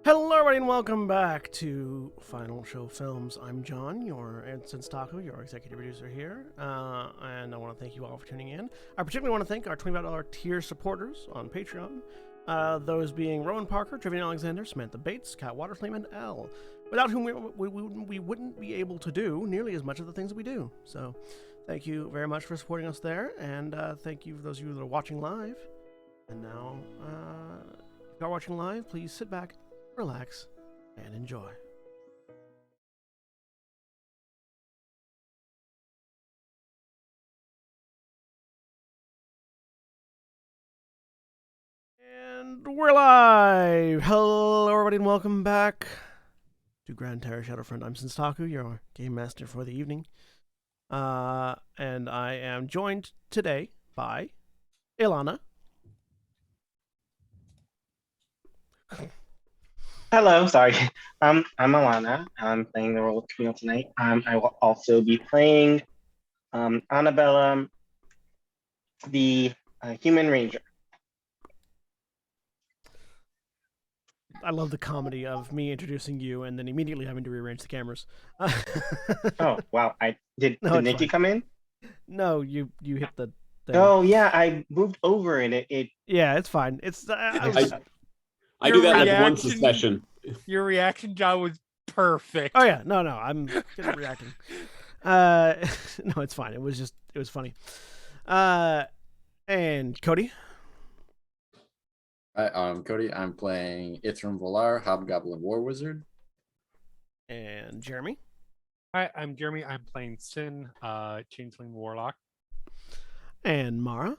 Hello, everybody, and welcome back to Final Show Films. I'm John, your Instance Taco, your executive producer here, and I want to thank you all for tuning in. I particularly want to thank our $25 tier supporters on Patreon, those being Rowan Parker, Trivian Alexander, Samantha Bates, Kat Waterflame, and Elle, without whom we wouldn't be able to do nearly as much of the things that we do. So thank you very much for supporting us there, and thank you for those of you that are watching live. And now, if you are watching live, please sit back, relax, and enjoy. And we're live! Hello, everybody, and welcome back to Gran Terra Shadowfront. I'm Senstaku, your game master for the evening. And I am joined today by Ilana. Hello, sorry. I'm Alana. I'm playing the role of Camille tonight. I will also be playing Annabella, the human ranger. I love the comedy of me introducing you and then immediately having to rearrange the cameras. Oh wow! Did Nikki fine. come in? No, you hit the thing. Oh yeah, I moved over and it. Yeah, it's fine. It's I do that like once a session. Your reaction, John, was perfect. Oh yeah, no, I'm good at reacting. No, it's fine. It was funny. And Cody. Hi, I'm Cody. I'm playing Ithram Volar, Hobgoblin War Wizard. And Jeremy. Hi, I'm Jeremy. I'm playing Sin, Changeling Warlock. And Mara.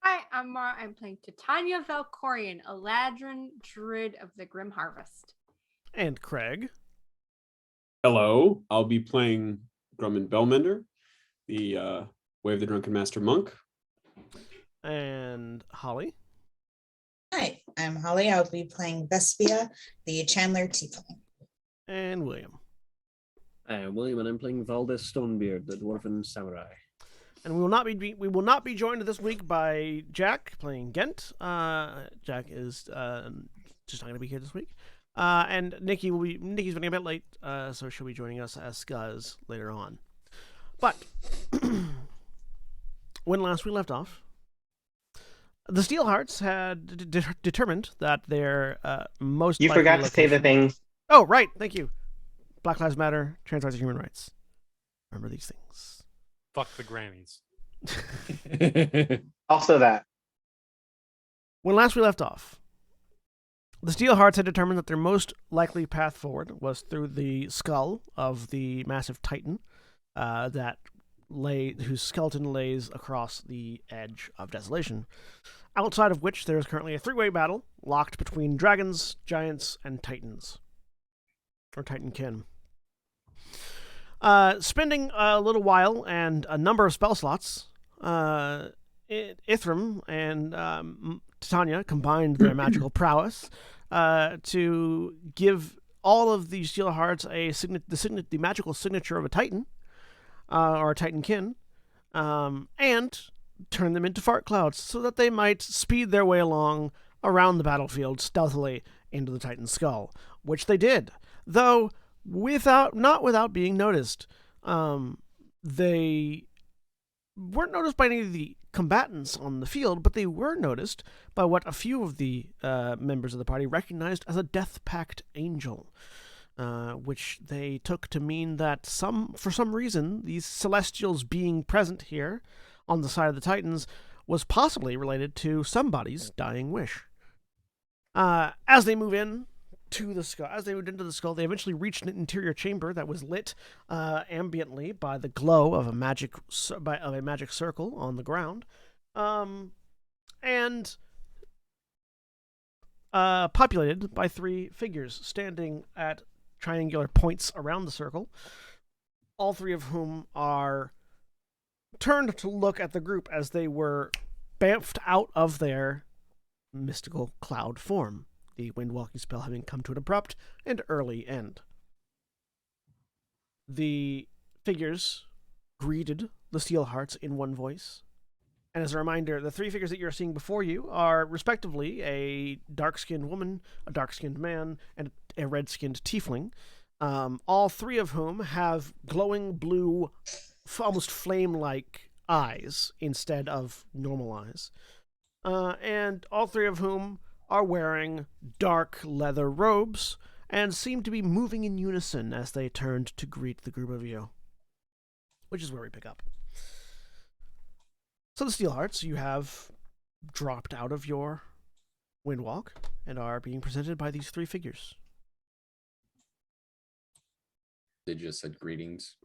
Hi, I'm Mara. I'm playing Titania Valkorian, Eladrin Druid of the Grim Harvest. And Craig. Hello, I'll be playing Grumman Bellmender, the Way of the Drunken Master Monk. And Holly. Hi, I'm Holly. I'll be playing Vespia, the Chandler Tiefling. And William. Hi, I'm William, and I'm playing Valdez Stonebeard, the Dwarven Samurai. And we will not be joined this week by Jack playing Gent. Jack is just not going to be here this week. And Nikki's running a bit late, so she'll be joining us as Scuzz later on. But when last we left off, the Steelhearts had determined that their most You forgot to say the things. Oh, right. Thank you. Black Lives Matter, trans rights, and human rights. Remember these things. Fuck the grannies. Also that. When last we left off, the Steelhearts had determined that their most likely path forward was through the skull of the massive Titan whose skeleton lays across the edge of desolation, outside of which there is currently a three-way battle locked between dragons, giants, and titans. Or Titankin. Spending a little while and a number of spell slots, Ithram and Titania combined their magical prowess to give all of these Steelhearts the magical signature of a Titan, or a Titankin, and turn them into fart clouds so that they might speed their way along around the battlefield stealthily into the Titan's skull, which they did, though not without being noticed. They weren't noticed by any of the combatants on the field, but they were noticed by what a few of the members of the party recognized as a Death Pact angel, which they took to mean that for some reason, these Celestials being present here on the side of the Titans was possibly related to somebody's dying wish. As they moved into the skull, they eventually reached an interior chamber that was lit ambiently by the glow of a magic circle on the ground, and populated by three figures standing at triangular points around the circle, all three of whom are turned to look at the group as they were bamfed out of their mystical cloud form, the windwalking spell having come to an abrupt and early end. The figures greeted the Steelhearts in one voice And as a reminder, the three figures that you're seeing before you are respectively a dark-skinned woman, a dark-skinned man, and a red-skinned tiefling. All three of whom have glowing blue, almost flame-like eyes instead of normal eyes. And all three of whom are wearing dark leather robes and seem to be moving in unison as they turned to greet the group of you. Which is where we pick up. So the Steelhearts, you have dropped out of your Windwalk and are being presented by these three figures. They just said greetings.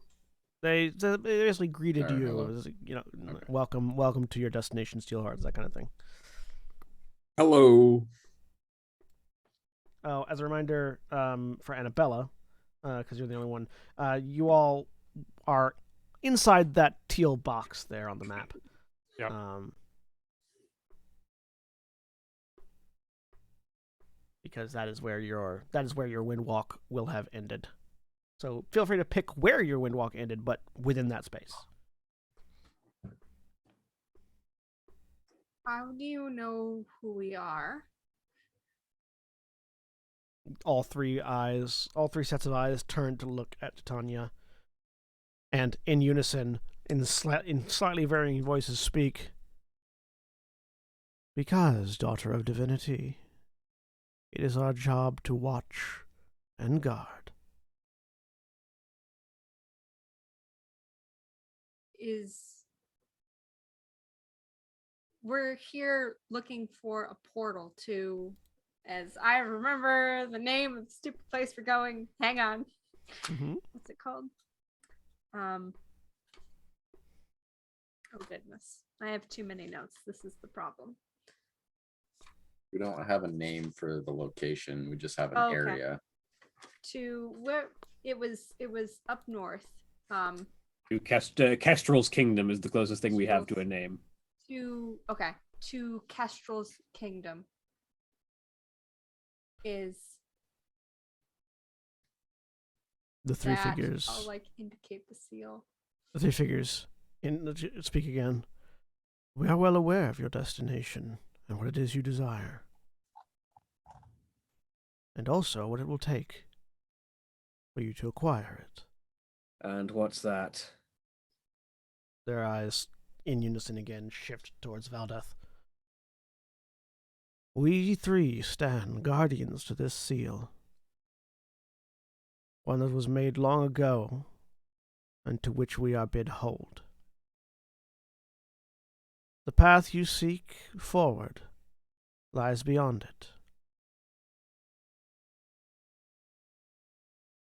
They basically greeted Or you, hello. as, Okay. welcome to your destination, Steelhearts, that kind of thing. Hello. Oh, as a reminder, for Annabella, because you're the only one, you all are inside that teal box there on the map. Yep. Because that is where your Windwalk will have ended. So feel free to pick where your Windwalk ended, but within that space. How do you know who we are? All three sets of eyes turn to look at Titania, and in unison, in slightly varying voices, speak. Because, daughter of divinity, it is our job to watch and guard. We're here looking for a portal to, as I remember the name of the stupid place we're going. Hang on. Mm-hmm. What's it called? Oh goodness. I have too many notes. This is the problem. We don't have a name for the location. We just have an Okay. area. To where it was up north. To Kestrel's Kingdom is the closest thing we have to a name. To Kestrel's Kingdom is The three that. figures. I'll indicate the seal. The three figures speak again. We are well aware of your destination and what it is you desire, and also what it will take for you to acquire it. And what's that? Their eyes, in unison again, shift towards Valdeth. We three stand guardians to this seal, one that was made long ago, and to which we are bid hold. The path you seek forward lies beyond it.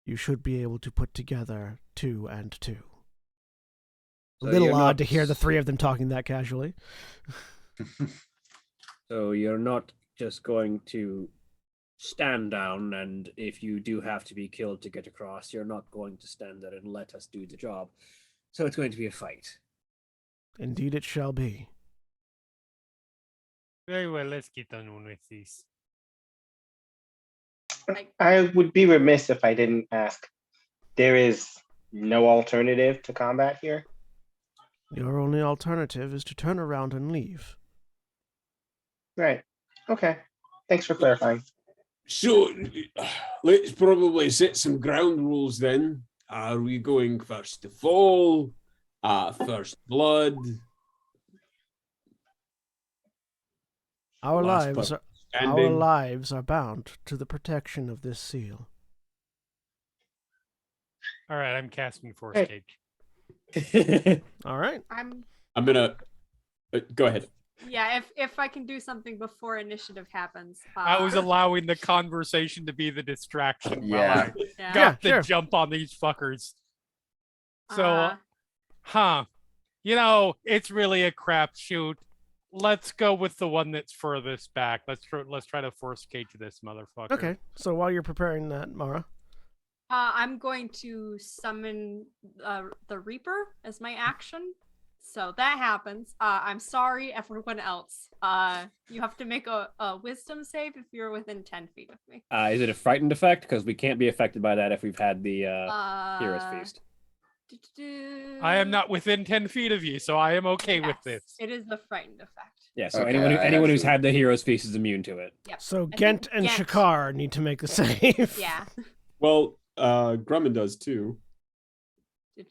You should be able to put together 2 and 2. A So little you're odd not- to hear the three of them talking that casually. So you're not just going to stand down, and if you do have to be killed to get across, you're not going to stand there and let us do the job. So it's going to be a fight. Indeed it shall be. Very well, let's get on with this. I would be remiss if I didn't ask. There is no alternative to combat here? Your only alternative is to turn around and leave. Right. Okay. Thanks for clarifying. So let's probably set some ground rules then. Are we going first to fall? First blood? Our Last lives person are, our standing? lives are bound to the protection of this seal. All right, I'm casting Force Hey. Cage. All right. I'm I'm gonna go ahead. yeah. If I can do something before initiative happens. I was allowing the conversation to be the distraction while Yeah. I yeah. got the sure. jump on these fuckers. So, Uh, it's really a crapshoot. Let's go with the one that's furthest back. Let's try to Force Cage this motherfucker. Okay. So while you're preparing that, Mara. I'm going to summon the Reaper as my action. So that happens. I'm sorry, everyone else. You have to make a wisdom save if you're within 10 feet of me. Is it a frightened effect? Because we can't be affected by that if we've had the Hero's Feast. I am not within 10 feet of you, so I am okay with Yes, this. It is the frightened effect. Yeah, so Okay, anyone who's actually- had the hero's feast is immune to it. Yep. So I Gent think and Gent- Shakar need to make the save. Yeah. Well, Grumman does too. I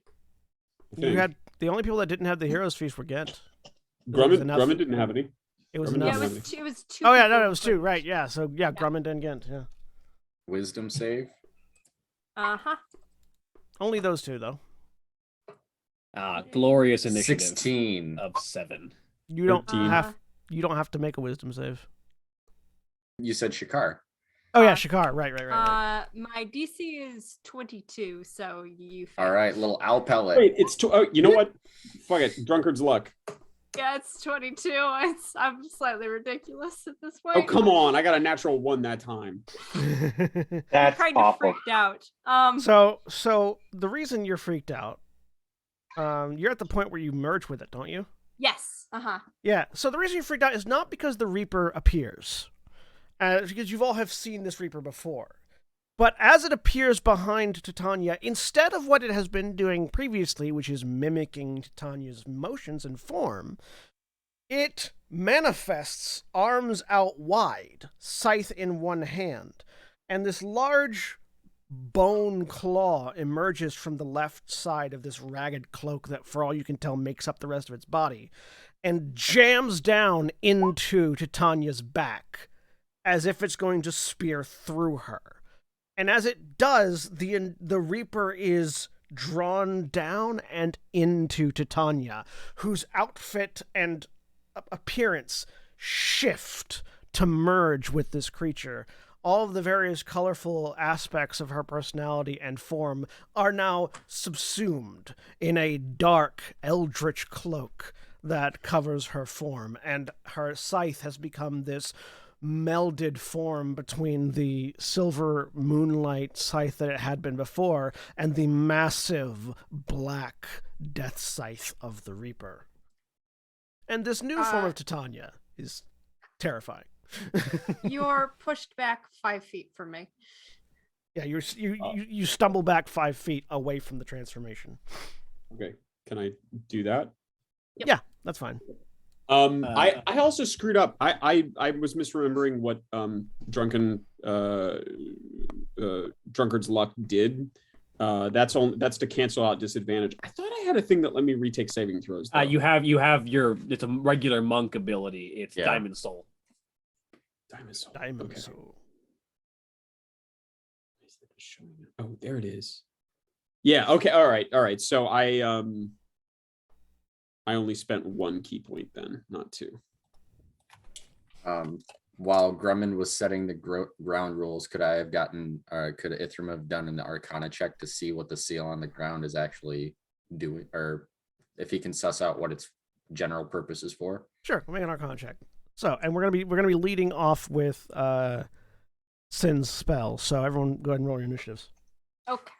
You think. had the only people that didn't have the hero's feast were Gent. Grumman, enough. Grumman didn't have any. It was Grumman enough. Yeah, doesn't have any. it was two. Oh yeah, people no, it who was two. couldn't. Right? Yeah. So yeah, Grumman and Gent. Yeah. Wisdom save. Uh-huh. Only those two though. Glorious initiative 16. of 7. You don't 13. have. You don't have to make a wisdom save. You said Shakar. Oh yeah, Uh, Shakar. Right. My DC is 22, so you. All failed. right, little owl pellet. Wait, it's you know what? Fuck it, drunkard's luck. Yeah, it's 22. I'm slightly ridiculous at this point. Oh come on, I got a natural 1 that time. I'm That's kind awful. of freaked out. So the reason you're freaked out, you're at the point where you merge with it, don't you? Yes. Uh-huh. Yeah. So the reason you're freaked out is not because the Reaper appears, because you've all have seen this Reaper before. But as it appears behind Titania, instead of what it has been doing previously, which is mimicking Titania's motions and form, it manifests arms out wide, scythe in one hand, and this large bone claw emerges from the left side of this ragged cloak that, for all you can tell, makes up the rest of its body, and jams down into Titania's back, as if it's going to spear through her. And as it does, the Reaper is drawn down and into Titania, whose outfit and appearance shift to merge with this creature. All of the various colorful aspects of her personality and form are now subsumed in a dark, eldritch cloak that covers her form, and her scythe has become this melded form between the silver moonlight scythe that it had been before and the massive black death scythe of the Reaper. And this new form of Titania is terrifying. You're pushed back 5 feet from me. Yeah, you stumble back 5 feet away from the transformation. Okay, can I do that? Yeah, that's fine. I also screwed up. I was misremembering what drunkard's luck did. That's to cancel out disadvantage. I thought I had a thing that let me retake saving throws. though. You have it's a regular monk ability. It's Yeah. Diamond Soul. Diamond Soul. Diamond Okay. Soul. Oh, there it is. Yeah. Okay. All right. So I only spent 1 key point then, not 2. While Grumman was setting the ground rules, could I have gotten, or could Ithram have done an Arcana check to see what the seal on the ground is actually doing, or if he can suss out what its general purpose is for? Sure, we'll make an Arcana check. So, and we're gonna be leading off with Sin's spell. So everyone, go ahead and roll your initiatives. Okay.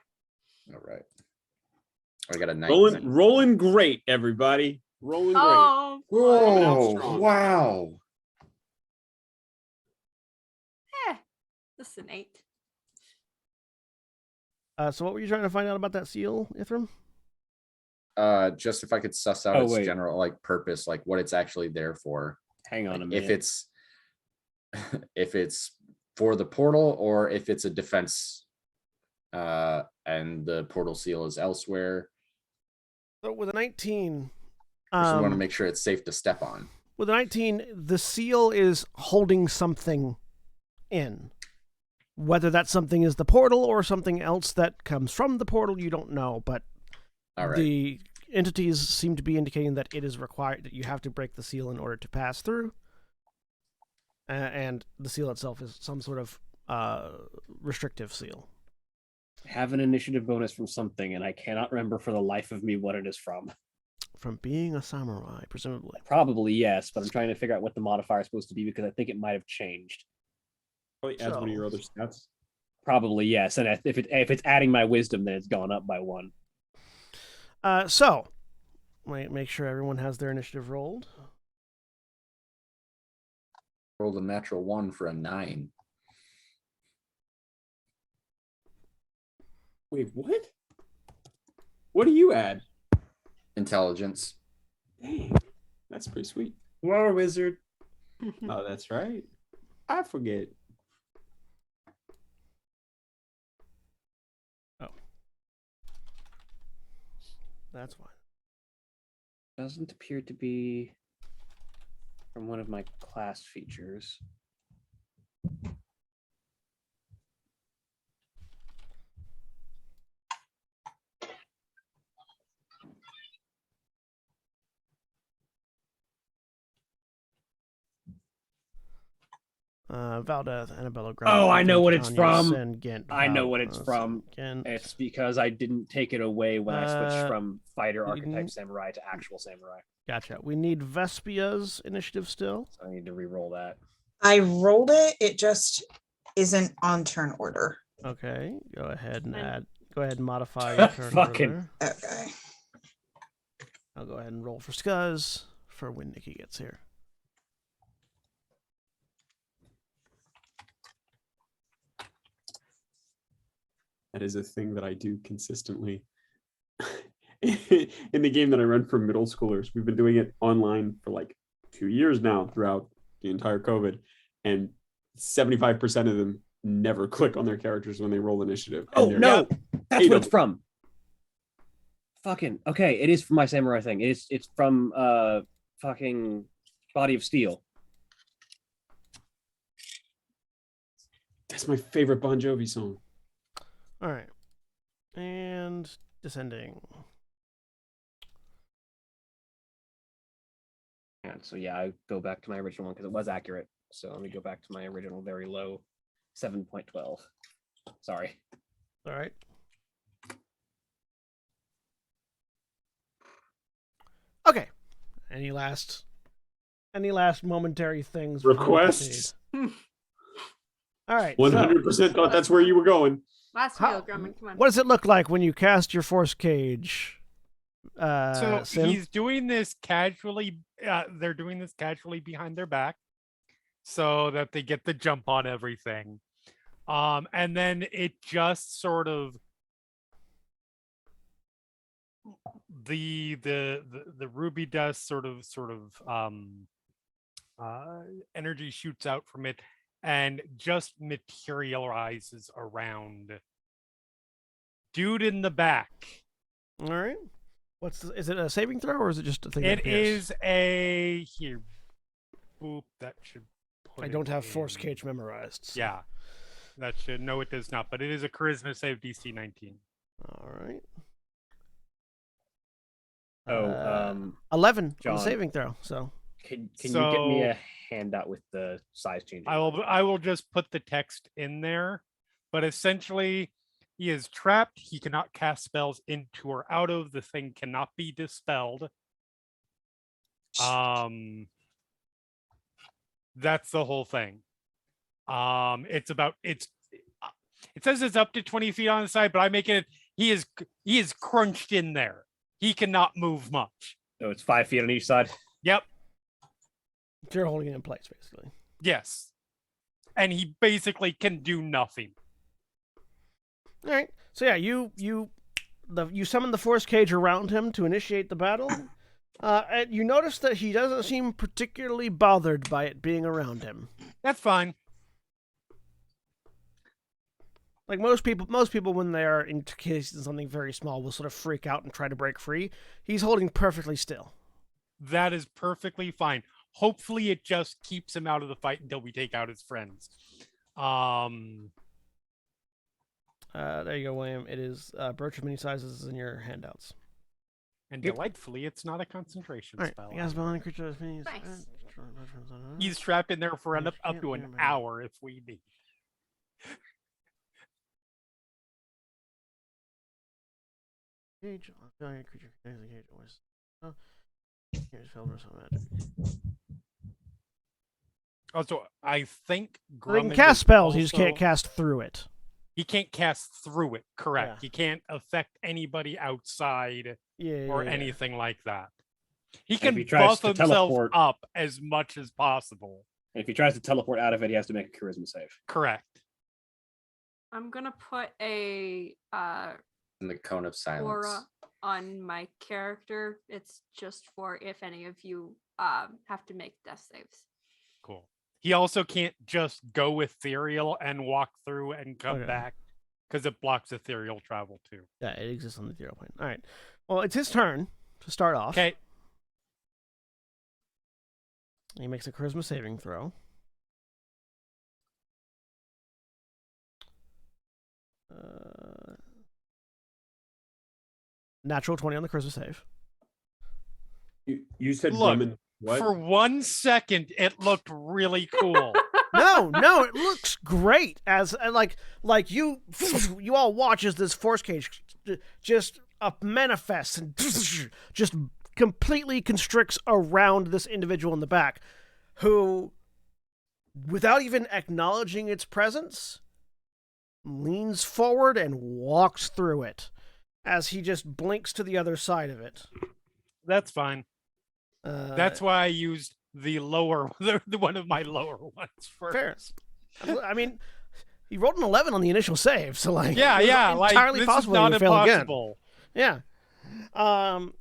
All right. I got a 19. Rolling great, everybody. Rolling great. Oh. Whoa! strong. Wow! This is an 8. So what were you trying to find out about that seal, Ithram? Just if I could suss out Oh, its wait. general purpose, like what it's actually there for. Hang on a Like, minute. if it's if it's for the portal or if it's a defense, and the portal seal is elsewhere. So with a 19, I just want to make sure it's safe to step on. with a 19, the seal is holding something in. Whether that something is the portal or something else that comes from the portal, you don't know. But All right. the entities seem to be indicating that it is required, that you have to break the seal in order to pass through. And the seal itself is some sort of restrictive seal. Have an initiative bonus from something, and I cannot remember for the life of me what it is from. From being a samurai, presumably. Probably yes, but I'm trying to figure out what the modifier is supposed to be because I think it might have changed. Probably adds one of your other stats. Probably yes, and if it's adding my wisdom, then it's gone up by 1. So, make sure everyone has their initiative rolled. Rolled a natural 1 for a 9. Wait, what? What do you add? Intelligence. Dang, that's pretty sweet. You are a wizard. Oh, that's right. I forget. That's fine. Doesn't appear to be from one of my class features. Valdeth, Annabella. Oh, I know what it's from. Gent, I know what it's from. Gent. It's because I didn't take it away when I switched from fighter you archetype didn't- samurai to actual samurai. Gotcha. We need Vespia's initiative still. So I need to re-roll that. I rolled it. It just isn't on turn order. Okay, go ahead and And- add. Go ahead and modify your turn Fucking- order. Okay. I'll go ahead and roll for Scuzz for when Nikki gets here. That is a thing that I do consistently. In the game that I run for middle schoolers, we've been doing it online for like 2 years now throughout the entire COVID, and 75% of them never click on their characters when they roll initiative. Oh And they're- no, that's Hate what it's 'em. from. Fucking okay, it is from my samurai thing. It's from fucking Body of Steel. That's my favorite Bon Jovi song. All right, and descending. And so yeah, I go back to my original one because it was accurate. So let me go back to my original very low 7.12. Sorry. All right. Okay. Any last momentary things? before we Requests? proceed? All right. 100% thought that's where you were going. Last How- wheel, Grumman, come on. What does it look like when you cast your force cage? So Sim? he's doing this casually. They're doing this casually behind their back, so that they get the jump on everything. And then it just sort of the ruby dust sort of energy shoots out from it and just materializes around dude in the back. All right. Is it a saving throw or is it just a thing? that It appears? is a here. Boop. That should. Put I it don't have force in. cage memorized. so- Yeah, that should. No, it does not. But it is a charisma save DC 19. All right. Oh, 11 on the John. saving throw. So can you get me So- a handout with the size change? I will just put the text in there, but essentially, he is trapped. He cannot cast spells into or out of. The thing cannot be dispelled. That's the whole thing. It says it's up to 20 feet on the side, but I make it. He is crunched in there. He cannot move much. So it's 5 feet on each side. Yep. you're holding it in place, basically. Yes. And he basically can do nothing. All right. So yeah, you summon the force cage around him to initiate the battle. And you notice that he doesn't seem particularly bothered by it being around him. That's fine. Like most people when they are encased in something very small will sort of freak out and try to break free. He's holding perfectly still. That is perfectly fine. Hopefully it just keeps him out of the fight until we take out his friends. There you go, William. It is Birch of many sizes in your handouts. And Yep. delightfully, it's not a concentration All right. spell. Yes, well, creature of many Nice. He's trapped in there for Yes, up can't to an remember. hour if we need. Cage. Creature contains the cage always. Oh. Here's filled with some magic. Also, I think So they can Grumman cast is spells. He just can't also- cast through it. He can't cast through it. Correct. Yeah. He can't affect anybody outside Yeah. or yeah. anything like that. He if can he tries buff to himself teleport- up as much as possible. And if he tries to teleport out of it, he has to make a charisma save. Correct. I'm gonna put a In the cone of silence. aura. on my character. It's just for if any of you have to make death saves. Cool. He also can't just go ethereal and walk through and come Okay. back because it blocks ethereal travel too. Yeah, it exists on the ethereal plane. All right. Well, it's his turn to start off. Okay. He makes a charisma saving throw. Natural 20 on the charisma save. You said Look, Grumman. What? For 1 second, it looked really cool. No, it looks great as like you all watch as this force cage just manifests and just completely constricts around this individual in the back, who, without even acknowledging its presence, leans forward and walks through it as he just blinks to the other side of it. That's fine. That's why I used the lower, the one of my lower ones first. Fair. I mean, he rolled an 11 on the initial save, so like, Yeah, it's yeah. Like, entirely this possible is he not would fail again. impossible. Yeah.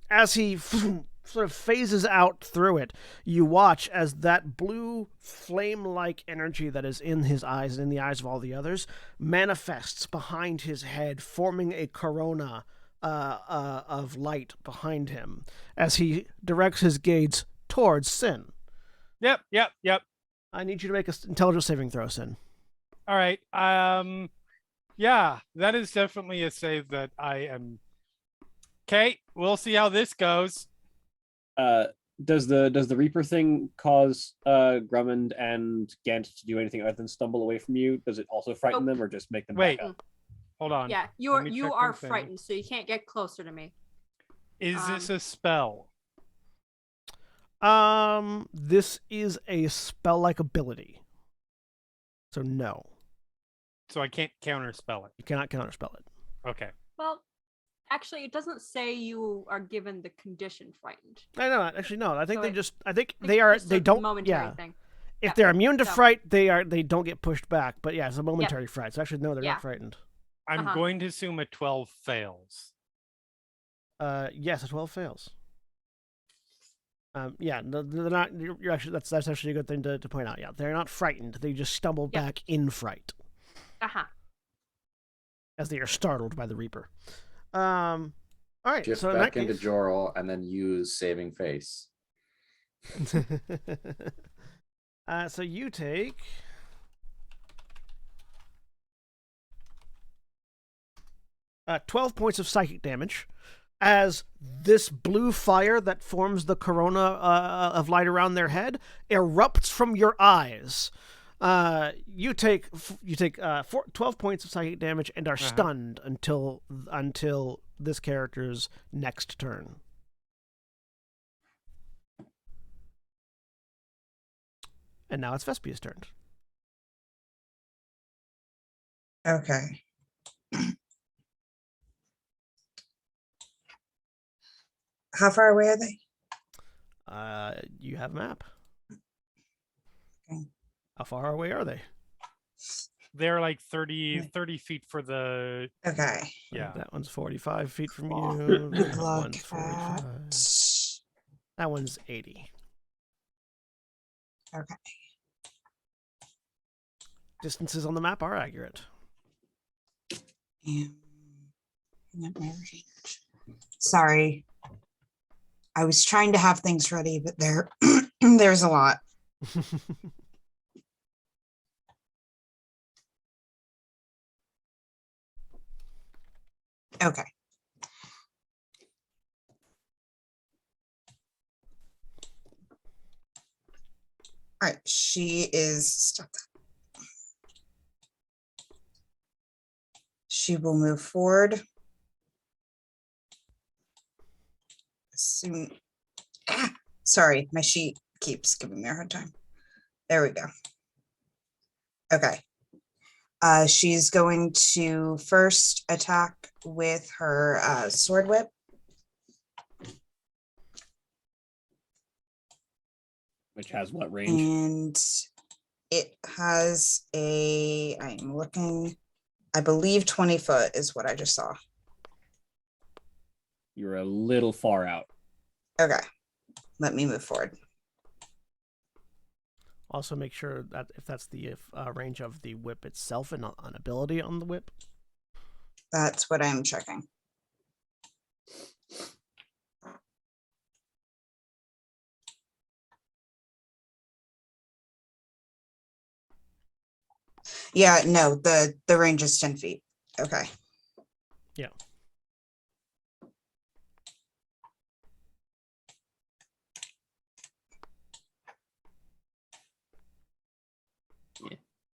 As he sort of phases out through it, you watch as that blue flame-like energy that is in his eyes and in the eyes of all the others manifests behind his head, forming a corona of light behind him as he directs his gaze towards Sin. Yep. I need you to make an intelligence saving throw, Sin. All right. Yeah, that is definitely a save that I am. Okay, we'll see how this goes. Does the Reaper thing cause Grummond and Gant to do anything other than stumble away from you? Does it also frighten them, or just make them Wait. back up? Hold on. Yeah, you Let me check are one thing. frightened, so you can't get closer to me. Is this a spell? This is a spell-like ability. So no, So I can't counterspell it. you cannot counterspell it. Okay. Well, actually, it doesn't say you are given the condition frightened. I know. Actually, no. I think So they it- just. I think It's they are. just They a don't. momentary Yeah. thing. If Yeah, they're immune to so- fright, they are. They don't get pushed back. But yeah, it's a momentary fright. So actually, no, they're Yeah. not frightened. I'm Uh-huh. going to assume a 12 fails. Yes, a 12 fails. Yeah, they're not. You're actually. That's actually a good thing to point out. Yeah, they're not frightened. They just stumble Yeah. back in fright as they are startled by the Reaper. All right. Shift so in back that into case, Jorl and then use saving face. so you take 12 points of psychic damage as this blue fire that forms the corona of light around their head erupts from your eyes. You take 12 points of psychic damage and are stunned until this character's next turn. And now it's Vespia's turn. Okay. How far away are they? You have a map. Okay. How far away are they? They're like 30 feet for the. Okay. Yeah. That one's 45 feet from you. Look That one's at 45. That one's 80. Okay. Distances on the map are accurate. And not my range. Sorry. I was trying to have things ready, but there's a lot. Okay. All right, she is stop that. She will move forward. Soon. Sorry, my sheet keeps giving me a hard time. There we go. Okay. She's going to first attack with her sword whip. Which has what range? And it has I'm looking, I believe 20 foot is what I just saw. You're a little far out. Okay. Let me move forward. Also, make sure that if that's the range of the whip itself and not an ability on the whip. That's what I'm checking. Yeah, no, the range is 10 feet. Okay. Yeah.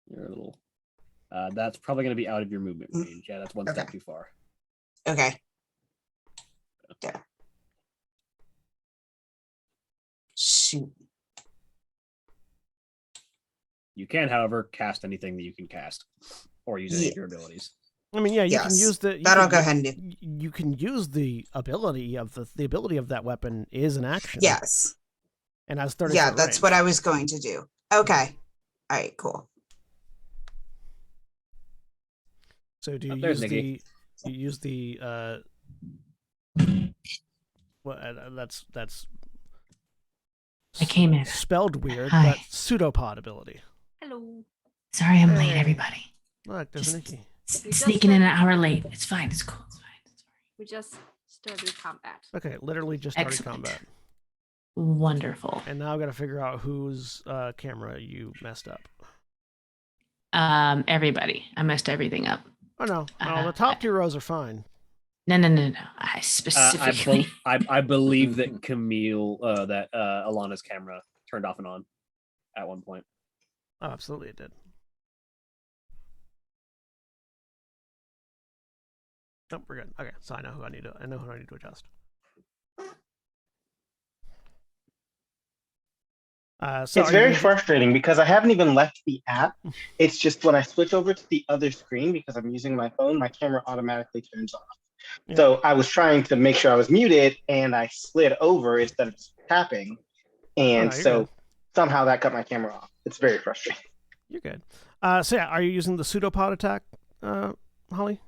You're a little. That's probably going to be out of your movement range. Yeah, that's one step Okay. too far. Okay. Yeah. Shoot. You can, however, cast anything that you can cast, or use any Yeah. of your abilities. I mean, yeah, you can Yes, use the. that I'll go ahead and do. You can use the ability of the ability of that weapon is an action. Yes. And has 30. Yeah, that's what I was going to do. Okay. All right, cool. So do you there's use Nikki. the you use the well that's I came in. spelled weird, Hi. but pseudopod ability. Hello. Sorry I'm late, Hey. everybody. Look, there's Just Nikki. sneaking in an hour late. It's fine. It's cool. It's fine. It's We just started combat. Okay, literally just started Excellent. combat. wonderful. And now I've got to figure out whose camera you messed up. Everybody. I messed everything up. Oh no, the top 2 rows are fine. No. I specifically. I believe that Camille, Alana's camera turned off and on at one point. Oh, absolutely it did. Nope, we're good. Okay, so I know who I need to adjust. So It's very frustrating because I haven't even left the app. It's just when I switch over to the other screen because I'm using my phone, my camera automatically turns off. Yeah. So I was trying to make sure I was muted and I slid over instead of just tapping. And Oh, you're so good. somehow that cut my camera off. It's very frustrating. You're good. So yeah, are you using the pseudopod attack, Holly?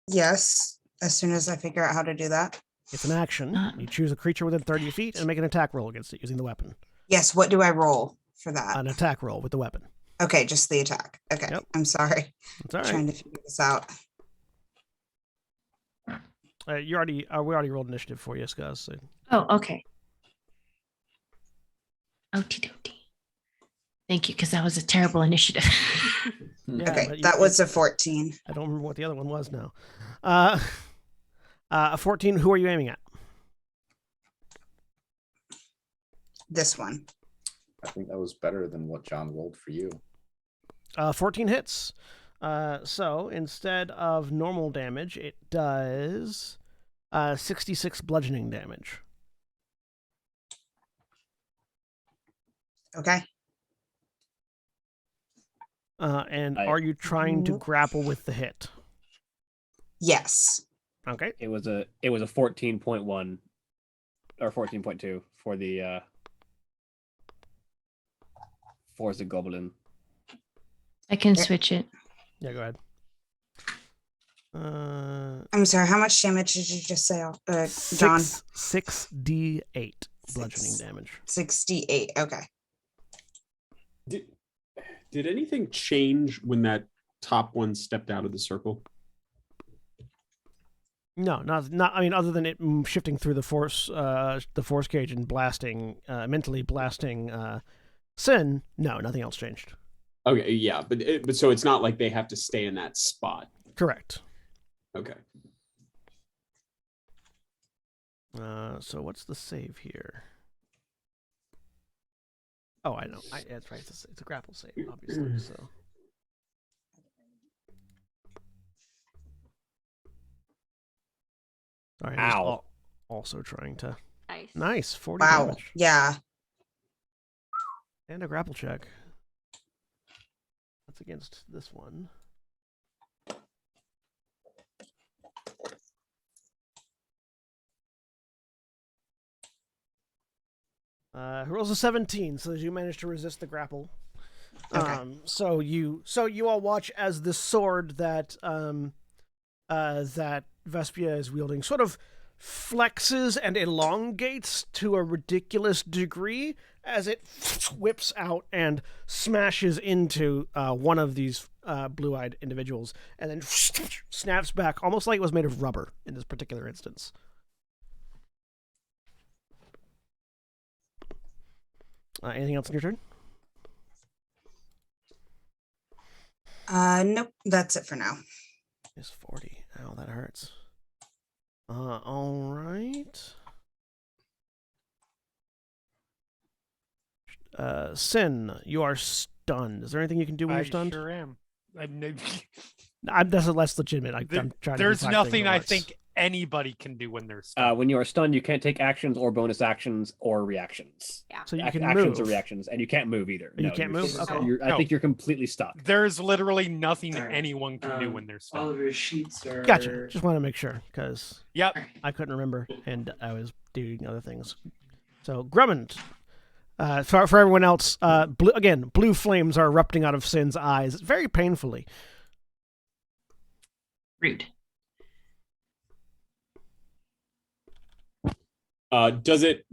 Yes. As soon as I figure out how to do that. It's an action. You choose a creature within 30 feet and make an attack roll against it using the weapon. Yes. What do I roll for that? An attack roll with the weapon. Okay, just the attack. Okay. Yep. I'm sorry. It's all right. Trying to figure this out. We already rolled initiative for you, Skuz. So. Oh, okay. Okie dokie. Thank you, because that was a terrible initiative. Yeah, Okay, but that was a 14. I don't remember what the other one was now. A 14. Who are you aiming at? This one. I think that was better than what John rolled for you. 14 hits. So instead of normal damage, it does 66 bludgeoning damage. Okay. And are you trying to grapple with the hit? Yes. Okay. It was a 14.1 or 14.2 for the Force the Goblin. I can switch it. Yeah, go ahead. I'm sorry. How much damage did you just say, John? 6d8 bludgeoning damage. 68. Okay. Did anything change when that top one stepped out of the circle? No, not. I mean, other than it shifting through the force cage and blasting, mentally blasting Sin. No, nothing else changed. Okay, yeah, but so it's not like they have to stay in that spot. Correct. Okay. So what's the save here? Oh, I know. That's right. It's a grapple save, obviously. So. Sorry, I'm Ow. also trying to. Nice. Nice, 40 Wow. damage. Yeah. And a grapple check. That's against this one. Who rolls a 17, so you manage to resist the grapple. Okay. So you all watch as the sword that Vespia is wielding sort of flexes and elongates to a ridiculous degree as it whips out and smashes into one of these blue-eyed individuals, and then snaps back, almost like it was made of rubber in this particular instance. Anything else in your turn? Nope, that's it for now. It's 40. Ow, that hurts. All right. Sin, you are stunned. Is there anything you can do when I you're stunned? sure am. That's less legitimate. I'm trying to. There's do 5 things nothing at I once. think anybody can do when they're stunned. When you are stunned, you can't take actions or bonus actions or reactions. Yeah. So you can actions move. or reactions, and you can't move either. You can't you're move? just- Okay. I No. think you're completely stuck. There's literally nothing Alright. anyone can do when they're All stunned. of your sheets are. Gotcha. Just want to make sure because Yep. I couldn't remember and I was doing other things. So Grummond, for everyone else, blue flames are erupting out of Sin's eyes very painfully. Rude. Does it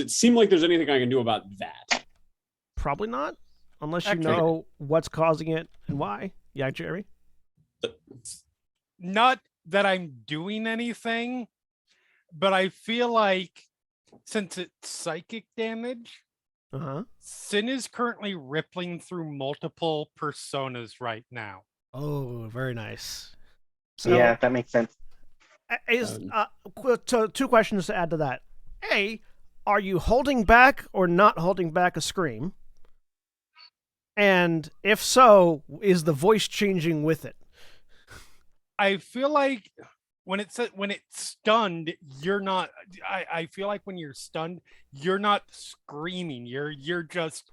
seem like there's anything I can do about that? Probably not, unless you Actually- know what's causing it and why. Yeah, Jerry. Not that I'm doing anything, but I feel like since it's psychic damage, Sin is currently rippling through multiple personas right now. Oh, very nice. So, Yeah, that makes sense. Two questions to add to that. A, are you holding back or not holding back a scream? And if so, is the voice changing with it? I feel like when it's stunned, you're not. I feel like when you're stunned, you're not screaming. You're just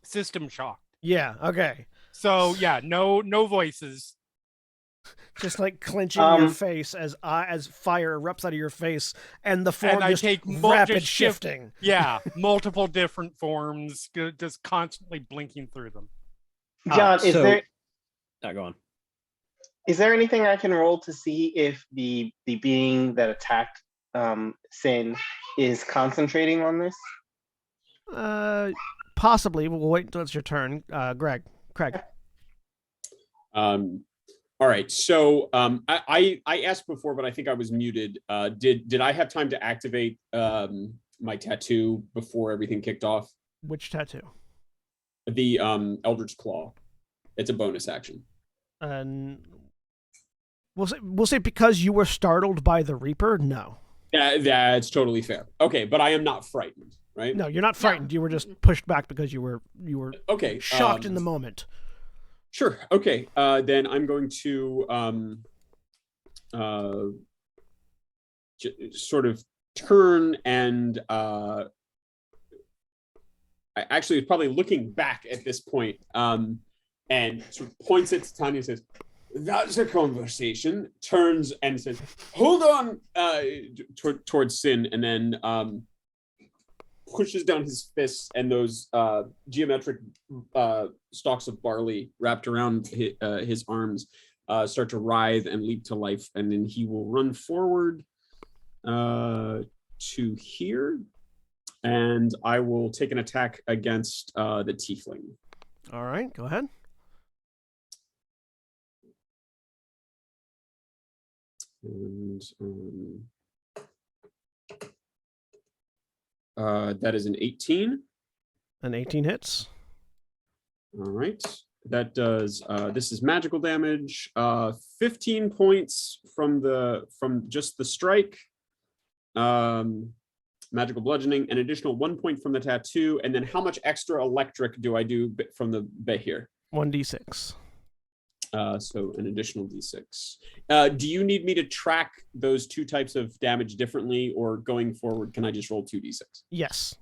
system shocked. Yeah. Okay. So yeah, no voices. Just like clenching your face as fire erupts out of your face, and the form And I just take rapid just shift- shifting. Yeah, multiple different forms, just constantly blinking through them. John, so- there Go on. is there anything I can roll to see if the being that attacked Sin is concentrating on this? Possibly. We'll wait until it's your turn. Craig. All right. So I asked before, but I think I was muted. Did I have time to activate my tattoo before everything kicked off? Which tattoo? The Eldritch Claw. It's a bonus action. And we'll say because you were startled by the Reaper. No. That's totally fair. Okay, but I am not frightened, right? No, you're not frightened. You were just pushed back because you were Okay. shocked in the moment. Sure. Okay. Then I'm going to sort of turn and I actually was probably looking back at this point and sort of points it to Tanya and says, "That's a conversation." Turns and says, "Hold on," towards Sin, and then pushes down his fists, and those geometric stalks of barley wrapped around his arms start to writhe and leap to life, and then he will run forward to here, and I will take an attack against the tiefling. All right, go ahead. And that is an 18. An 18 hits. All right. That does this is magical damage. 15 points from just the strike. Magical bludgeoning, an additional 1 point from the tattoo, and then how much extra electric do I do from the Behir? 1d6. So an additional d6. Do you need me to track those two types of damage differently, or going forward, can I just roll 2d6? Yes.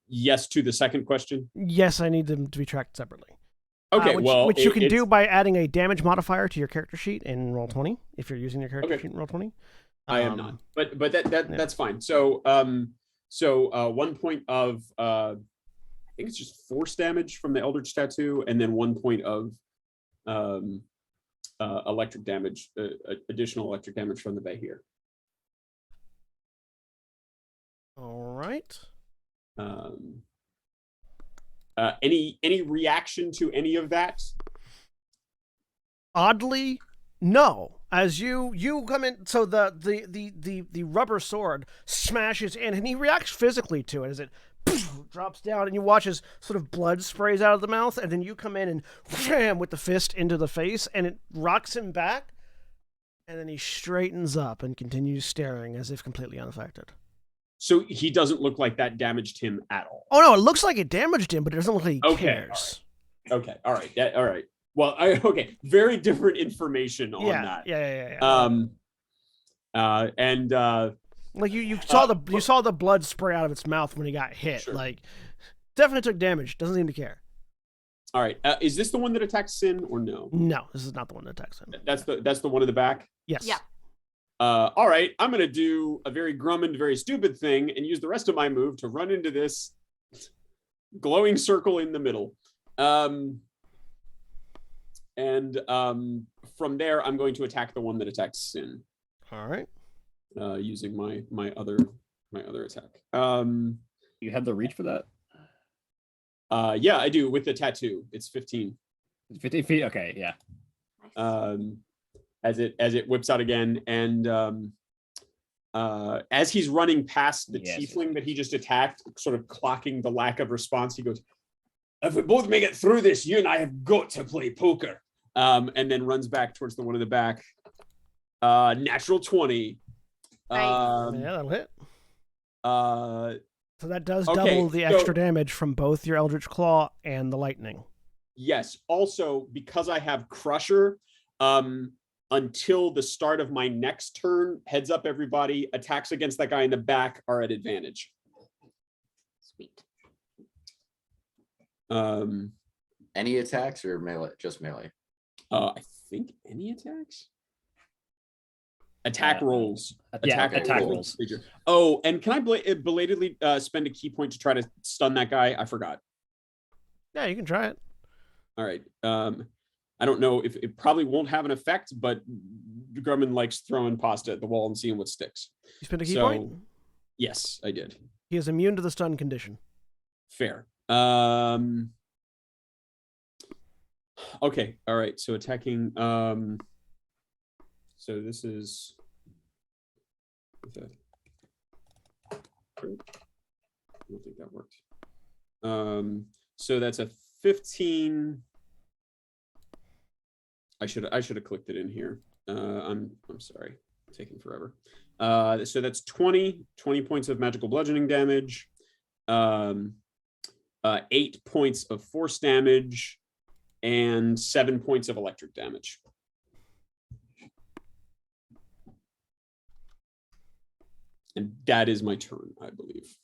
Yes to the second question? Yes, I need them to be tracked separately. Okay, which you can do by adding a damage modifier to your character sheet in Roll20, if you're using your character sheet in Roll20. I am not, but that's fine. So 1 point of I think it's just force damage from the Eldritch Tattoo, and then 1 point of electric damage, additional electric damage from the Behir. All right. Any reaction to any of that? Oddly, no. As you come in, so the rubber sword smashes in, and he reacts physically to it as it drops down, and you watch as sort of blood sprays out of the mouth, and then you come in and wham with the fist into the face, and it rocks him back, and then he straightens up and continues staring as if completely unaffected. So he doesn't look like that damaged him at all. Oh no, it looks like it damaged him, but it doesn't look like he cares. Okay, all right, all right. Well, okay, very different information on that. Yeah. Like you saw the blood spray out of its mouth when he got hit. Sure. Like, definitely took damage. Doesn't seem to care. All right, is this the one that attacks Sin or no? No, this is not the one that attacks him. That's the one in the back. Yes. Yeah. All right, I'm gonna do a very Grummond, very stupid thing and use the rest of my move to run into this glowing circle in the middle. From there, I'm going to attack the one that attacks Sin. All right. Using my other attack. You have the reach for that? Yeah, I do with the tattoo. It's 15. 15 feet. Okay, yeah. As it whips out again, and as he's running past the tiefling that he just attacked, sort of clocking the lack of response, he goes, "If we both make it through this, you and I have got to play poker." And then runs back towards the one in the back. Natural 20. Yeah, that'll hit. So that does Okay, double the extra damage from both your Eldritch Claw and the lightning. Yes. Also, because I have Crusher, until the start of my next turn, heads up everybody, attacks against that guy in the back are at advantage. Sweet. Any attacks or melee? Just melee. I think any attacks. Attack rolls. Attack rolls. Oh, and can I belatedly spend a key point to try to stun that guy? I forgot. Yeah, you can try it. All right. I don't know if it probably won't have an effect, but Grumman likes throwing pasta at the wall and seeing what sticks. You spend a key point? Yes, I did. He is immune to the stun condition. Fair. Okay. All right. So attacking. So this is. I don't think that worked. So that's a 15. I should have clicked it in here. I'm sorry, taking forever. So that's 20 points of magical bludgeoning damage, 8 points of force damage, and 7 points of electric damage. And that is my turn, I believe.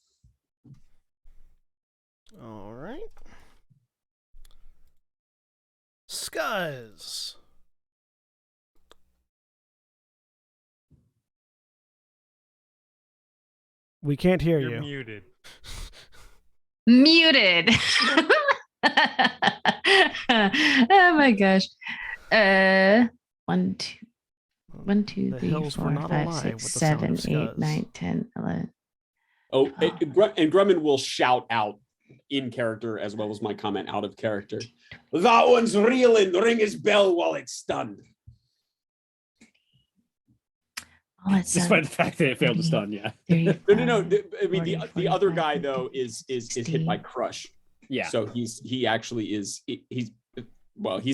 All right. Skuzz. We can't hear You're you. muted. Muted. Oh my gosh. 1, 2, 1, 2, The 3, hills were 4, not 5, alive 6, with the sound 7, of 8, Skuzz. 9, 10, 11. Oh, and Grumman will shout out in character as well as my comment out of character. That one's reeling. Ring his bell while it's stunned. Oh, it's Despite the fact that it failed to stun, yeah. No. I mean, the other guy though is hit by crush. Yeah. So he actually is he's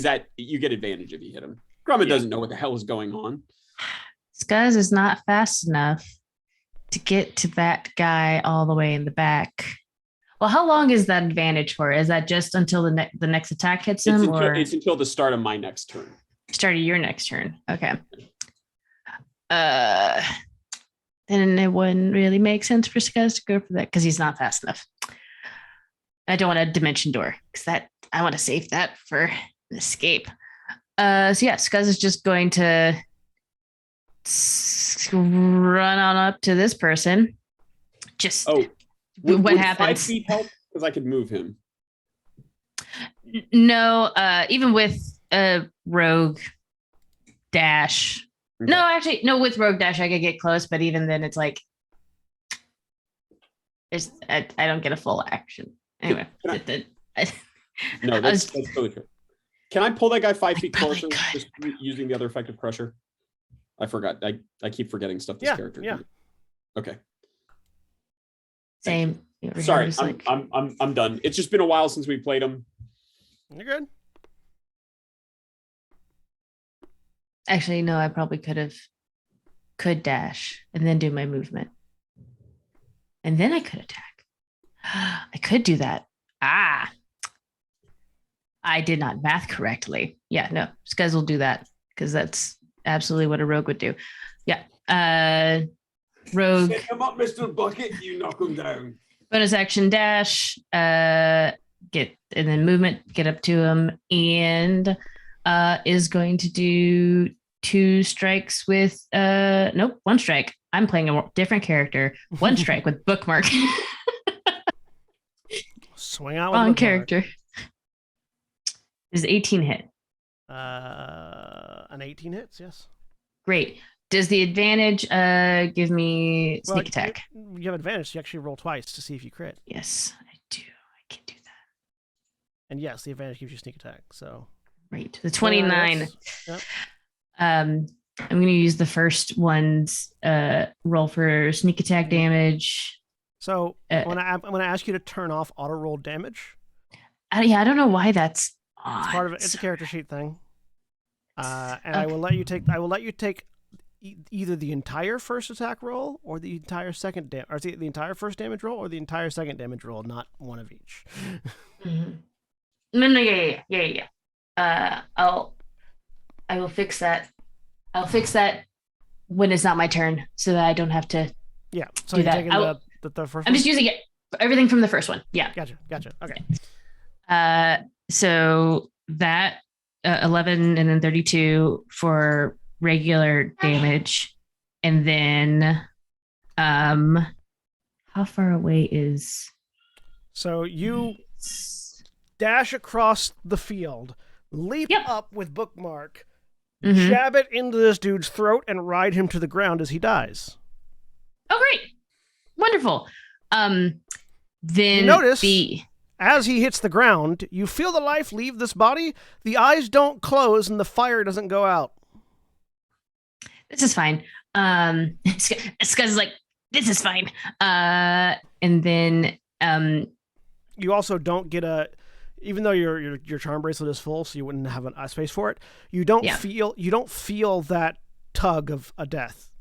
at, you get advantage if you hit him. Grumman doesn't know what the hell is going on. Skuzz is not fast enough to get to that guy all the way in the back. Well, how long is that advantage for? Is that just until the next attack hits him, It's until the start of my next turn. Start of your next turn? Okay. Then it wouldn't really make sense for Skuzz to go for that because he's not fast enough. I don't want a dimension door because I want to save that for an escape. So yeah, Skuzz is just going to run on up to this person. Just what happens? 5 feet help because I could move him. No, even with a rogue dash. Okay. No, actually, no. With rogue dash, I could get close, but even then, it's like I don't get a full action. Anyway, No, I that's was- totally true. Can I pull that guy 5 I feet probably closer, could. just using the other effective crusher? I forgot. I keep forgetting stuff. This Yeah, character. yeah. Okay. same. Over here, Sorry, just I'm, like- I'm done. It's just been a while since we played him. You're good. Actually, no. I probably could dash and then do my movement, and then I could attack. I could do that. I did not math correctly. Yeah, no, Skuz will do that because that's absolutely what a rogue would do. Yeah. Rogue Set him up, Mr. Bucket. You knock him down. bonus action dash, get and then movement, get up to him, and is going to do 2 strikes with nope, 1 strike. I'm playing a different character. 1 strike with bookmark. Swing out with Wrong the bookmark. character. Is 18 hit. An 18 hits, yes. Great. Does the advantage give me sneak Well, attack? You have advantage. So you actually roll twice to see if you crit. Yes, I do. I can do that. And yes, the advantage gives you sneak attack. So Right. The 29. hits. Yep. I'm going to use the first one's roll for sneak attack damage. So Uh, I'm going to ask you to turn off auto roll damage. Yeah, I don't know why that's on. It's part of it. It's a character sheet thing. And I Okay. will let you take. I will let you take either the entire first attack roll or the entire second or the entire first damage roll or the entire second damage roll, not one of each. Mhm. No, yeah. I will fix that. I'll fix that when it's not my turn, so that I don't have to. Yeah. So Do you're that. taking the first. I'm one? just using it everything from the first one. Yeah. Gotcha. Okay. So that 11 and then 32 for regular damage, and then how far away is? So you dash across the field, leap Yep. up with bookmark, Mhm. jab it into this dude's throat, and ride him to the ground as he dies. Oh, great, wonderful. Then You notice- the As he hits the ground, you feel the life leave this body. The eyes don't close and the fire doesn't go out. this is fine. Scuzz is like, this is fine. And then You also don't get even though your charm bracelet is full, so you wouldn't have a space for it. You don't Yeah. feel that tug of a death.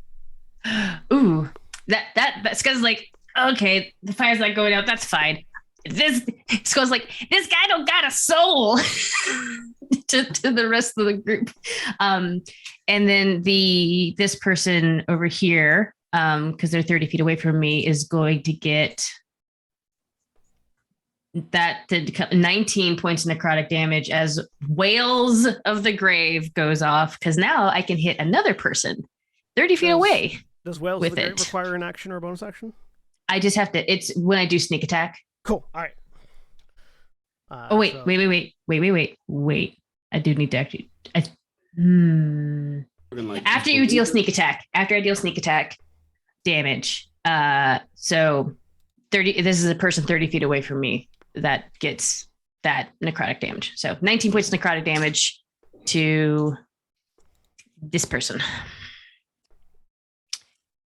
ooh, that Scuzz is like, okay, the fire's not going out. That's fine. Scuzz like, this guy don't got a soul. to the rest of the group. And then this person over here, because they're 30 feet away from me, is going to get that to 19 points of necrotic damage as Wails of the Grave goes off, because now I can hit another person 30 feet Does- away. Does Wales With the Great it. require an action or a bonus action? I just have to, it's when I do sneak attack. Cool. All right. Oh, wait, so- wait. I do need to actually, after you deal sneak attack, after I deal sneak attack damage, so 30, this is a person 30 feet away from me that gets that necrotic damage. So 19 points of necrotic damage to this person.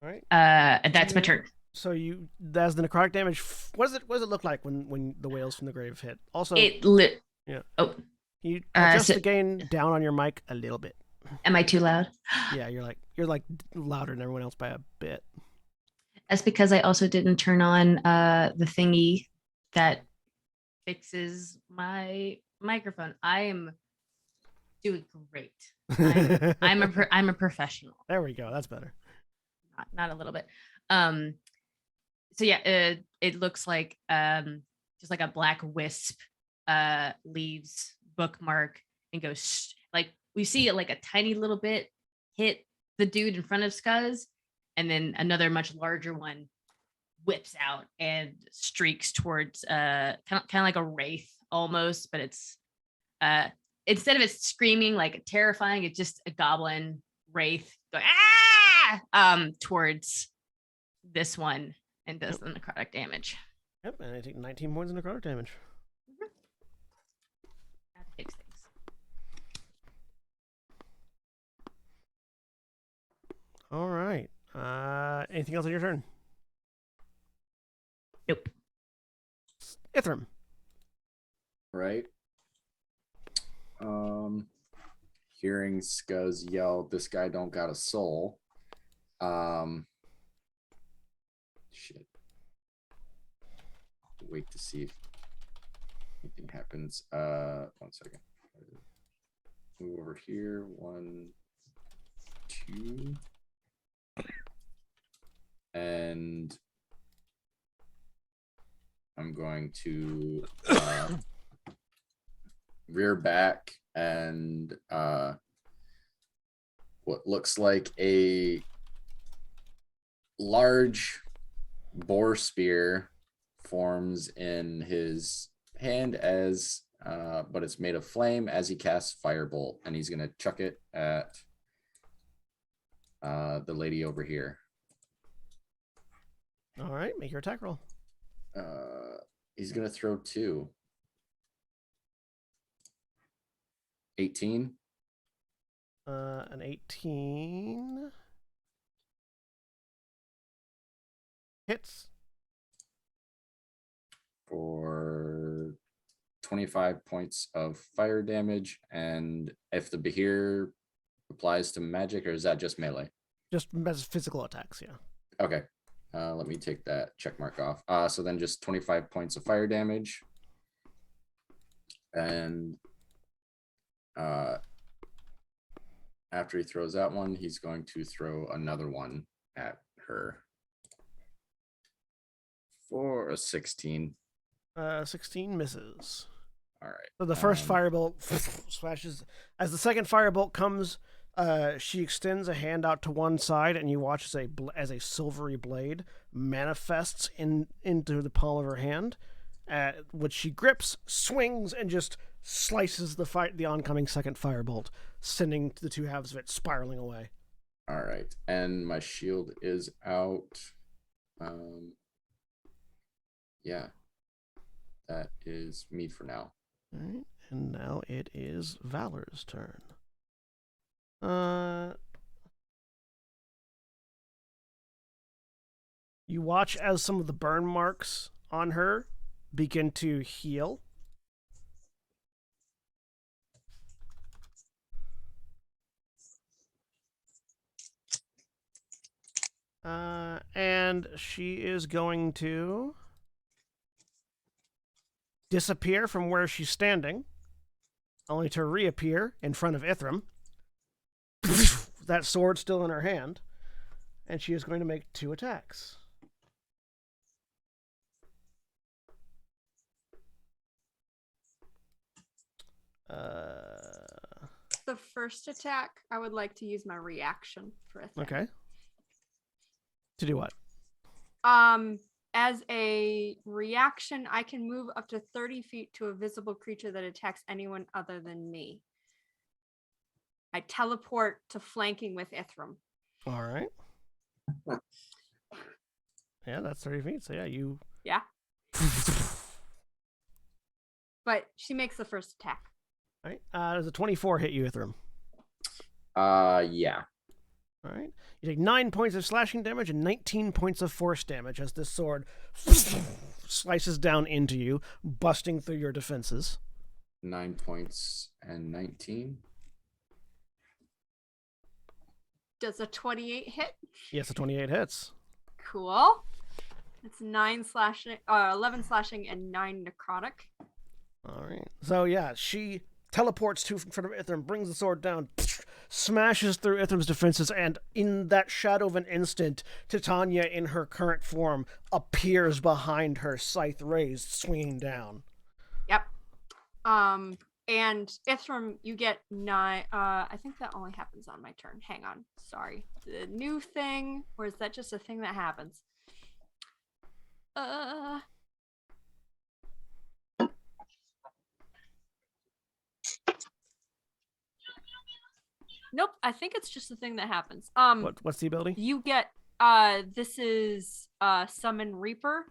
All right. And that's my turn. So that's the necrotic damage. What does it look like when the whales from the grave hit? Also, It lit. Yeah. Oh, you adjust so- the gain down on your mic a little bit. am I too loud? Yeah, you're like louder than everyone else by a bit. That's because I also didn't turn on the thingy that fixes my microphone. I am doing great. I'm a professional. There we go. That's better. Not a little bit. So yeah, it looks like just like a black wisp leaves bookmark and goes like we see it like a tiny little bit hit the dude in front of Scuzz, and then another much larger one whips out and streaks towards kind of like a wraith almost, but it's instead of it screaming like terrifying, it's just a goblin wraith going towards this one and does the necrotic damage. Yep, and I take 19 points of necrotic damage. That fix things. All right. Anything else on your turn? Nope. Ithram. Right. Hearing Scuzz yell, "This guy don't got a soul." Shit. Wait to see if anything happens. 1 second. Move over here. 1, 2. And I'm going to rear back and what looks like a large boar spear forms in his hand as but it's made of flame as he casts firebolt, and he's gonna chuck it at the lady over here. All right, make your attack roll. He's gonna throw 2. 18. An 18 hits For 25 points of fire damage. And if the Behir applies to magic, or is that just melee? just as physical attacks. Yeah. Okay. Let me take that check mark off. So then just 25 points of fire damage. And after he throws that one, he's going to throw another one at her for a 16. 16 misses. All right. So the first firebolt slashes. As the second firebolt comes, she extends a hand out to one side, and you watch as a silvery blade manifests into the palm of her hand, which she grips, swings, and just slices the oncoming second firebolt, sending the two halves of it spiraling away. All right. And my shield is out. Yeah. That is me for now. All right, and now it is Valor's turn. You watch as some of the burn marks on her begin to heal. And she is going to disappear from where she's standing, only to reappear in front of Ithram. That sword still in her hand, and she is going to make 2 attacks. The first attack, I would like to use my reaction for a thing. Okay. To do what? As a reaction, I can move up to 30 feet to a visible creature that attacks anyone other than me. I teleport to flanking with Ithram. All right. Yeah, that's 30 feet. So yeah, you. Yeah. But she makes the first attack. All right. Does a 24 hit you, Ithram? Yeah. All right. You take 9 points of slashing damage and 19 points of force damage as this sword slices down into you, busting through your defenses. 9 points and 19. Does a 28 hit? Yes, a 28 hits. Cool. It's 11 slashing and 9 necrotic. All right. So yeah, she teleports to in front of Ithram, brings the sword down, smashes through Ithram's defenses, and in that shadow of an instant, Titania, in her current form, appears behind her, scythe raised, swinging down. Yep. And Ithram, you get 9. I think that only happens on my turn. Hang on. Sorry. The new thing, or is that just a thing that happens? Nope, I think it's just the thing that happens. What's the ability? You get this is Summon Reaper.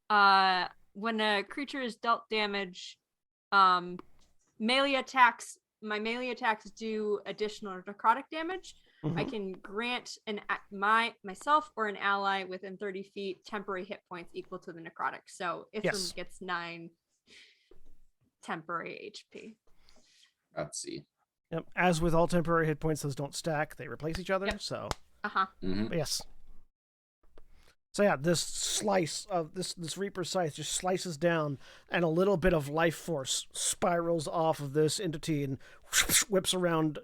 When a creature is dealt damage, melee attacks. My melee attacks do additional necrotic damage. I can grant myself or an ally within 30 feet temporary hit points equal to the necrotic. So Ithram gets 9 temporary HP. Let's see. Yep. As with all temporary hit points, those don't stack; they replace each other. Yep. So. Mhm. But yes. So yeah, this slice of this Reaper scythe just slices down, and a little bit of life force spirals off of this entity and whips around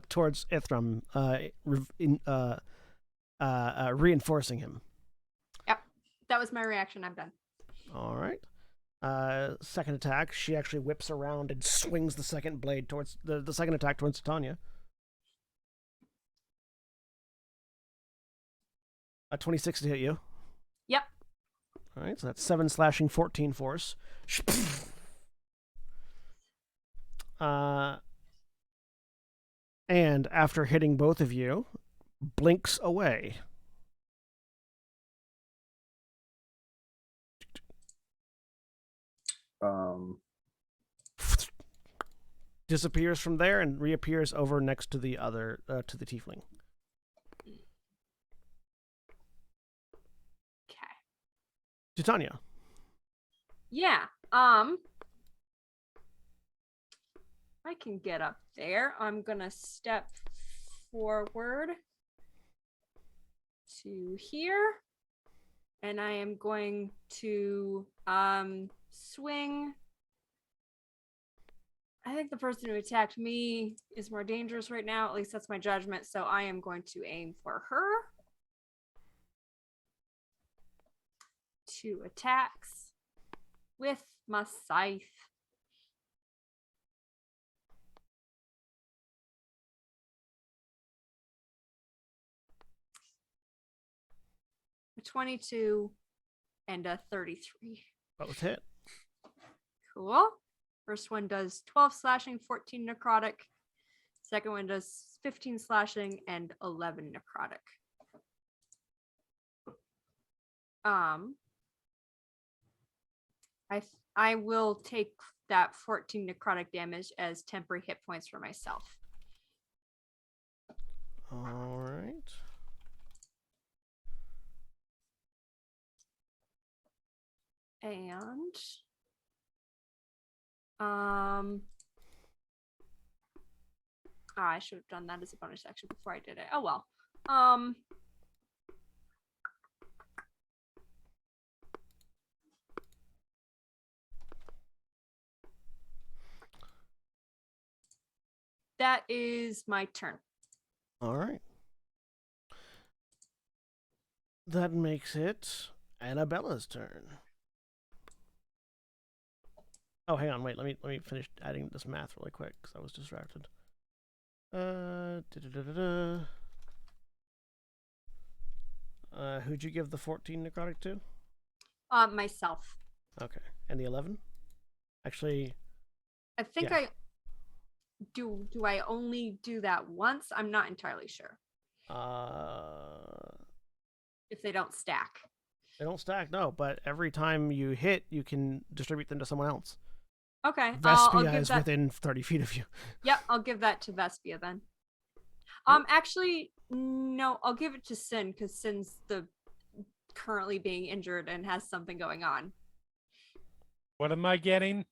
towards Ithram, reinforcing him. Yep, that was my reaction. I'm done. All right. Second attack, she actually whips around and swings the second blade towards the second attack towards Titania. 26 to hit you. Yep. All right, so that's 7 slashing, 14 force. And after hitting both of you, blinks away. Disappears from there and reappears over next to the other to the tiefling. Okay. Titania. Yeah. I can get up there. I'm gonna step forward to here, and I am going to swing. I think the person who attacked me is more dangerous right now. At least that's my judgment. So I am going to aim for her. 2 attacks with my scythe. A 22 and a 33. Both hit. Cool. First one does 12 slashing, 14 necrotic. Second one does 15 slashing and 11 necrotic. I will take that 14 necrotic damage as temporary hit points for myself. All right. And I should have done that as a bonus action before I did it. Oh well. That is my turn. All right. That makes it Annabella's turn. Oh, hang on, wait. Let me finish adding this math really quick because I was distracted. Who'd you give the 14 necrotic to? Myself. Okay, and the 11? Actually, I think yeah. I do. Do I only do that once? I'm not entirely sure. If they don't stack. They don't stack, no. But every time you hit, you can distribute them to someone else. Okay. Vespia I'll give is that... within 30 feet of you. Yep, I'll give that to Vespia then. Actually, no, I'll give it to Sin because Sin's the currently being injured and has something going on. What am I getting?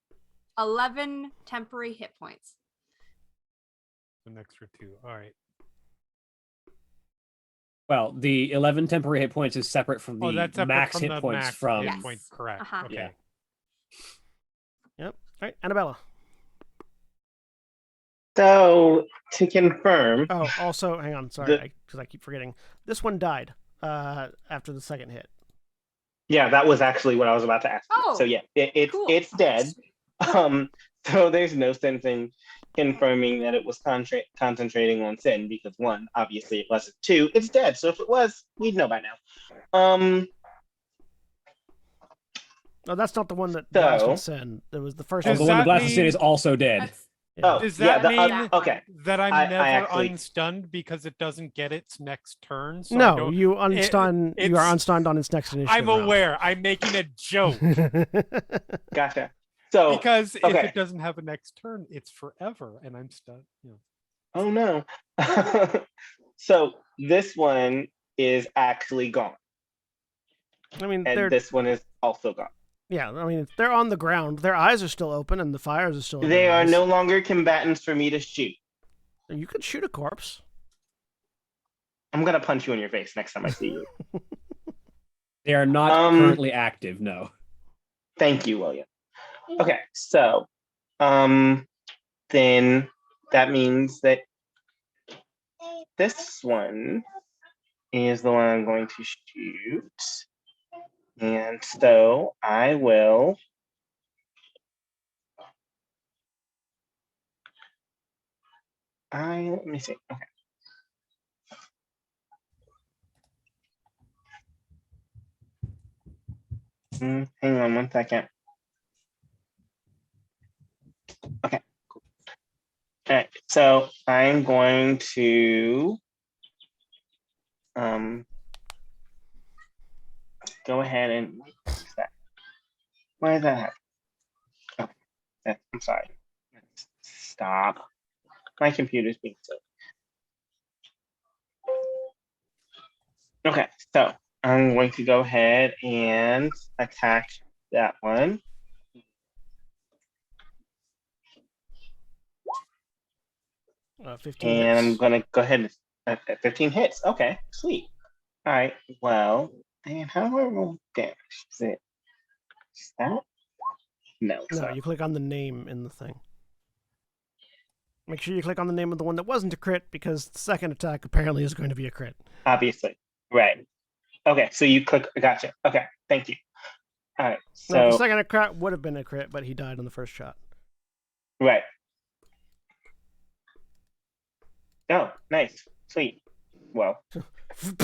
11 temporary hit points. An extra 2. All right. Well, the 11 temporary hit points is separate from the that's separate max from hit the points max from. hit Yes. point, correct. Uh-huh. Okay. Yeah. Yep. All right, Annabella. So to confirm, Oh, also, hang on. Sorry, because I keep forgetting. This one died after the second hit. yeah, that was actually what I was about to ask. Oh, So yeah, cool. it's dead. So there's no sense in confirming that it was concentrating on Sin because 1, obviously it wasn't. 2, it's dead. So if it was, we'd know by now. No, that's not the one that dies So- with Sin. It was the first Oh, one. the one that that blasts us in mean- is also dead. That's, Yeah. Oh, Does yeah. that mean Okay. that I'm I never actually- unstunned because it doesn't get its next turn? So I No, don't- you unstun. You are it's- unstunned on its next initiative. I'm aware. I'm making a joke Gotcha. So, because if okay. it doesn't have a next turn, it's forever, and I'm stunned. You know. Oh no. So this one is actually gone, I mean, and this one is also gone. yeah. I mean, they're on the ground. Their eyes are still open, and the fires are still. In They their are eyes. no longer combatants for me to shoot. You could shoot a corpse. I'm gonna punch you in your face next time I see you. They are not currently active. No. Thank you, William. Okay, so then that means that this one is the one I'm going to shoot. And so I will let me see. Okay. Hang on 1 second. Okay, cool. All right, so I'm going to go ahead and fix that. Why is that happening? Okay, I'm sorry. Let's stop. My computer's being silly. Okay, so I'm going to go ahead and attack that one. 15 And I'm hits. gonna go ahead and 15 hits. Okay, sweet. All right, well, and how do I roll damage? Is that? No, it's No, not. you click on the name in the thing. Make sure you click on the name of the one that wasn't a crit, because the second attack apparently is going to be a crit. Obviously, right. Okay, so you click, gotcha. Okay, thank you. All right, No, the so, second crit would have been a crit, but he died on the first shot. right. Oh, nice, sweet. Well,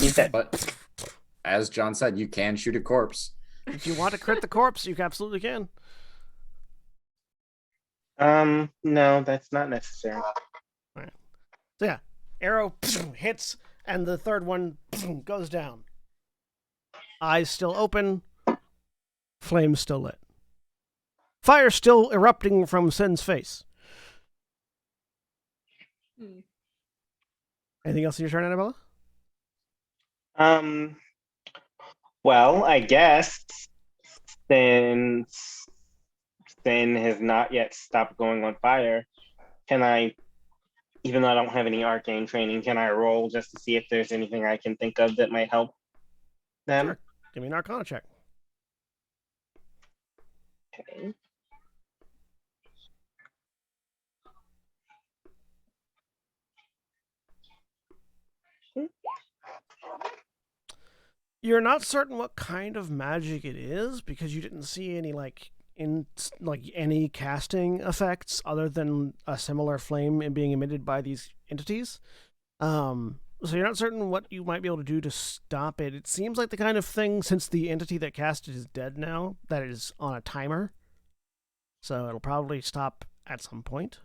he's dead. But as John said, you can shoot a corpse. If you want to crit the corpse, you absolutely can. No, that's not necessary. So yeah, arrow hits, and the third one goes down. Eyes still open, flames still lit. Fire still erupting from Sen's face. Hmm. Anything else in your turn, Annabella? Well, I guess since Sin has not yet stopped going on fire, can I, even though I don't have any arcane training, can I roll just to see if there's anything I can think of that might help them? Sure. Give me an Arcana check. Okay. You're not certain what kind of magic it is because you didn't see any any casting effects other than a similar flame being emitted by these entities. So you're not certain what you might be able to do to stop it. It seems like the kind of thing, since the entity that cast it is dead now, that is on a timer. So it'll probably stop at some point.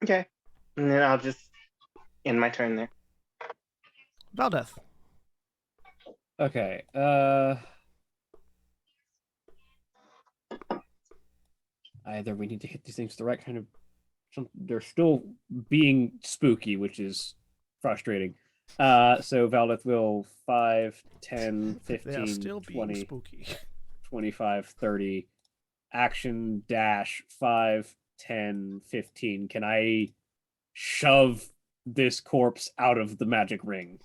Okay. And then I'll just end my turn there. Valdeth. Okay. Either we need to hit these things the right kind of. They're still being spooky, which is frustrating. So Valdeth will 5, 10, They are 15, still being 20, spooky. 25, 30. Action dash 5, 10, 15. Can I shove this corpse out of the magic ring?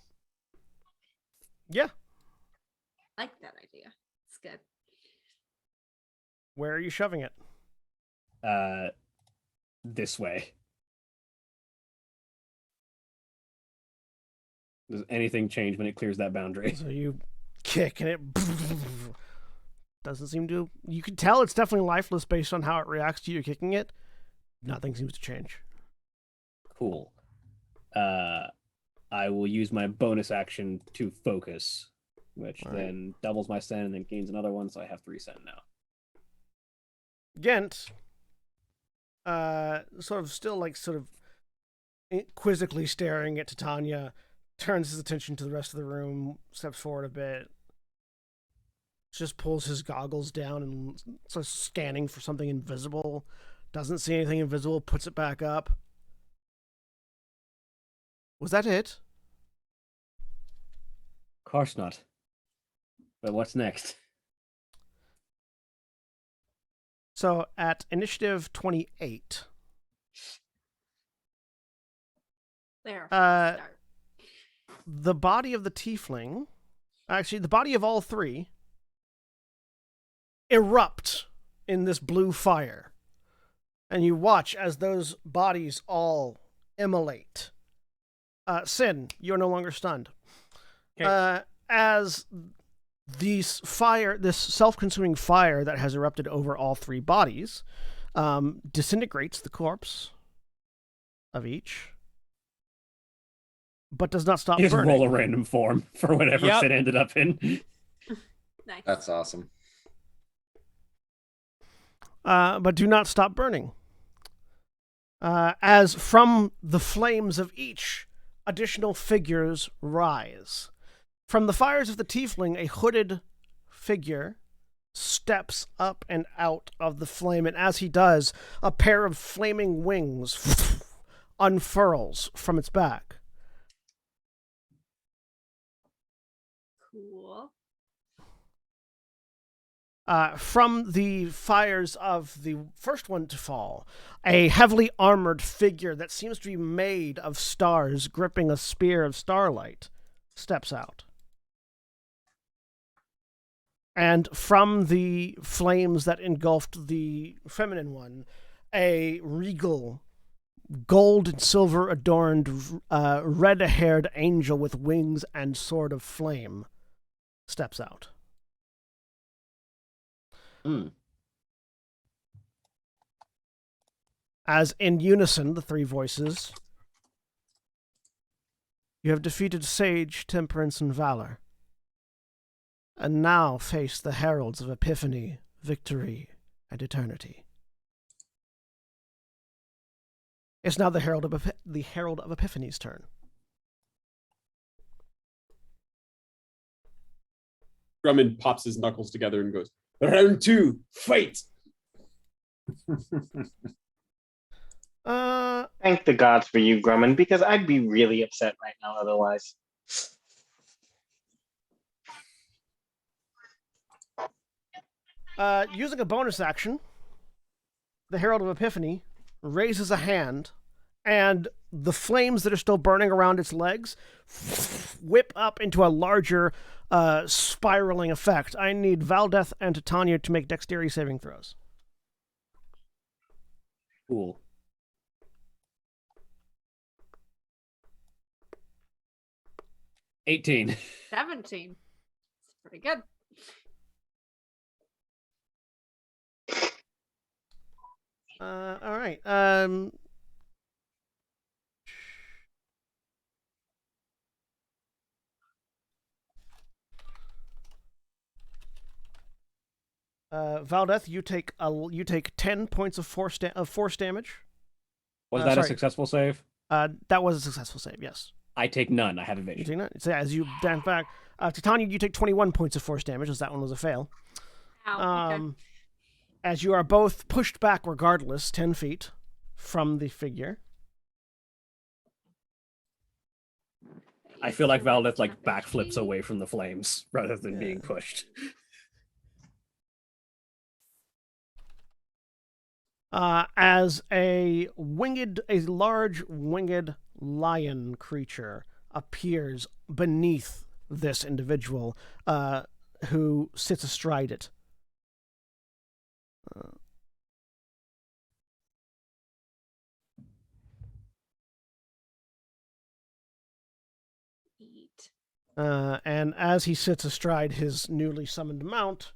Yeah. Like that idea. It's good. Where are you shoving it? This way. Does anything change when it clears that boundary? So you kick and it doesn't seem to. You can tell it's definitely lifeless based on how it reacts to you kicking it. Nothing seems to change. Cool. I will use my bonus action to focus, which All right. then doubles my sen and then gains another one, so I have 3 sen now. Ghent, sort of still like sort of quizzically staring at Titania, turns his attention to the rest of the room, steps forward a bit, just pulls his goggles down and starts scanning for something invisible. Doesn't see anything invisible, puts it back up. Was that it? Of course not. But what's next? So at initiative 28, There. Uh, start. the body of the tiefling, actually the body of all three, erupt in this blue fire. And you watch as those bodies all immolate. Sin, you're no longer stunned. Okay. As this self-consuming fire that has erupted over all three bodies, disintegrates the corpse of each, but does not stop You just burning. roll a random form for whatever Yep. it ended up in. Nice. That's awesome. But do not stop burning. As from the flames of each, additional figures rise. From the fires of the tiefling, a hooded figure steps up and out of the flame, and as he does, a pair of flaming wings unfurls from its back. Cool. From the fires of the first one to fall, a heavily armored figure that seems to be made of stars, gripping a spear of starlight, steps out. And from the flames that engulfed the feminine one, a regal, gold and silver adorned, red-haired angel with wings and sword of flame steps out. As in unison, the three voices, you have defeated Sage, Temperance, and Valor, and now face the heralds of Epiphany, Victory, and Eternity. It's now the Herald of Epiphany's turn. Drummond pops his knuckles together and goes, "Round two, fight!" Thank the gods for you, Grumman, because I'd be really upset right now otherwise. Using a bonus action, the Herald of Epiphany raises a hand, and the flames that are still burning around its legs whip up into a larger spiraling effect. I need Valdeth and Titania to make dexterity saving throws. Cool. 18. 17. It's pretty good. All right. Valdeth, you take 10 points of force damage. Was that a sorry. successful save? That was a successful save. Yes. I take none. I have You evasion. take that. So as you dance back, Titania, you take 21 points of force damage, as that one was a fail. Ow, okay. As you are both pushed back, regardless, 10 feet from the figure. I feel like Valdeth like backflips away from the flames rather than being pushed. As a large winged lion creature appears beneath this individual, who sits astride it. Eat. And as he sits astride his newly summoned mount,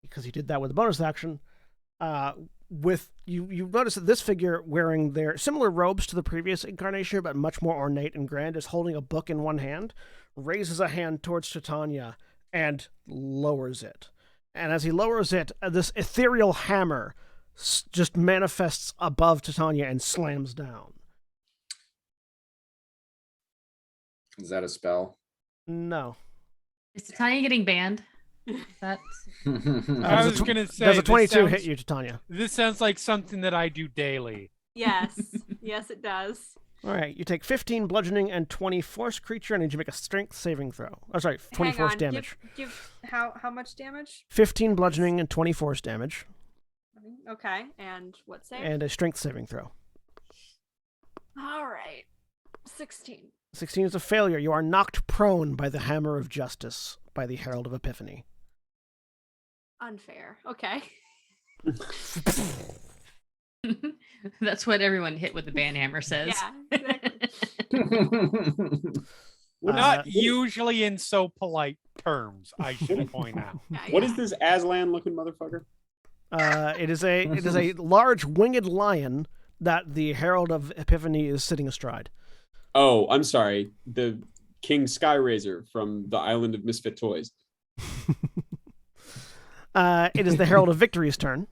because he did that with a bonus action, with you notice that this figure, wearing their similar robes to the previous incarnation, but much more ornate and grand, is holding a book in one hand, raises a hand towards Titania, and lowers it. And as he lowers it, this ethereal hammer just manifests above Titania and slams down. Is that a spell? No. Is Titania getting banned? That's I Does was a tw- gonna say Does a this 22 hit sounds- you, Titania? This sounds like something that I do daily. Yes. Yes, it does. All right, you take 15 bludgeoning and 20 force creature, and you need to make a strength saving throw. Oh, sorry, 20 Hang force on. damage. Give how much damage? 15 bludgeoning and 20 force damage, Okay, and what save? and a strength saving throw. All right, 16. 16 is a failure. You are knocked prone by the hammer of justice by the Herald of Epiphany. Unfair. Okay. that's what everyone hit with the banhammer says. Yeah. Exactly. Not usually in so polite terms, I should point out. Yeah, What yeah. is this Aslan looking motherfucker? It is a large winged lion that the Herald of Epiphany is sitting astride. Oh, I'm sorry. The King Skyraiser from the Island of Misfit Toys. It is the Herald of Victory's turn,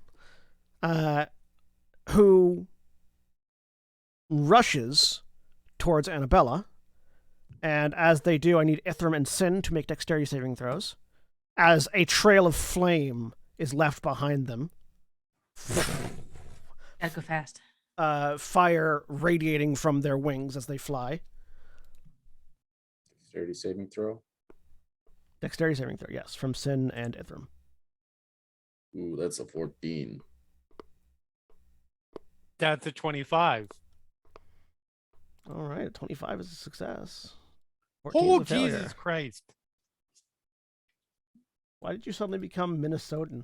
who rushes towards Annabella. And as they do, I need Ithram and Sin to make dexterity saving throws, as a trail of flame is left behind them. Gotta go fast. Fire radiating from their wings as they fly. Dexterity saving throw. Dexterity saving throw, yes, from Sin and Ithram. Ooh, that's a 14. That's a 25. All right, 25 is a success. 14 Oh, is a failure. Jesus Christ. Why did you suddenly become Minnesotan?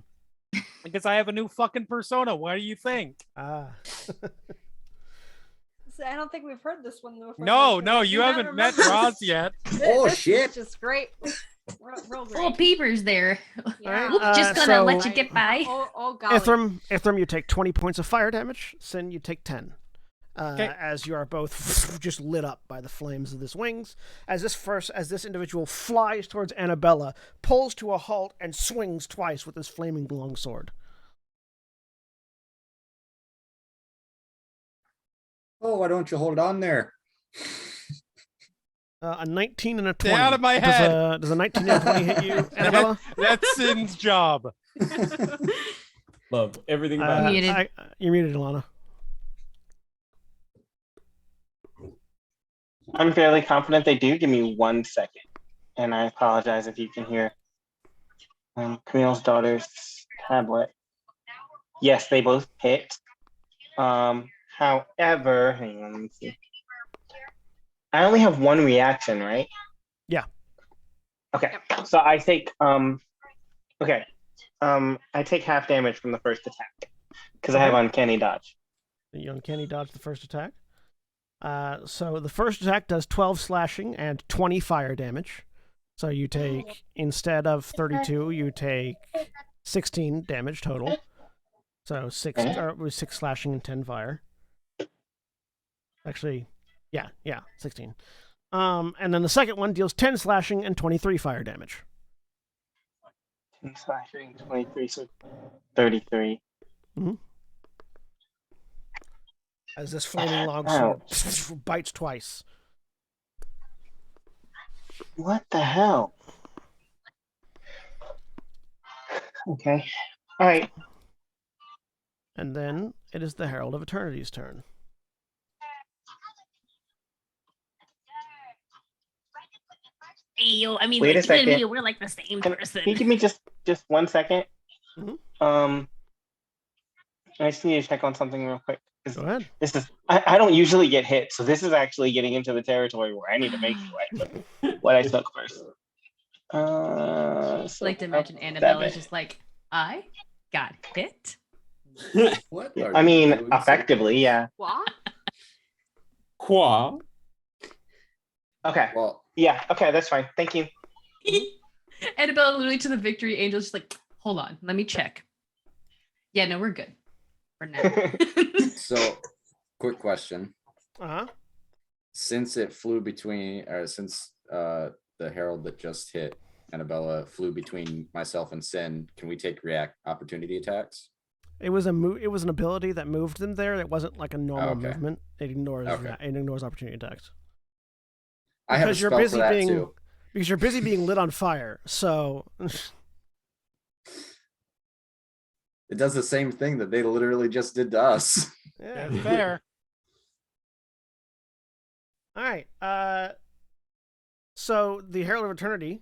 Because I have a new fucking persona. What do you think? Ah. So I don't think we've heard this one before. No, so no, I you do not haven't met remember Roz this. yet. Oh, This shit. is just great. Real great. Oh, Peeper's there. Yeah. Alright, Just gonna so- let you get by. Oh golly. Ithram, you take 20 points of fire damage. Sin, you take 10. Okay. As you are both just lit up by the flames of this wings. As this individual flies towards Annabella, pulls to a halt, and swings twice with his flaming longsword. Oh, why don't you hold on there? A 19 and a 20. Stay out of my head. Does a 19 and a 20 hit you, Annabella? That's Sin's job. Love everything about it. Muted. You're muted, Alana. I'm fairly confident they do. Give me 1 second. And I apologize if you can hear Camille's daughter's tablet. Yes, they both hit. However, hang on, let me see. I only have one reaction, right? Yeah. Okay. So I take I take half damage from the first attack. Because I have uncanny dodge. You uncanny dodge the first attack. So the first attack does 12 slashing and 20 fire damage. So you take, instead of 32, you take 16 damage total. So 6 slashing and 10 fire. Actually, yeah, 16. And then the second one deals 10 slashing and 23 fire damage. 10 slashing, 23, so 33. As this flaming longsword bites twice. What the hell? Okay. All right. And then it is the Herald of Eternity's turn. Yo, I mean, Wait a like, you and me, second. we're like the same Can person. you give me just 1 second? Mhm. I just need to check on something real quick. 'Cause Go ahead. This is I don't usually get hit, so this is actually getting into the territory where I need to make sure I took what I took first. I like to imagine Annabelle is just like, I got hit. What? are I you mean, doing, sir? effectively, yeah. What? Qua. Okay. Well, Yeah. Okay, that's fine. Thank you. Annabelle literally to the victory angel, just like, hold on, let me check. Yeah, no, we're good for now. so quick question. Uh-huh. Since it flew between, or since the herald that just hit Annabella flew between myself and Sin, can we take react opportunity attacks? It was it was an ability that moved them there. It wasn't like a normal Okay. movement. It ignores Okay. it ignores opportunity attacks. I have a Because you're spell busy for that being too. because you're busy being lit on fire. So It does the same thing that they literally just did to us. yeah. That's fair. All right. So the Herald of Eternity,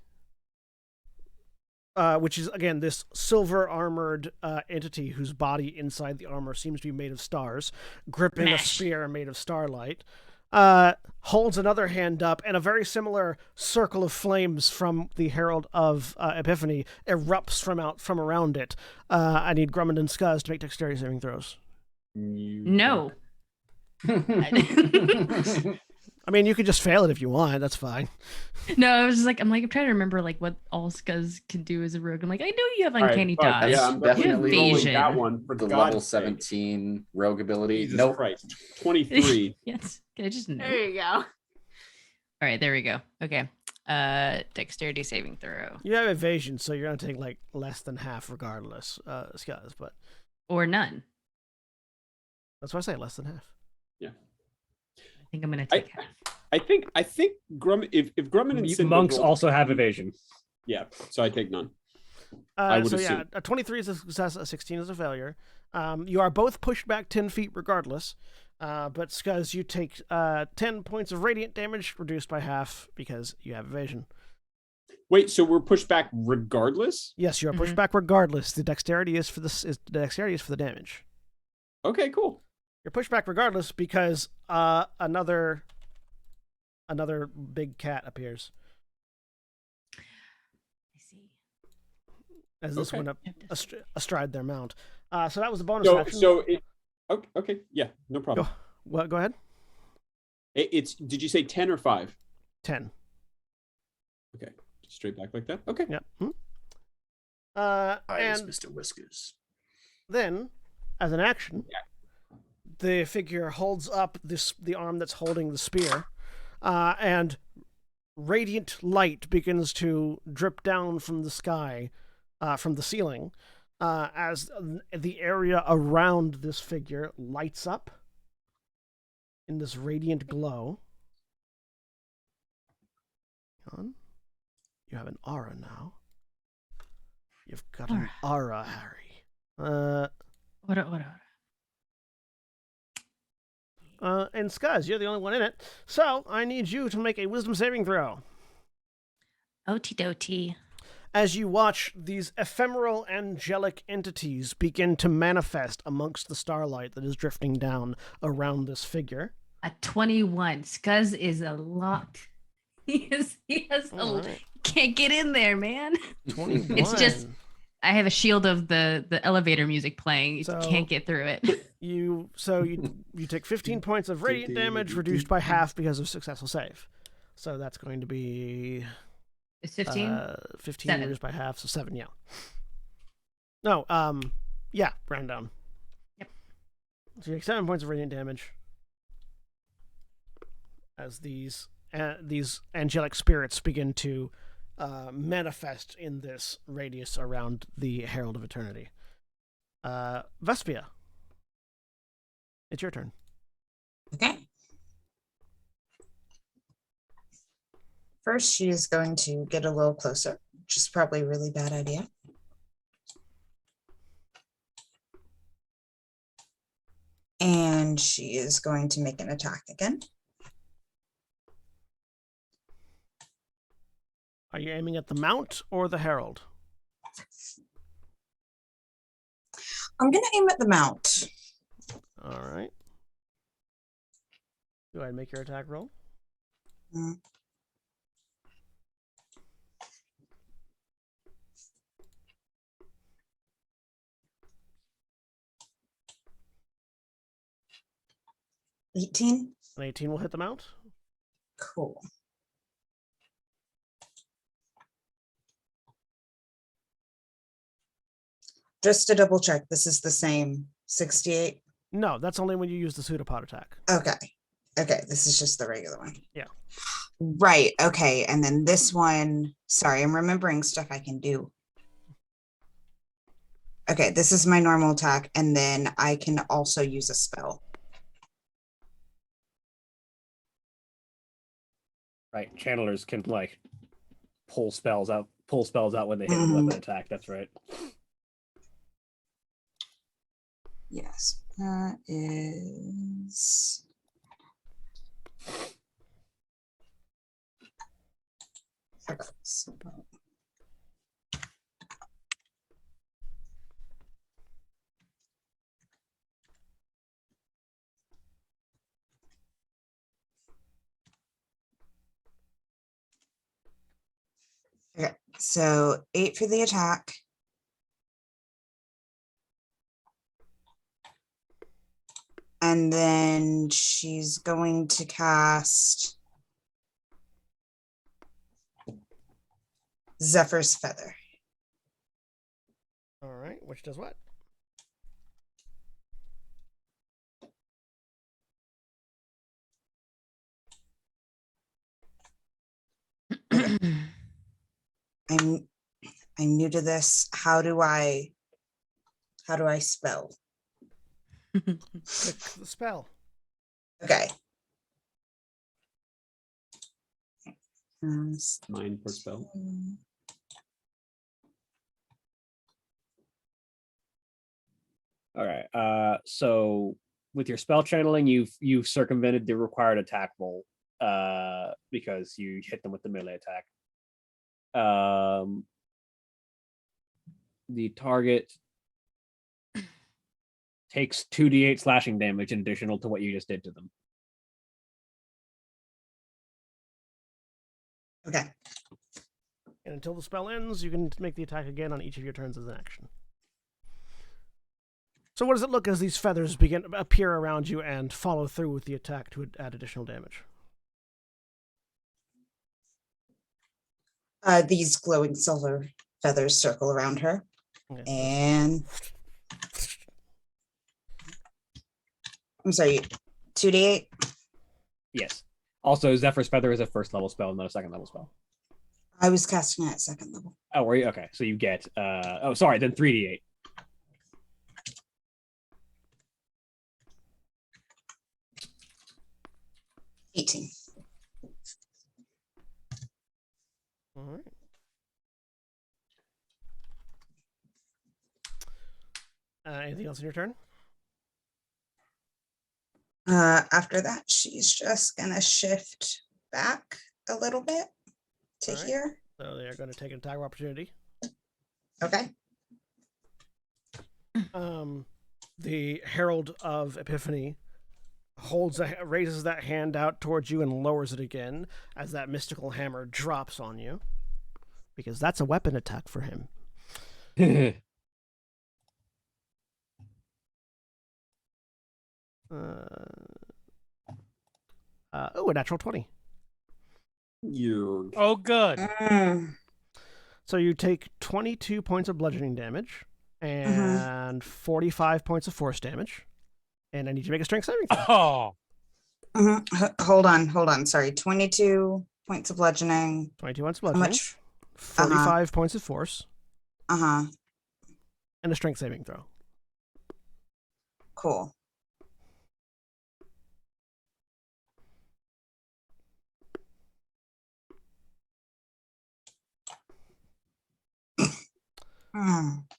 which is again this silver armored entity whose body inside the armor seems to be made of stars, gripping a Mesh. spear made of starlight, holds another hand up, and a very similar circle of flames from the Herald of Epiphany erupts from around it. I need Grummond and Scuzz to make dexterity saving throws. No. I mean, you could just fail it if you want. That's fine. No, I was just like, I'm trying to remember like what all Scuzz can do as a rogue. I'm like, I know you have All right, uncanny fine. dodge. Yeah, I'm That's definitely definitely rolling that Evasion. one for The God's level sake. 17 rogue ability. Jesus Nope. Christ. 23. Yes. Can I just know? There you go. All right, there we go. Okay. Dexterity saving throw. You have evasion, so you're gonna take like less than half regardless, Scuzz. But Or none. that's why I say less than half. I think I'm gonna take half. I think Grumman, if Grumman and Sid Monks roll- also have evasion. Yeah, so I take none. I would so yeah, assume. a 23 is a success, a 16 is a failure. You are both pushed back 10 feet regardless. But Scuzz, you take 10 points of radiant damage, reduced by half because you have evasion. Wait, so we're pushed back regardless? Yes, you are pushed back regardless. The dexterity is for the damage. Okay, cool. You're pushed back regardless because another big cat appears I see. as this Okay. went up astride their mount. So that was the bonus So, action. okay, yeah, no problem. Go ahead. It's did you say 10 or 5? 10. Okay, straight back like that. Okay. Yep. Eyes, And Mr. Whiskers. then, as an action, the figure holds up the arm that's holding the spear, and radiant light begins to drip down from the sky, from the ceiling, as the area around this figure lights up in this radiant glow. Hang on. You have an aura now. You've got an aura, Harry. What? And Scuzz, you're the only one in it. So I need you to make a wisdom saving throw. Okie dokie. As you watch these ephemeral angelic entities begin to manifest amongst the starlight that is drifting down around this figure. A 21. Scuzz is a lot. He has All a right. can't get in there, man. 21. It's just I have a shield of the elevator music playing. You So- can't get through it. you take 15 points of radiant damage, reduced by half because of successful save. So that's going to be It's 15. 15 7. reduced by half, so 7. Yeah. No. Yeah. Round down. Yep. So you take 7 points of radiant damage as these angelic spirits begin to manifest in this radius around the Herald of Eternity. Vespia, it's your turn. Okay. First, she's going to get a little closer, which is probably a really bad idea. And she is going to make an attack again. Are you aiming at the mount or the Herald? I'm going to aim at the mount. All right. Go ahead and make your attack roll. Mm. An 18 will hit the mount. Cool. Just to double check, this is the same 68. No, that's only when you use the pseudopod attack. Okay. Okay, this is just the regular one. Yeah. Right. Okay. And then this one, sorry, I'm remembering stuff I can do. Okay, this is my normal attack, and then I can also use a spell. Right. Channelers can like pull spells out when they hit with a weapon attack. That's right. Yes, that is. Okay, so 8 for the attack. And then she's going to cast Zephyr's Feather. All right, which does what? I'm new to this. How do I spell? Click the spell. Okay. 9 per spell. All right. So with your spell channeling, you've circumvented the required attack roll because you hit them with the melee attack. The target takes 2d8 slashing damage in additional to what you just did to them. Okay. And until the spell ends, you can make the attack again on each of your turns as an action. So what does it look as these feathers appear around you and follow through with the attack to add additional damage? These glowing silver feathers circle around her. Okay. And I'm sorry, 2d8? Yes. Also, Zephyr's Feather is a first level spell, not a second level spell. I was casting it at second level. Oh, were you? Okay. So you get then 3d8. 18. All right. Anything else in your turn? After that, she's just gonna shift back a little bit to All right. here. So they are going to take an attack of opportunity. Okay. The Herald of Epiphany raises that hand out towards you and lowers it again as that mystical hammer drops on you, because that's a weapon attack for him. A natural 20. You. Oh, good. So you take 22 points of bludgeoning damage and 45 points of force damage, and I need you to make a strength saving throw. Oh, Hold on. Sorry, 22 points of bludgeoning. 22 points of How bludgeoning. much? 45 points of force. Uh-huh. And a strength saving throw. Cool.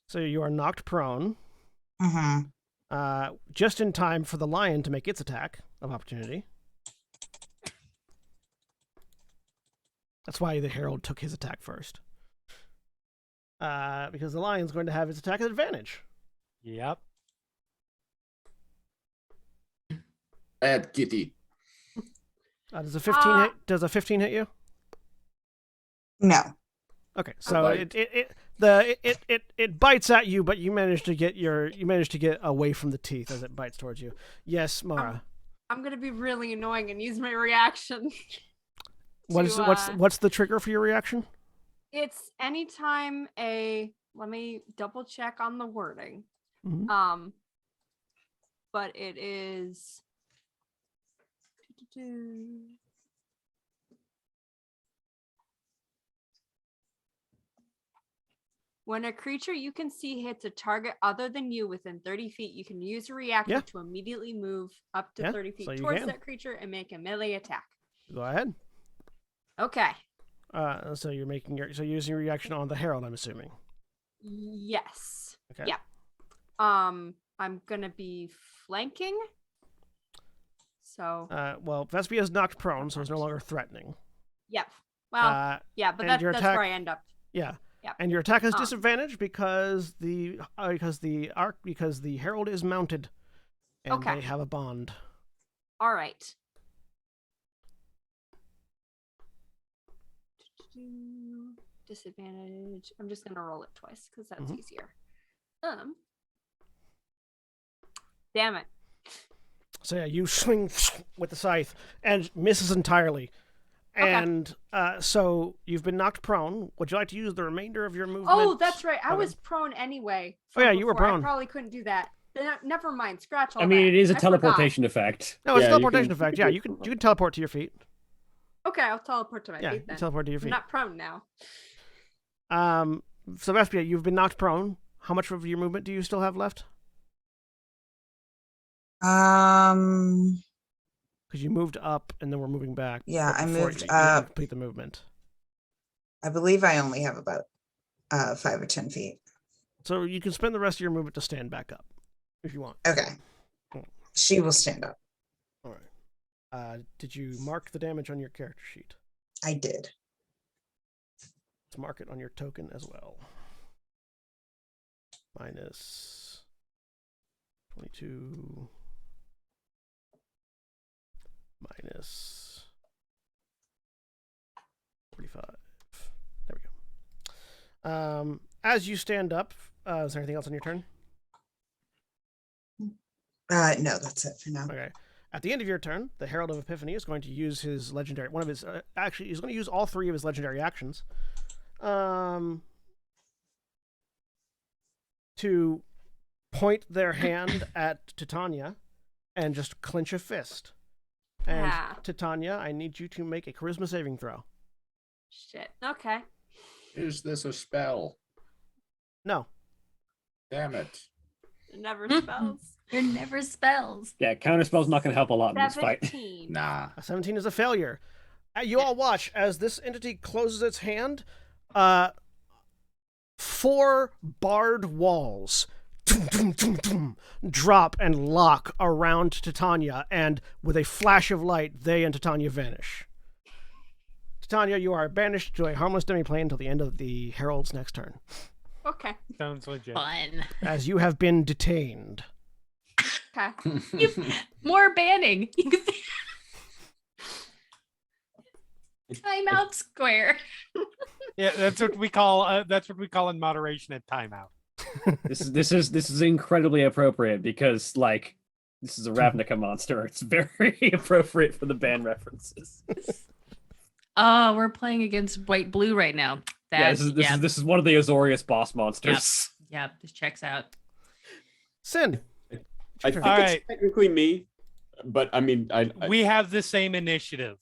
So you are knocked prone. Mm-hmm. Just in time for the lion to make its attack of opportunity. That's why the Herald took his attack first. Because the lion's going to have its attack at advantage. yep. Bad kitty. Does a 15 hit? Does a 15 hit you? No. Okay, so Bite. it bites at you, but you manage to get away from the teeth as it bites towards you. Yes, Mara. I'm gonna be really annoying and use my reaction. What's the trigger for your reaction? It's anytime let me double check on the wording. Mm-hmm. But it is When a creature you can see hits a target other than you within 30 feet, you can use a reaction Yeah. to immediately move up to Yeah, 30 feet so you towards can. that creature and make a melee attack. Go ahead. Okay. So you're using your reaction on the Herald, I'm assuming. Yes. Okay. Yeah. I'm gonna be flanking. So. Well, Vespia is knocked prone, so it's no longer threatening. Yep. Well. Yeah, but and your that's attack- where I end up. Yeah. Yep. And your attack has disadvantage because the Herald is mounted, and Okay. they have a bond. All right. Disadvantage. I'm just gonna roll it twice because that's easier. Damn it. So yeah, you swing with the scythe and misses entirely. And so you've been knocked prone. Would you like to use the remainder of your movement? Oh, that's right. I Okay. was prone anyway. Oh, yeah, you were before. prone. I probably couldn't do that. Never mind. Scratch all I mean, that. it is a I forgot. teleportation effect. No, it's Yeah, a you teleportation can- effect. Yeah, you can teleport to your feet. Okay, I'll teleport to my Yeah, feet you then. teleport to your I'm feet. not prone now. So Vespia, you've been knocked prone. How much of your movement do you still have left? Because you moved up and then we're moving back. Yeah, but I before moved you didn't up. complete the movement. I believe I only have about 5 or 10 feet. So you can spend the rest of your movement to stand back up if you want. Okay. She will stand up. All right. Did you mark the damage on your character sheet? I did. Let's mark it on your token as well. Minus 22. Minus 45. There we go. As you stand up, is there anything else on your turn? No, that's it for now. Okay. At the end of your turn, the Herald of Epiphany is going to use his legendary, actually, he's going to use all 3 of his legendary actions. To point their hand at Titania and just clench a fist. And Titania, I need you to make a charisma saving throw. Shit. Okay. Is this a spell? No. Damn it. It never spells. It never spells. Yeah, counterspell's not going to help a lot in this fight. 17. Nah. A 17 is a failure. You all watch as this entity closes its hand. 4 barred walls drop and lock around Titania, and with a flash of light, they and Titania vanish. Titania, you are banished to a harmless demiplane until the end of the Herald's next turn, Okay. Sounds legit. Fun. as you have been detained. Okay. More banning. You can see- Timeout square. Yeah, that's what we call in moderation a timeout. This is incredibly appropriate because like this is a Ravnica monster. It's very appropriate for the band references. Oh, we're playing against white blue right now. Yeah, this is one of the Azorius boss monsters. Yeah, this checks out. Sin. I think All it's right. technically me, but I mean, We have the same initiative.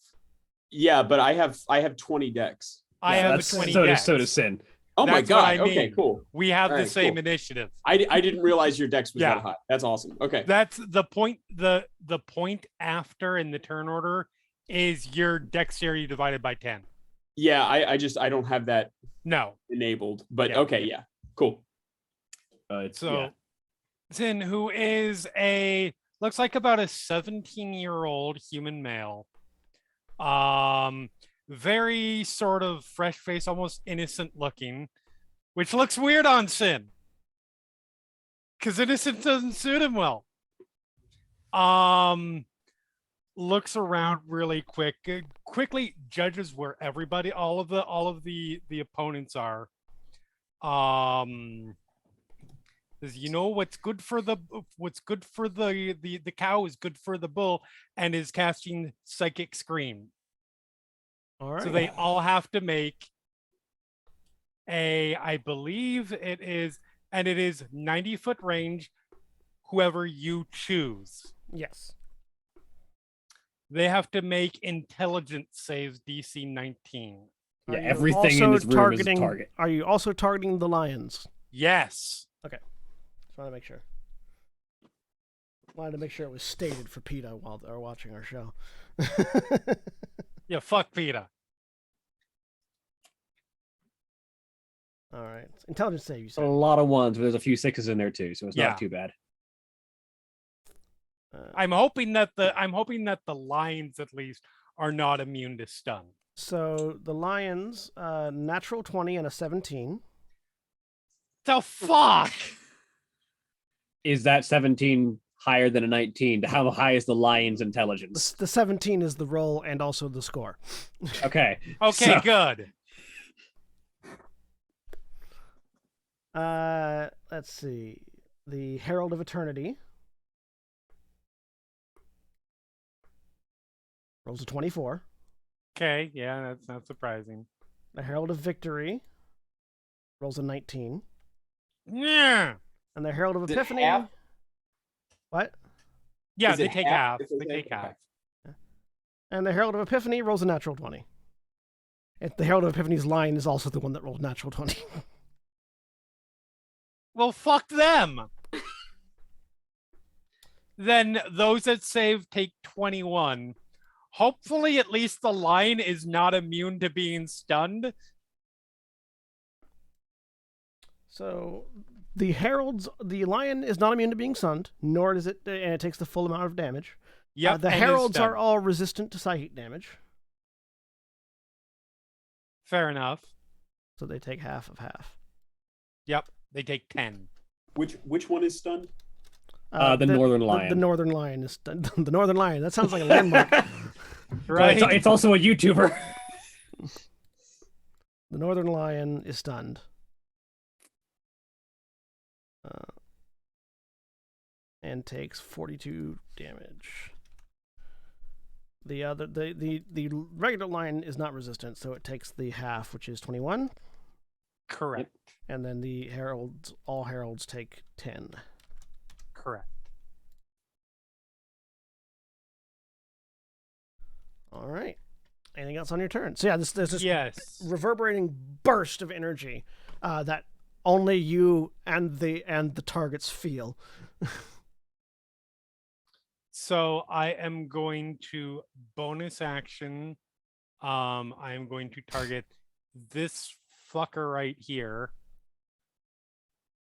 yeah, but I have 20 decks. I Yeah, have a that's- 20 so decks. does Sin. Oh my That's what god. I Okay, mean. cool. We have All the right, same cool. initiative. I didn't realize your decks was Yeah. that high. That's awesome. Okay. That's the point. The point after in the turn order is your dexterity divided by 10. Yeah, I don't have that No. enabled, but Yeah. okay, yeah. Cool. So Sin, who is looks like about a 17-year-old human male. Very sort of fresh face, almost innocent looking, which looks weird on Sin. Because innocent doesn't suit him well. Looks around really quickly judges where everybody, all of the opponents are. Says, you know, what's good for the cow is good for the bull, and is casting Psychic Scream. All right. So they all have to make I believe it is, and it is 90-foot range, whoever you choose. Yes. They have to make intelligence saves DC 19. Are Yeah, you everything in also this room is a targeting? target. Are you also targeting the lions? Yes. Just want to make sure. Wanted to make sure it was stated for PETA while they're watching our show. Yeah, fuck PETA. All right. Intelligence save, you A said. lot of ones, but there's a few sixes in there too, so it's Yeah. not too bad. I'm hoping that the lions at least are not immune to stun. So the lions, natural 20 and a 17. The fuck? Is that 17 higher than a 19? How high is the lion's intelligence? The 17 is the roll and also the score. Okay. Okay, so- good. Let's see. The Herald of Eternity rolls a 24. Okay, yeah, that's not surprising. The Herald of Victory rolls a 19. Yeah. And the Herald of Is it Epiphany. half? What? Yeah, Is they it take half? half. Is it They take half? half. And the Herald of Epiphany rolls a natural 20. The Herald of Epiphany's line is also the one that rolled natural 20. Well, fuck them. Then those that save take 21. Hopefully, at least the lion is not immune to being stunned. So the lion is not immune to being stunned, nor does it, and it takes the full amount of damage. Yep. The and is heralds are stunned. all resistant to psychic damage, Fair enough. so they take half of half. Yep. They take 10. Which one is stunned? The northern lion. The northern lion is stunned. The northern lion. That sounds like a landmark. Well, Right. it's also a YouTuber. The northern lion is stunned. And takes 42 damage. The regular lion is not resistant, so it takes the half, which is 21. Correct. And then the all heralds take 10. Correct. All right. Anything else on your turn? So yeah, there's this Yes. reverberating burst of energy that only you and the targets feel. So I am going to bonus action. I am going to target this fucker right here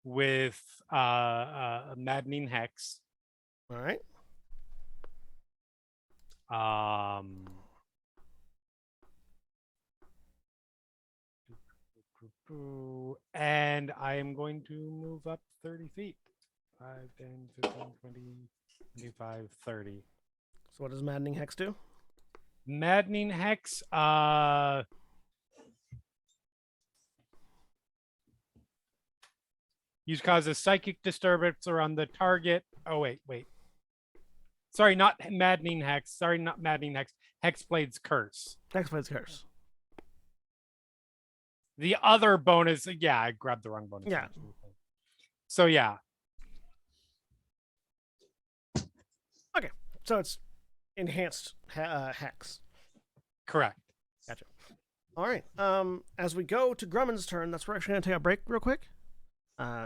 with a maddening hex. All right. And I am going to move up 30 feet. 5, 10, 15, 20, 25, 30. So what does Maddening Hex do? Maddening Hex, use causes psychic disturbance around the target. Oh, wait. Sorry, not Maddening Hex. Sorry, not Maddening Hex. Hexblade's Curse. Hexblade's Curse. The other bonus, yeah, I grabbed the wrong bonus. Yeah. So, yeah. Okay. So it's enhanced hex. Correct. Gotcha. All right. As we go to Grummond's turn, that's where we're actually going to take a break real quick.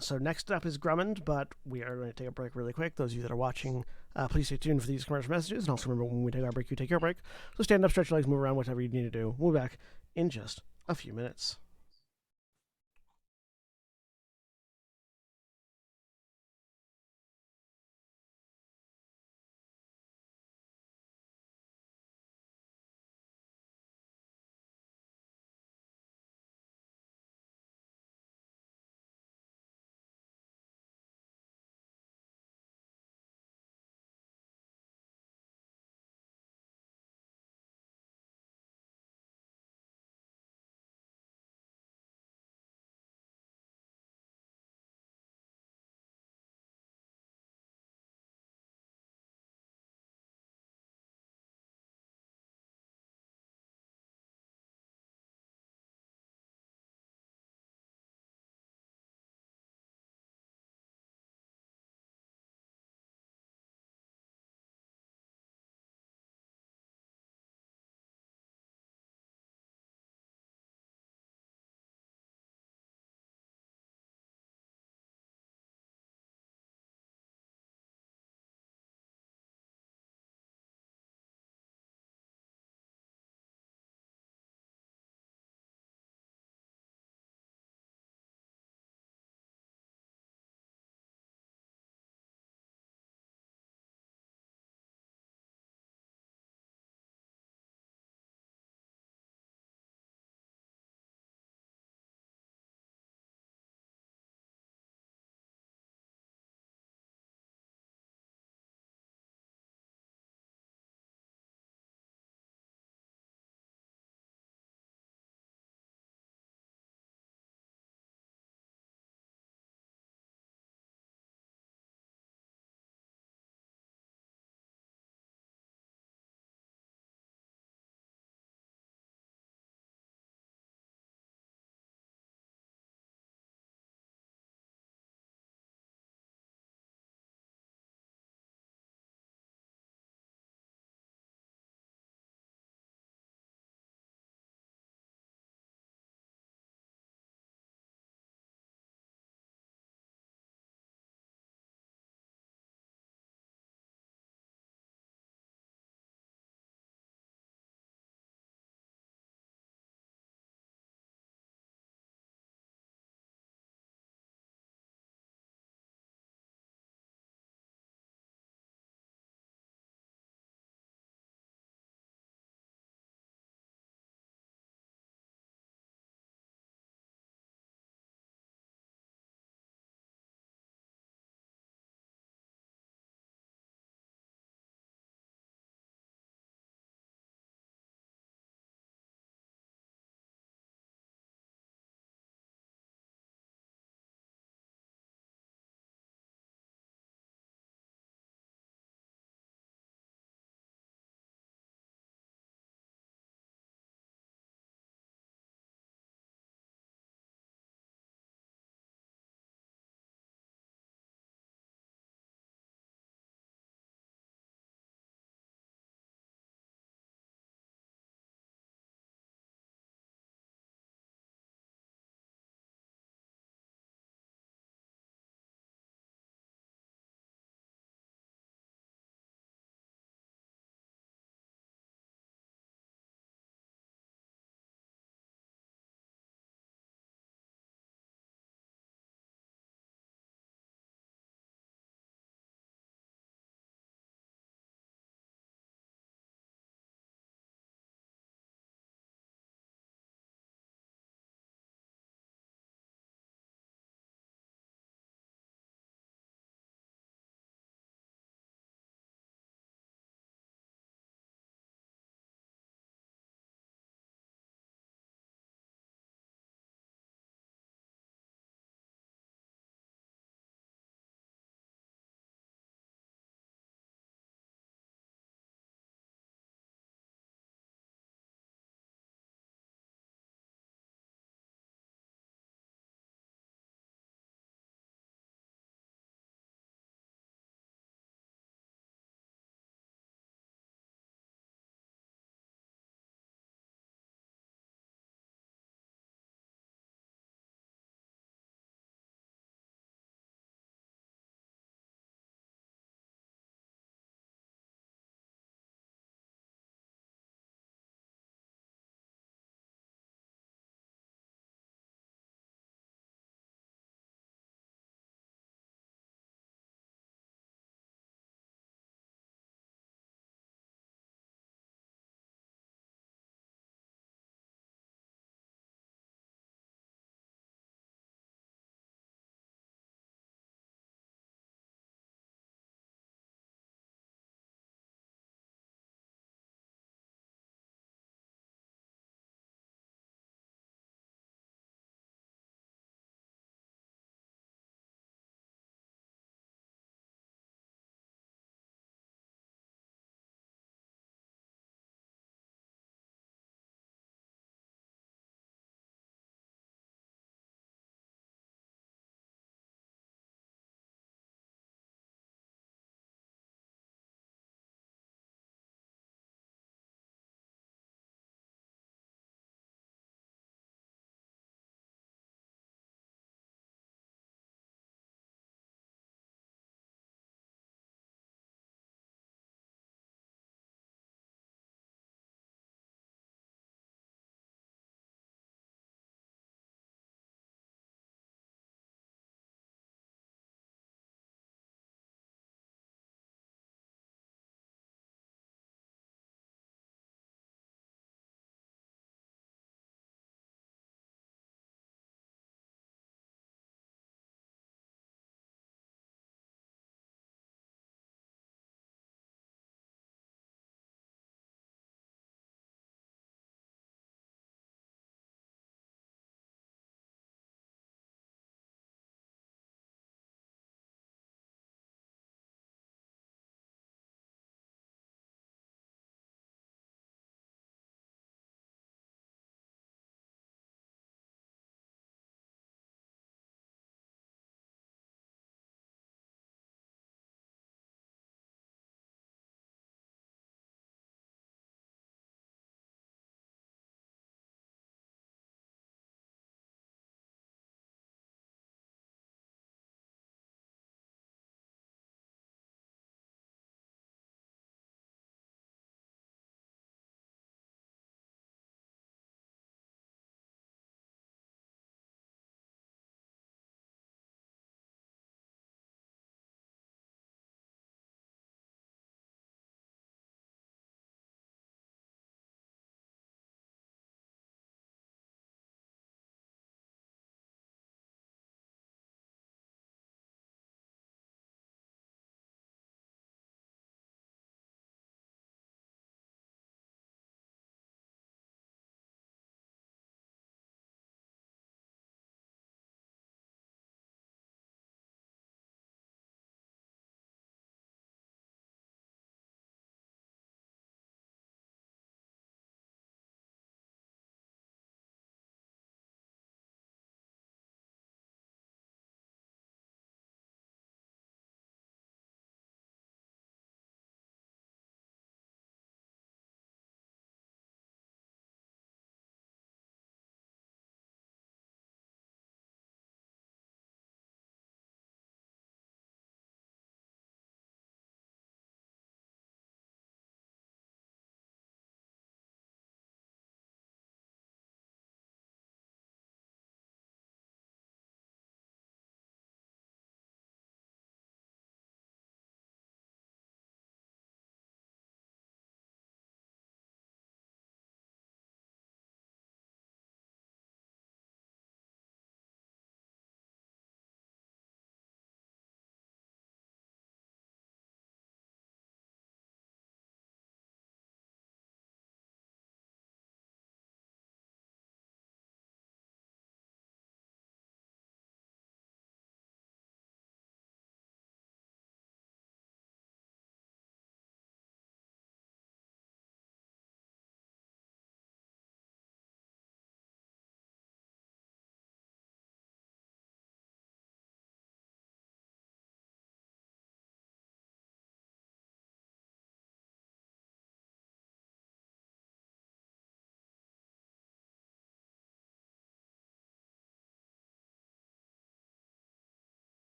So next up is Grummond, but we are going to take a break really quick. Those of you that are watching, please stay tuned for these commercial messages. And also remember, when we take our break, you take your break. So stand up, stretch your legs, move around, whatever you need to do. We'll be back in just a few minutes.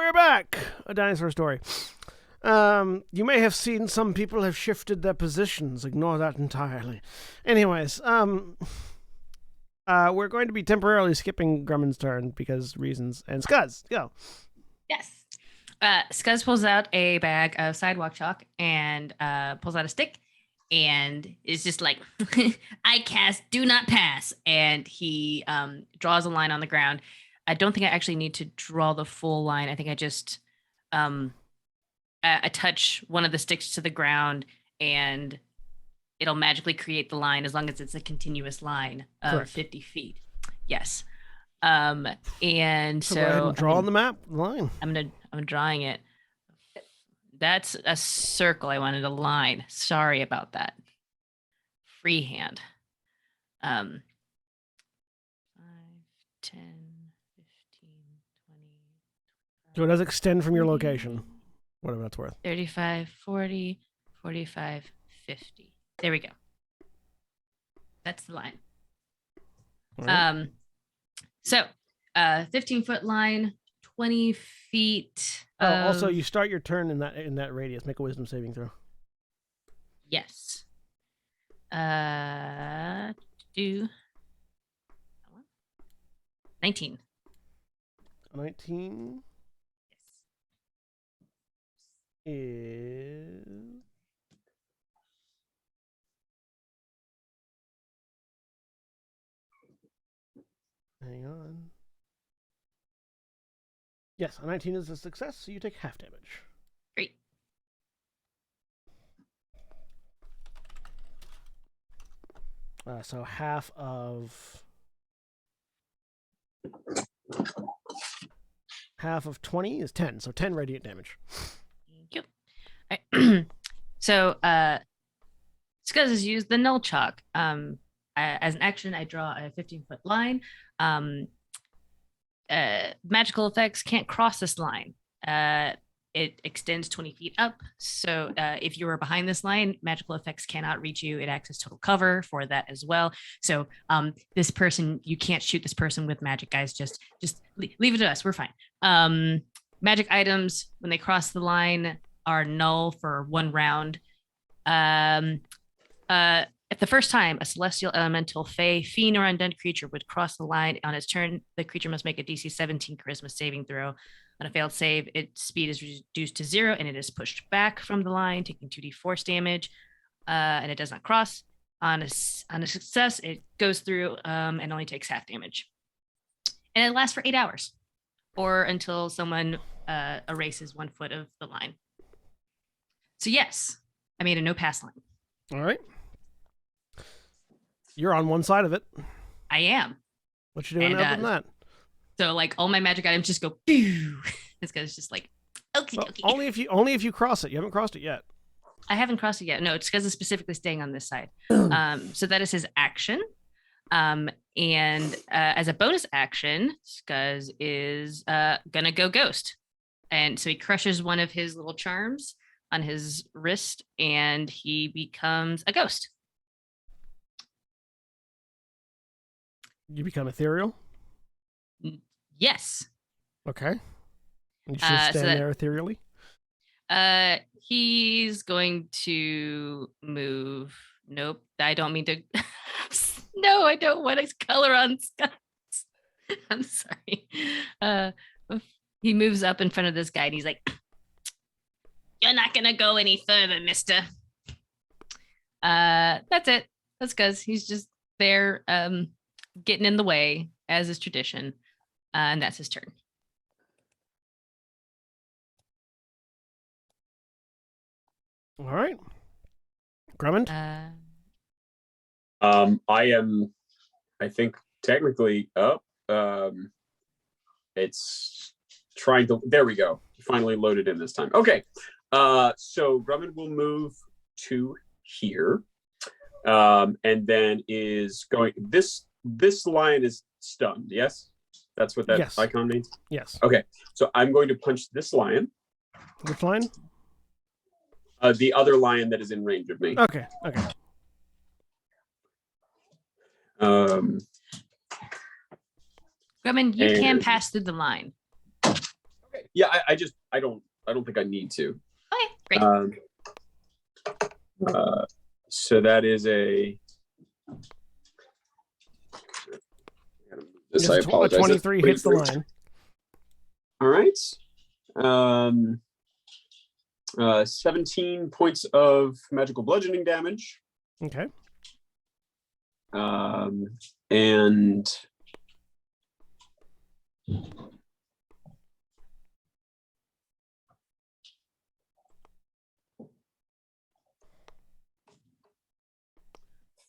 we're back. A dinosaur story. You may have seen some people have shifted their positions. Ignore that entirely. Anyways, we're going to be temporarily skipping Grumman's turn because reasons. And Scuzz, go. Yes. Scuzz pulls out a bag of sidewalk chalk and pulls out a stick and is just like, I cast do not pass. And he draws a line on the ground. I don't think I actually need to draw the full line. I think I just attach one of the sticks to the ground and it'll magically create the line as long as it's a continuous line of Correct. 50 feet. Yes. And So go ahead and draw on the map line. I'm drawing it. That's a circle. I wanted a line. Sorry about that. Freehand. 5, 10, 15, 20. So it does extend from your location, whatever that's worth. 35, 40, 45, 50. There we go. That's the line. All right. So 15-foot line, 20 feet. Also, of- you start your turn in that radius. Make a wisdom saving throw. Yes. Do 19. 19 is hang on. Yes, a 19 is a success, so you take half damage. Great. So half of 20 is 10, so 10 radiant damage. Thank you. All right. So Scuzz has used the null chalk. As an action, I draw a 15-foot line. Magical effects can't cross this line. It extends 20 feet up. So if you are behind this line, magical effects cannot reach you. It acts as total cover for that as well. So this person, you can't shoot this person with magic, guys. Just leave it to us. We're fine. Magic items, when they cross the line, are null for 1 round. If the first time a celestial, elemental, fey, fiend, or undead creature would cross the line on its turn, the creature must make a DC 17 charisma saving throw. On a failed save, its speed is reduced to 0 and it is pushed back from the line, taking 2d force damage, and it does not cross. On a success, it goes through and only takes half damage. And it lasts for 8 hours or until someone erases 1 foot of the line. So yes, I made a no pass line. All right. You're on one side of it. I am. What you doing And, other than that? So like all my magic items just go pew. This guy's just like okie Well, dokie. only if you cross it. You haven't crossed it yet. I haven't crossed it yet. No, it's because it's specifically staying on this side. So that is his action. And as a bonus action, Scuzz is gonna go ghost. And so he crushes one of his little charms on his wrist and he becomes a ghost. You become ethereal. Yes. Okay. You should stand so that- there ethereally. He's going to move. Nope. I don't mean to. No, I don't want his color on Scuzz. I'm sorry. He moves up in front of this guy and he's like, "You're not gonna go any further, mister." That's it. That's Scuzz. He's just there, getting in the way, as is tradition. And that's his turn. All right. Grummond? I am, I think, technically up. It's trying to. There we go. Finally loaded in this time. Okay. So Grummond will move to here, and then is going. This lion is stunned. Yes, that's what that Yes. icon means. Yes. Okay. So I'm going to punch this lion. Which line? The other lion that is in range of me. Okay. Okay. Grumman, you can And- pass through the line. Okay. Yeah, I don't think I need to. Okay, great. So that is a. This, I A apologize. 23 hits the line. All right. 17 points of magical bludgeoning damage. Okay. And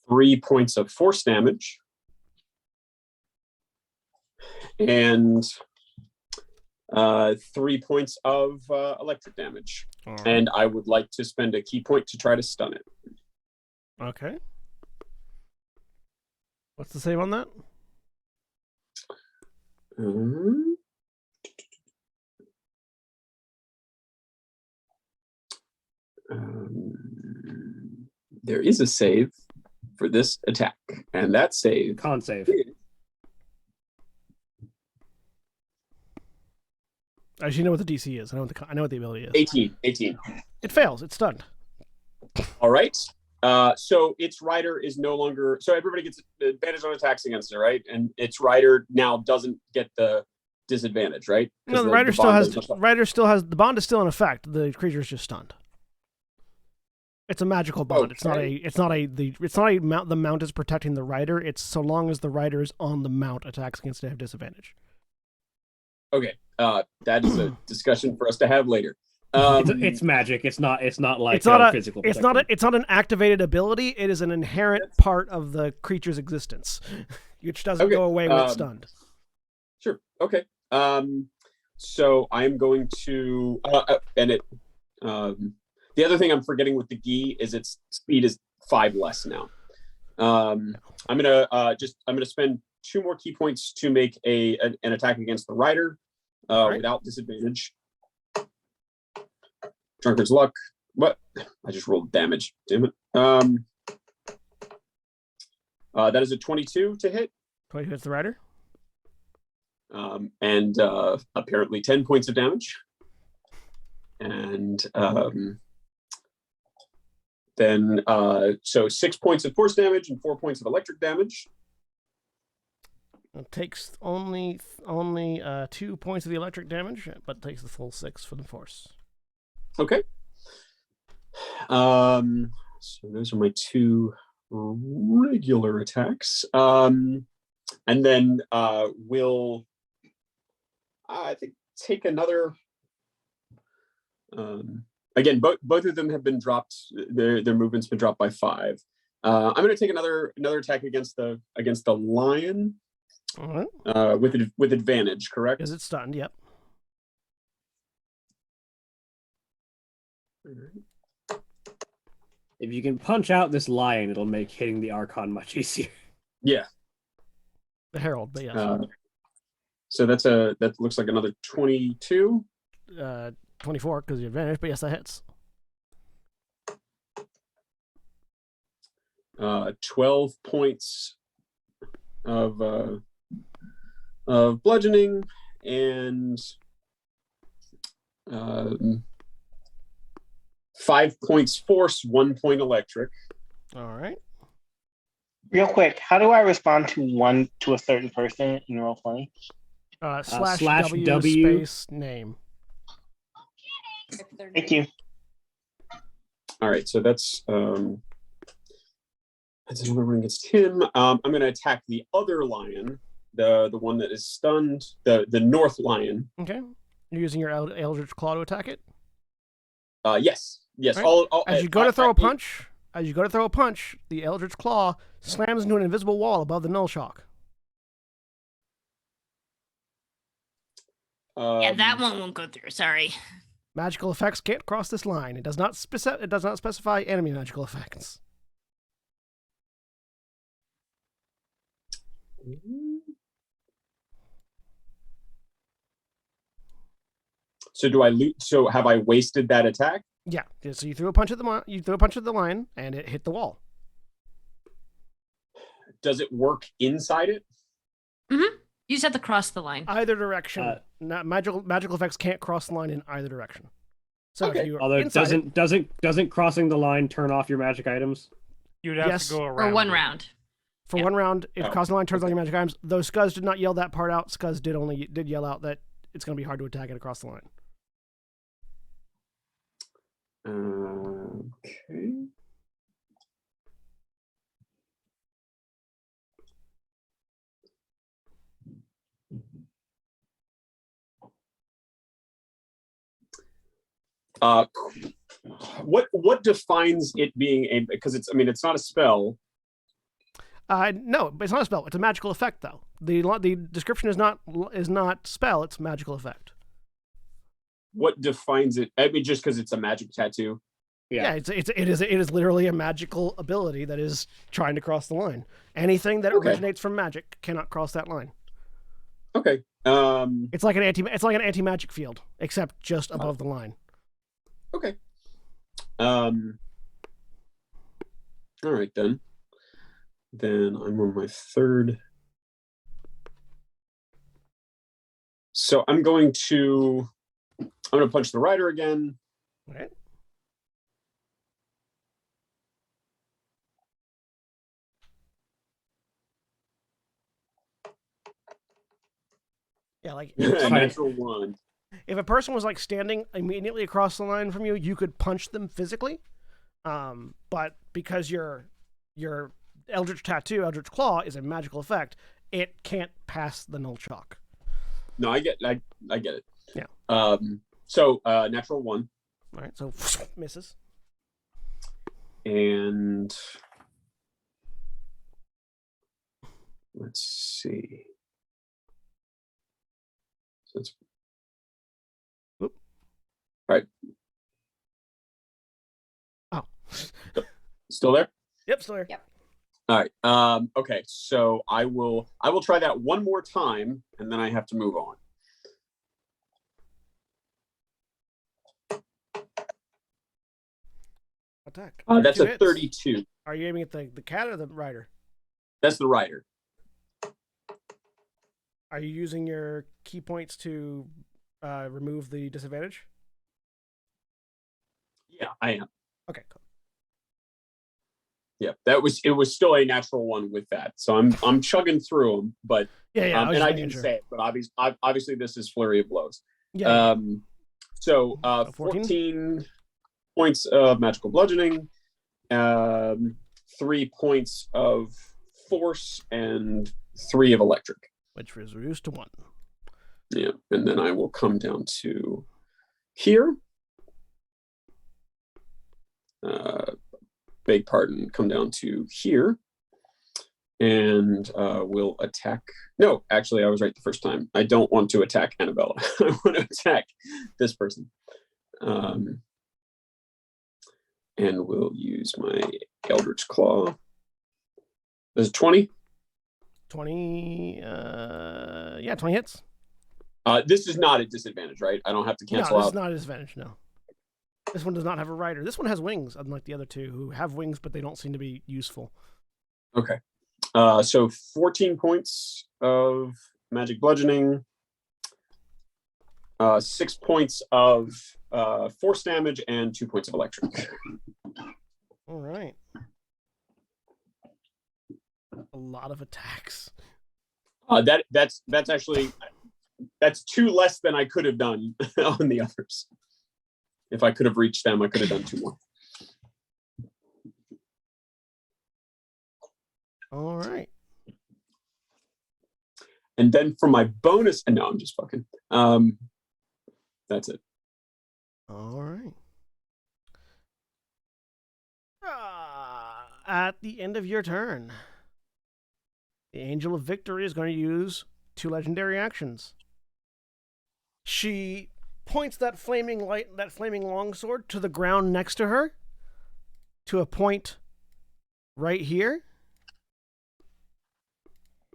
3 points of force damage. And 3 points of electric damage. Right. And I would like to spend a key point to try to stun it. Okay. What's the save on that? There is a save for this attack, and that save. Con save. I actually know what the DC is. I know what the ability is. 18. It fails. It's stunned. All right. So its rider is no longer. So everybody gets advantage on attacks against it, right? And its rider now doesn't get the disadvantage, right? No, the rider still has. The bond is still in effect. The creature is just stunned. It's a magical bond. Okay. The mount is protecting the rider. It's so long as the rider is on the mount, attacks against it have disadvantage. Okay. That is a discussion for us to have later. It's magic. It's not like physical. It's not an activated ability. It is an inherent part of the creature's existence, which doesn't go away when it's stunned. Sure. Okay. So I'm going to the other thing I'm forgetting with the gi is its speed is 5 less now. I'm gonna spend 2 more key points to make an attack against the rider without disadvantage. Drunkard's luck. What? I just rolled damage. Damn it. That is a 22 to hit. 22 hits the rider. And apparently 10 points of damage. And then so 6 points of force damage and 4 points of electric damage. It takes only 2 points of the electric damage, but takes the full 6 for the force. Okay. So those are my 2 regular attacks. And then we'll I think take another again, both of them have been dropped. Their movement's been dropped by 5. I'm going to take another attack against the lion. All right. With advantage, correct? Because it's stunned. Yep. If you can punch out this lion, it'll make hitting the Archon much easier. Yeah. The Herald, but yes. So that looks like another 22. 24 because of the advantage, but yes, that hits. 12 points of bludgeoning and 5 points force, 1 point electric. All right. Real quick, how do I respond to a certain person in roleplay? Slash W space name. Thank you. All right, so that's another one against him. I'm going to attack the other lion, the one that is stunned, the north lion. Okay. You're using your Eldritch Claw to attack it? Yes. Right. As you go to throw a punch, the Eldritch Claw slams into an invisible wall above the null shock. Yeah, that one won't go through. Sorry. Magical effects can't cross this line. It does not specify enemy magical effects. So so have I wasted that attack? Yeah. So you threw a punch at the lion, and it hit the wall. Does it work inside it? Mm-hmm. You just have to cross the line. Either direction. Uh, Not magical effects can't cross the line in either direction. So Okay. if you Although doesn't crossing the line turn off your magic items? You'd have Yes. to go around. For one it. round. for Yeah. one round, if Oh, crossing the line turns on your magic items, though Scuzz did not yell that part out, Scuzz did yell out that it's going to be hard to attack it across the line. Okay. What defines it being a, because it's, I mean, it's not a spell. No, it's not a spell. It's a magical effect, though. The description is not spell. It's magical effect. What defines it? I mean, just because it's a magic tattoo. Yeah, it is literally a magical ability that is trying to cross the line. Anything that Okay. originates from magic cannot cross that line. Okay. It's like an anti magic field, except just above the line. Okay. All right then. Then I'm on my third. So I'm going to punch the rider again. Right? Yeah, like Natural one. if a person was like standing immediately across the line from you, you could punch them physically. But because your Eldritch Claw is a magical effect, it can't pass the null chalk. No, I get it. Yeah. So natural one. All right, so misses. And let's see. So it's Whoop. All right. Oh. Still there? Yep, still there. Yep. All right. Okay. So I will try that one more time, and then I have to move on. Attack. That's 32 a hits. 32. Are you aiming at the cat or the rider? That's the rider. Are you using your key points to remove the disadvantage? Yeah, I am. Okay, cool. Yeah, it was still a natural one with that. So I'm chugging through them, but Yeah. and I didn't say it, but obviously this is flurry of blows. Yeah. So 14? 14 points of magical bludgeoning, 3 points of force, and 3 of electric. Which was reduced to 1. Yeah, and then I will come down to here. Beg pardon, come down to here. And we'll attack. No, actually, I was right the first time. I don't want to attack Annabella. I want to attack this person. And we'll use my Eldritch Claw. This is 20. 20. Yeah, 20 hits. This is not a disadvantage, right? I don't have to cancel No, this out. is not a disadvantage, no. This one does not have a rider. This one has wings, unlike the other two, who have wings, but they don't seem to be useful. Okay. So 14 points of magic bludgeoning, 6 points of force damage, and 2 points of electric. All right. A lot of attacks. That's actually 2 less than I could have done on the others. If I could have reached them, I could have done 2 more. All right. And then for my bonus, and no, I'm just fucking. That's it. All right. At the end of your turn, the Angel of Victory is going to use 2 legendary actions. She points that flaming longsword to the ground next to her, to a point right here.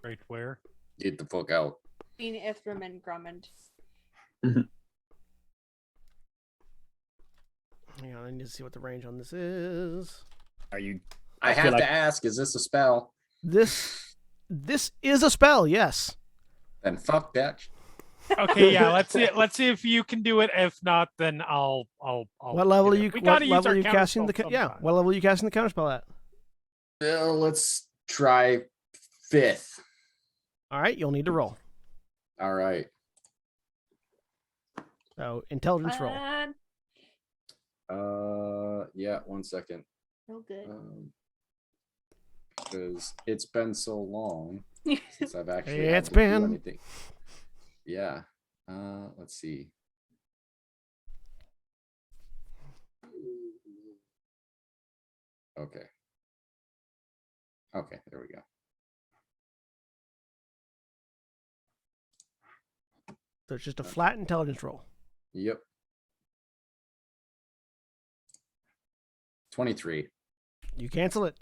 Right where? Get the fuck out. Between Ithram and Grummond. Hang on, I need to see what the range on this is. Are you? I feel have like- to ask, is this a spell? This is a spell, yes. Then fuck that. Okay, yeah. Let's see if you can do it. If not, then I'll. What level are hit you? it. We What gotta use level our are you casting the? counterspell Yeah. sometime. What level are you casting the counterspell at? Let's try 5th. All right, you'll need to roll. All right. So intelligence roll. Yeah. 1 second. Oh, good. Because it's been so long since I've actually It's had to do been. anything. Yeah. Let's see. Okay. Okay, there we go. So it's just a flat intelligence roll. Yep. 23. You cancel it.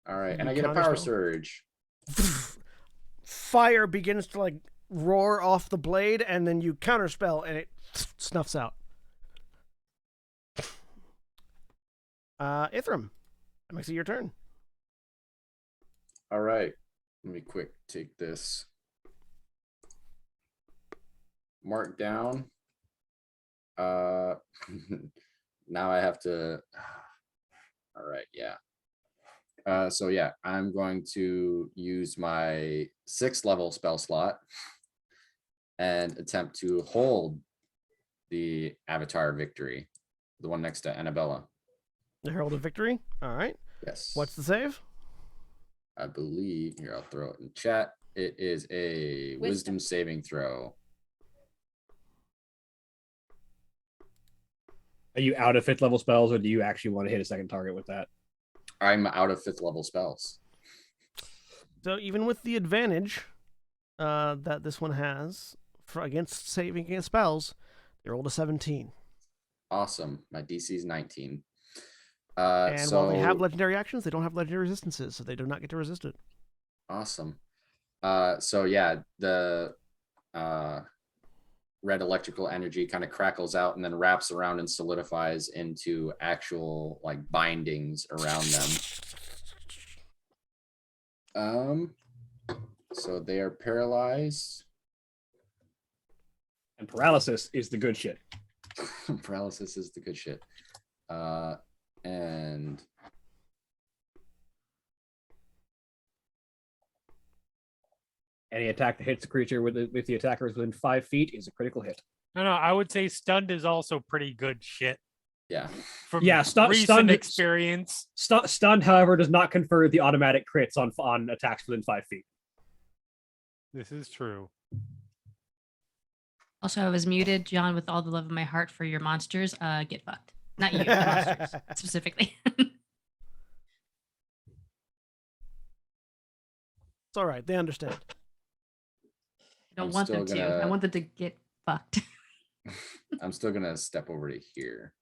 All right, and You I get a power counterspell. surge. Fire begins to like roar off the blade, and then you counterspell, and it snuffs out. Ithram, that makes it your turn. All right, let me quick take this. Mark down. Now I have to. All right, yeah. So yeah, I'm going to use my 6th level spell slot and attempt to hold the Avatar Victory, the one next to Annabella. The Herald of Victory. All right. Yes. What's the save? I believe here. I'll throw it in chat. It is a wisdom saving throw. Are you out of 5th level spells, or do you actually want to hit a second target with that? I'm out of 5th level spells. So even with the advantage that this one has against saving against spells, they rolled a 17. Awesome. My DC is 19. And while they have legendary actions, they don't have legendary resistances, so they do not get to resist it. Awesome. So yeah, the red electrical energy kind of crackles out and then wraps around and solidifies into actual like bindings around them. So they are paralyzed. And paralysis is the good shit. Paralysis is the good shit. And any attack that hits the creature with the attackers within 5 feet is a critical hit. No, I would say stunned is also pretty good shit. Yeah. From Stunned recent experience. Stunned, however, does not confer the automatic crits on attacks within 5 feet. This is true. Also, I was muted, John, with all the love of my heart for your monsters. Get fucked. Not you, the monsters specifically. It's all right. They understand. I don't I'm want them still to. I gonna- want them to get fucked. I'm still gonna step over to here.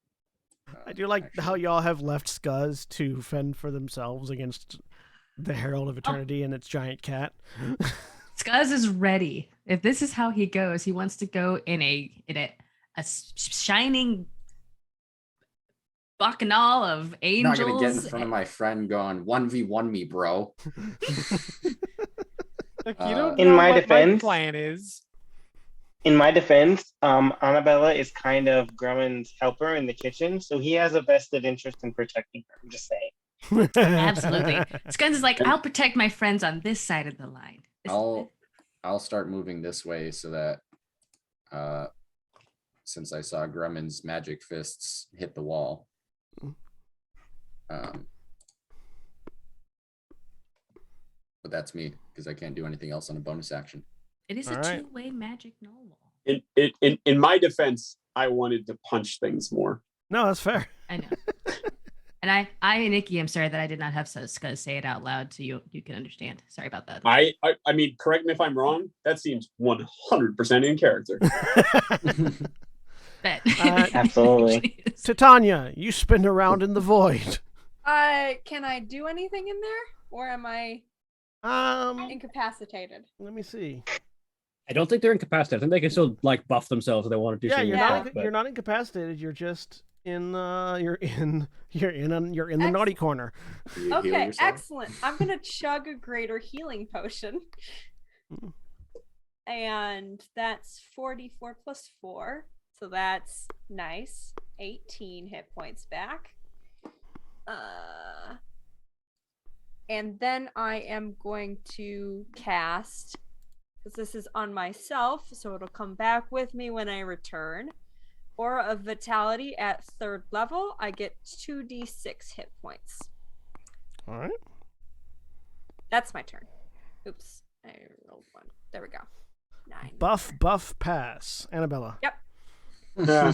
I do like how actually. y'all have left Scuzz to fend for themselves against the Herald of Eternity and its giant cat. Scuzz is ready. If this is how he goes, he wants to go in a shining bacchanal of I'm not angels. gonna get in front of my friend going 1v1 me, bro. Look, you don't In know my what my defense- plan is. In my defense, Annabella is kind of Grumman's helper in the kitchen, so he has a vested interest in protecting her. I'm just saying. Absolutely. Scuzz is like, I'll protect my friends on this side of the line. I'll start moving this way so that since I saw Grumman's magic fists hit the wall. But that's me because I can't do anything else on a bonus action. It is All a right. two-way magic null. In my defense, I wanted to punch things more. No, that's fair. I know. And I, Nikki, I'm sorry that I did not have Scuzz say it out loud so you can understand. Sorry about that. I mean, correct me if I'm wrong. That seems 100% in character. But Absolutely. Titania, you spin around in the void. Can I do anything in there, or am I incapacitated? Let me see. I don't think they're incapacitated. I think they can still like buff themselves if they want to do Yeah, something. you're like not that, but- you're not incapacitated. You're just in you're in the naughty corner. You heal Okay, yourself? excellent. I'm gonna chug a greater healing potion. And that's 44 plus 4. So that's nice. 18 hit points back. And then I am going to cast, because this is on myself, so it'll come back with me when I return. Aura of Vitality at 3rd level. I get 2d6 hit points. All right. That's my turn. Oops. I rolled 1. There we go. 9. Buff, pass. Annabella. Yep. Yeah.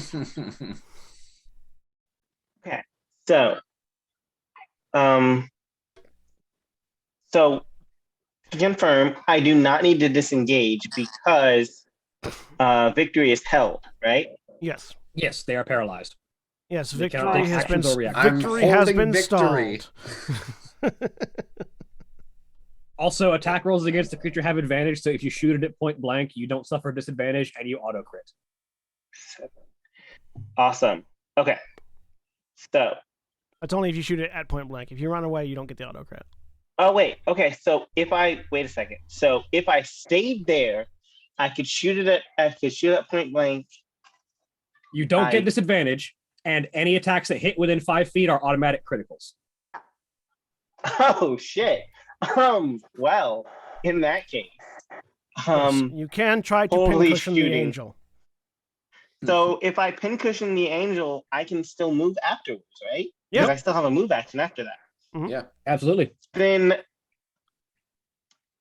Okay. So, so to confirm, I do not need to disengage because victory is held, right? Yes. Yes, they are paralyzed. Yes, They cannot victory take has been actions or reactions. I'm victory has holding been victory. stalled. Also, attack rolls against the creature have advantage, so if you shoot it at point blank, you don't suffer disadvantage and you auto crit. Awesome. Okay. So, That's only if you shoot it at point blank. If you run away, you don't get the auto crit. oh wait. Okay. So if I wait a second. So if I stayed there, I could shoot it at point blank. You don't get disadvantage, and any attacks that hit within 5 feet are automatic criticals. Oh shit. Well, in that case, Yes, you can try to holy pincushion the shooting. angel. So if I pincushion the angel, I can still move afterwards, right? Yeah. Because I still have a move action after that. Yeah. Absolutely. Then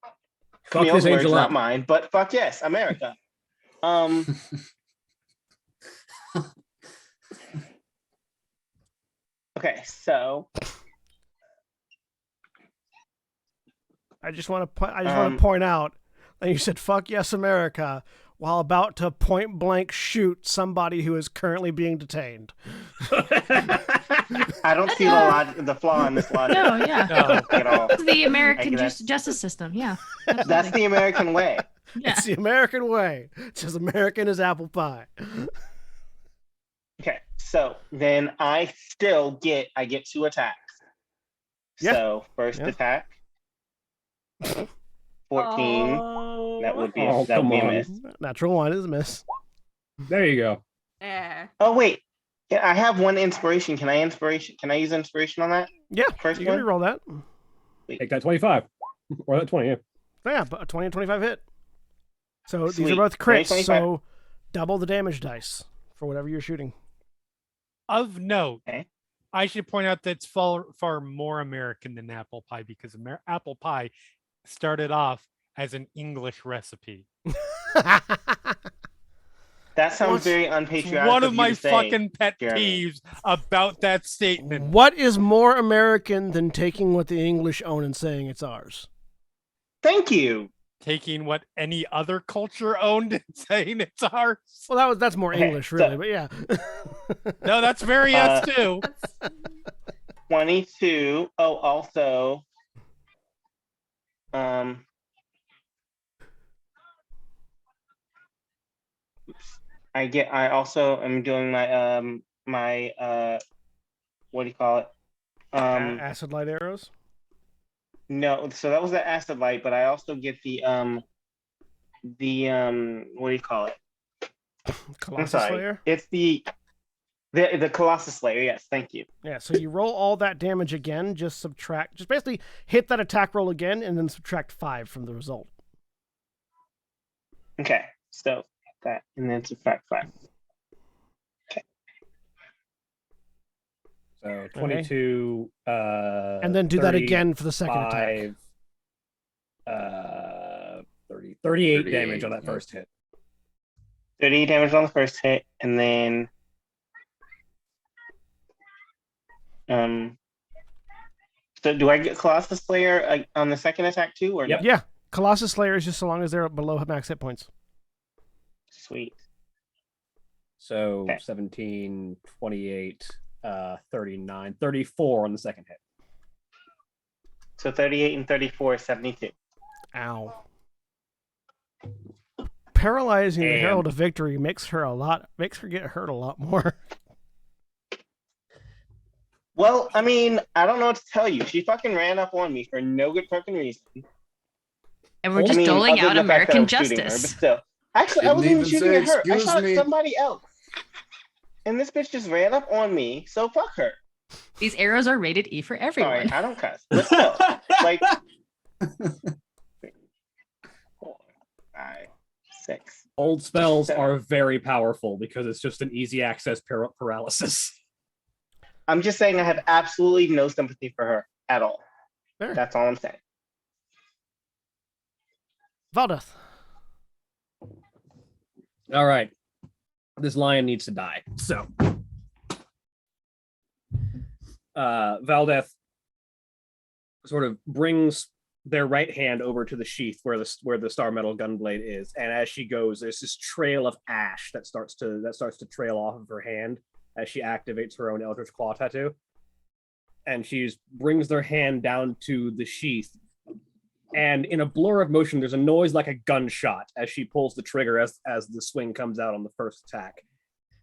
Fuck Camille's this words, angel not up. mine, but fuck yes, America. Okay, so I just want to point out that you said "fuck yes, America" while about to point blank shoot somebody who is currently being detained. I don't see the flaw in this logic. No, yeah. No. At all. It's the American that's- justice system. Yeah. That's absolutely. the American way. Yeah. It's the American way. It's as American as apple pie. Okay, so then I get 2 attacks. Yeah. So first Yeah. attack, 14. That would be Oh, that would be a come on. miss. Natural one is a miss. There you go. Eh. Oh wait, yeah, I have 1 inspiration. Can I use inspiration on that? Yeah, First you can one? reroll that. Take that 25. Or that 20, yeah. Yeah, but a 20 and 25 hit. So these are Sweet. both crits, 20, 25. so double the damage dice for whatever you're shooting. Of note, Okay. I should point out that it's far more American than apple pie because apple pie started off as an English recipe. That sounds What? very It's unpatriotic. one of you my to say, fucking pet Jeremy. peeves about that statement. What is more American than taking what the English own and saying it's ours? Thank you. Taking what any other culture owned and saying it's ours. Well, that's more Okay, English, so- really, but yeah. No, that's very us too. 22. Oh, also, I also am doing my what do you call it? Acid light arrows. No, so that was the acid light, but I also get the what do you call it? I'm Colossus sorry. Slayer. It's the Colossus Slayer. Yes, thank you. Yeah, so you roll all that damage again, just basically hit that attack roll again, and then subtract 5 from the result. Okay, so that and then subtract 5. So 22. And then do that again for the second attack. 38 38, damage on that yeah. first hit. 30 damage on the first hit, and then so do I get Colossus Slayer on the second attack too, or Yep. no? Yeah, Colossus Slayer is just so long as they're below max hit points. Sweet. So Okay. 17, 28, 39, 34 on the second hit. So 38 and 34 is 72. Ow. Paralyzing the And- Herald of Victory makes her get hurt a lot more. Well, I mean, I don't know what to tell you. She fucking ran up on me for no good fucking reason. And we're I just I mean, doling other out than the fact that I American was shooting her, but justice. still. Actually, I Didn't wasn't even even shooting say at her. I excuse shot at me. somebody else. And this bitch just ran up on me, so fuck her. These arrows are rated E for everyone. Sorry, I don't cuss. But still, like 4, 5, 6. Old spells Seven. are very powerful because it's just an easy access paralysis. I'm just saying I have absolutely no sympathy for her at all. Fair. That's all I'm saying. Valdeth. All right. This lion needs to die. So, Valdeth sort of brings their right hand over to the sheath where the star metal gunblade is, and as she goes, there's this trail of ash that starts to trail off of her hand as she activates her own Eldritch Claw tattoo, and she brings their hand down to the sheath. And in a blur of motion, there's a noise like a gunshot as she pulls the trigger as the swing comes out on the first attack.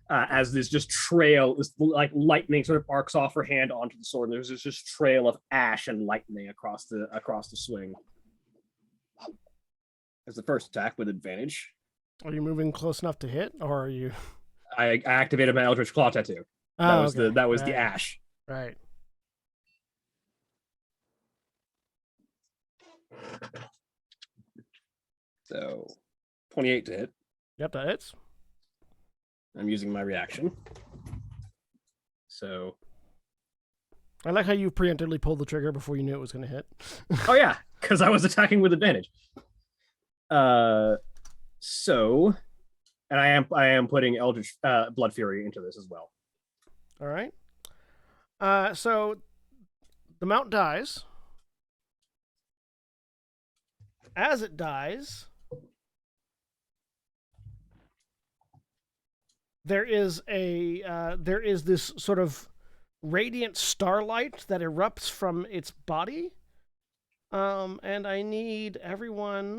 As this just trail, this like lightning sort of arcs off her hand onto the sword. And there's this trail of ash and lightning across the swing. As the first attack with advantage, Are you moving close enough to hit, or are you? I activated my Eldritch Claw tattoo. Oh, That was okay. the ash. Right. So 28 to hit. Yep, that hits. I'm using my reaction. So, I like how you preemptively pulled the trigger before you knew it was going to hit. oh yeah, because I was attacking with advantage. So, and I am putting Eldritch Blood Fury into this as well. All right. So the mount dies. As it dies, there is this sort of radiant starlight that erupts from its body. And I need Valdeth,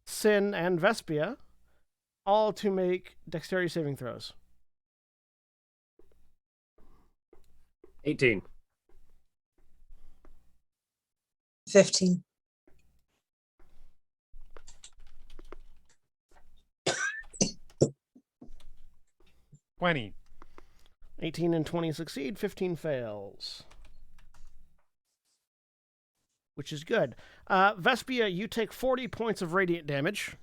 Sin, and Vespia all to make dexterity saving throws. 18. 15. Twenty. 18 and 20 succeed, 15 fails. Which is good. Vespia, you take 40 points of radiant damage.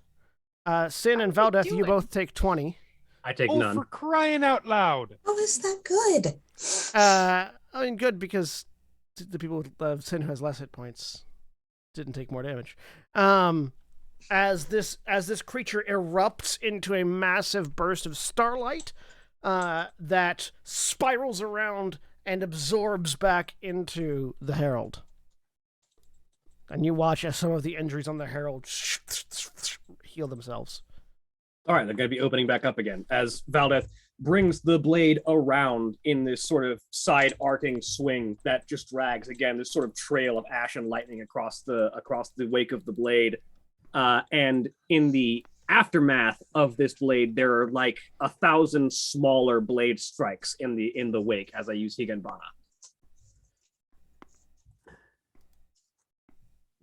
Sin and Valdeth, you both take 20. I take Oh, none. for crying out loud! How is that good? I mean, good because the people with Sin who has less hit points didn't take more damage. As this creature erupts into a massive burst of starlight that spirals around and absorbs back into the Herald. And you watch as some of the injuries on the Herald heal themselves. All right, they're going to be opening back up again as Valdeth brings the blade around in this sort of side arcing swing that just drags again this sort of trail of ash and lightning across the wake of the blade. And in the aftermath of this blade, there are like 1,000 smaller blade strikes in the wake as I use Higanbana.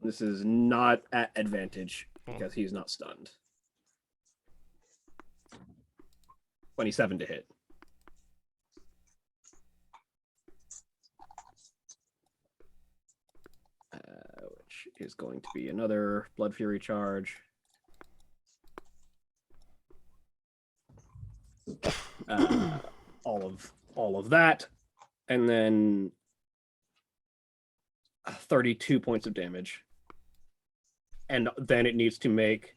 This is not at advantage because he's not stunned. 27 to hit. Which is going to be another Blood Fury charge. All of that, and then 32 points of damage. And then it needs to make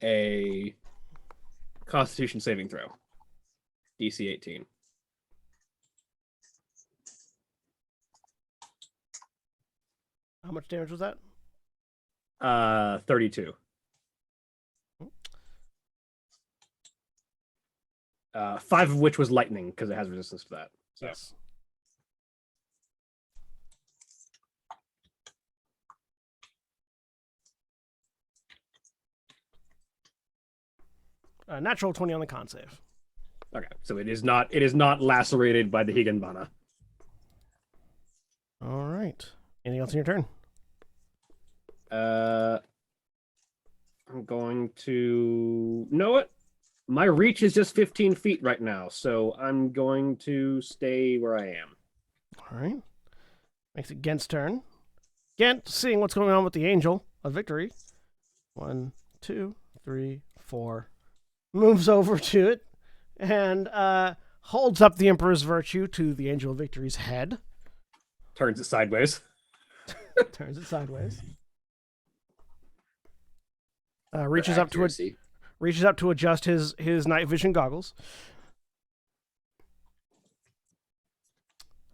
a Constitution saving throw. DC 18. How much damage was that? 32. 5 of which was lightning because it has resistance to that. So. Yes. Natural 20 on the con save. Okay, so it is not lacerated by the Higanbana. All right. Anything else in your turn? I'm going to know it. My reach is just 15 feet right now, so I'm going to stay where I am. All right. Makes it Gent's turn. Gent, seeing what's going on with the Angel of Victory. 1, 2, 3, 4. Moves over to it and holds up the Emperor's Virtue to the Angel of Victory's head. Turns it sideways. Turns it sideways. Reaches up to adjust his night vision goggles.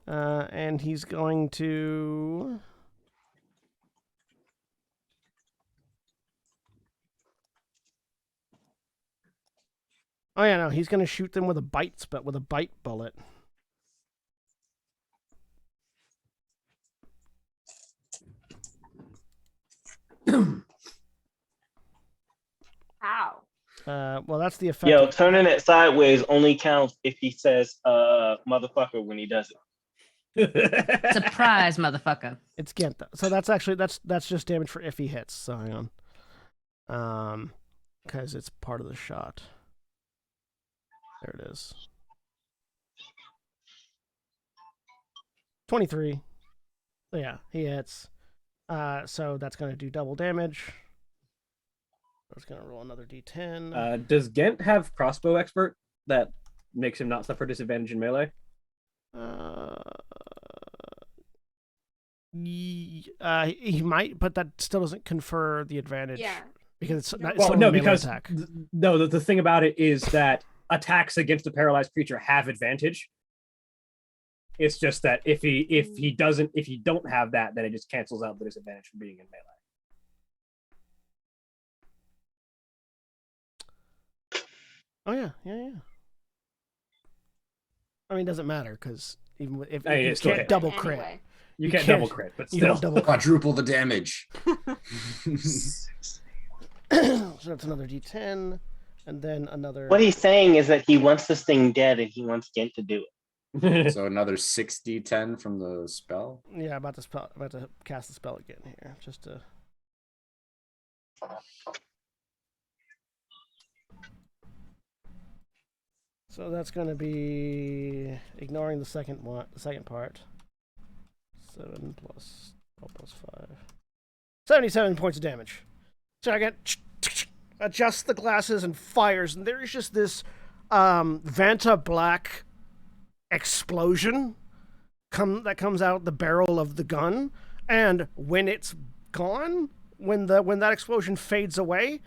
And he's going to Oh yeah, no, he's gonna shoot them with a bite bullet. Ow. Well, that's the effect. Yo, turning it sideways only counts if he says motherfucker when he does it. Surprise, motherfucker. It's Gent though. So that's just damage for if he hits. So hang on. Because it's part of the shot. There it is. 23. So yeah, he hits. So that's gonna do double damage. I was gonna roll another d10. Does Gent have crossbow expert that makes him not suffer disadvantage in melee? He might, but that still doesn't confer the advantage. Yeah. Because it's not. Well, still no, a melee because attack. the thing about it is that attacks against a paralyzed creature have advantage. It's just that if he don't have that, then it just cancels out the disadvantage from being in melee. Oh yeah. I mean, it doesn't matter because even if I mean, you it's still can't hit. double crit, Anyway. You can't can't- double crit, but you still. don't double crit. Quadruple the damage. So that's another d10, and then another. What he's saying is that he wants this thing dead and he wants Gent to do it. So another 6d10 from the spell. Yeah, about to cast the spell again here, just to. So that's going to be ignoring the second part. 7 plus 12 plus 5. 77 points of damage. So I get adjusts the glasses and fires, and there is just this Vanta Black explosion that comes out the barrel of the gun, and when it's gone, when that explosion fades away,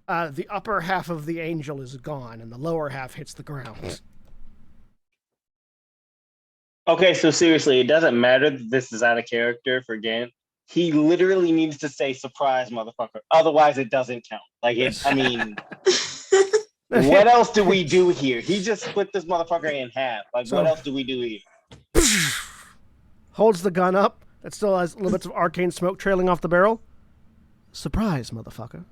the upper half of the angel is gone, and the lower half hits the ground. Okay, so seriously, it doesn't matter that this is out of character for Gent. He literally needs to say "surprise, motherfucker." Otherwise, it doesn't count. Like it. I mean, what else do we do here? He just split this motherfucker in half. Like, So- what else do we do here? Holds the gun up. That still has little bits of arcane smoke trailing off the barrel. Surprise, motherfucker.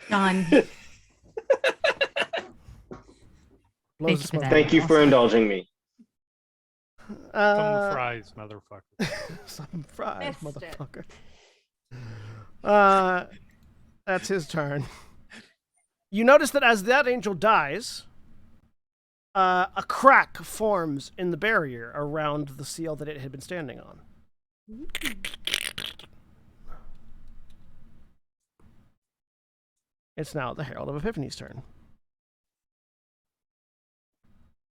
Done. Blows you the for smoke. that. Thank you for indulging me. Some fries, motherfucker. Some fries, Missed it. motherfucker. That's his turn. You notice that as that angel dies, a crack forms in the barrier around the seal that it had been standing on. It's now the Herald of Epiphany's turn.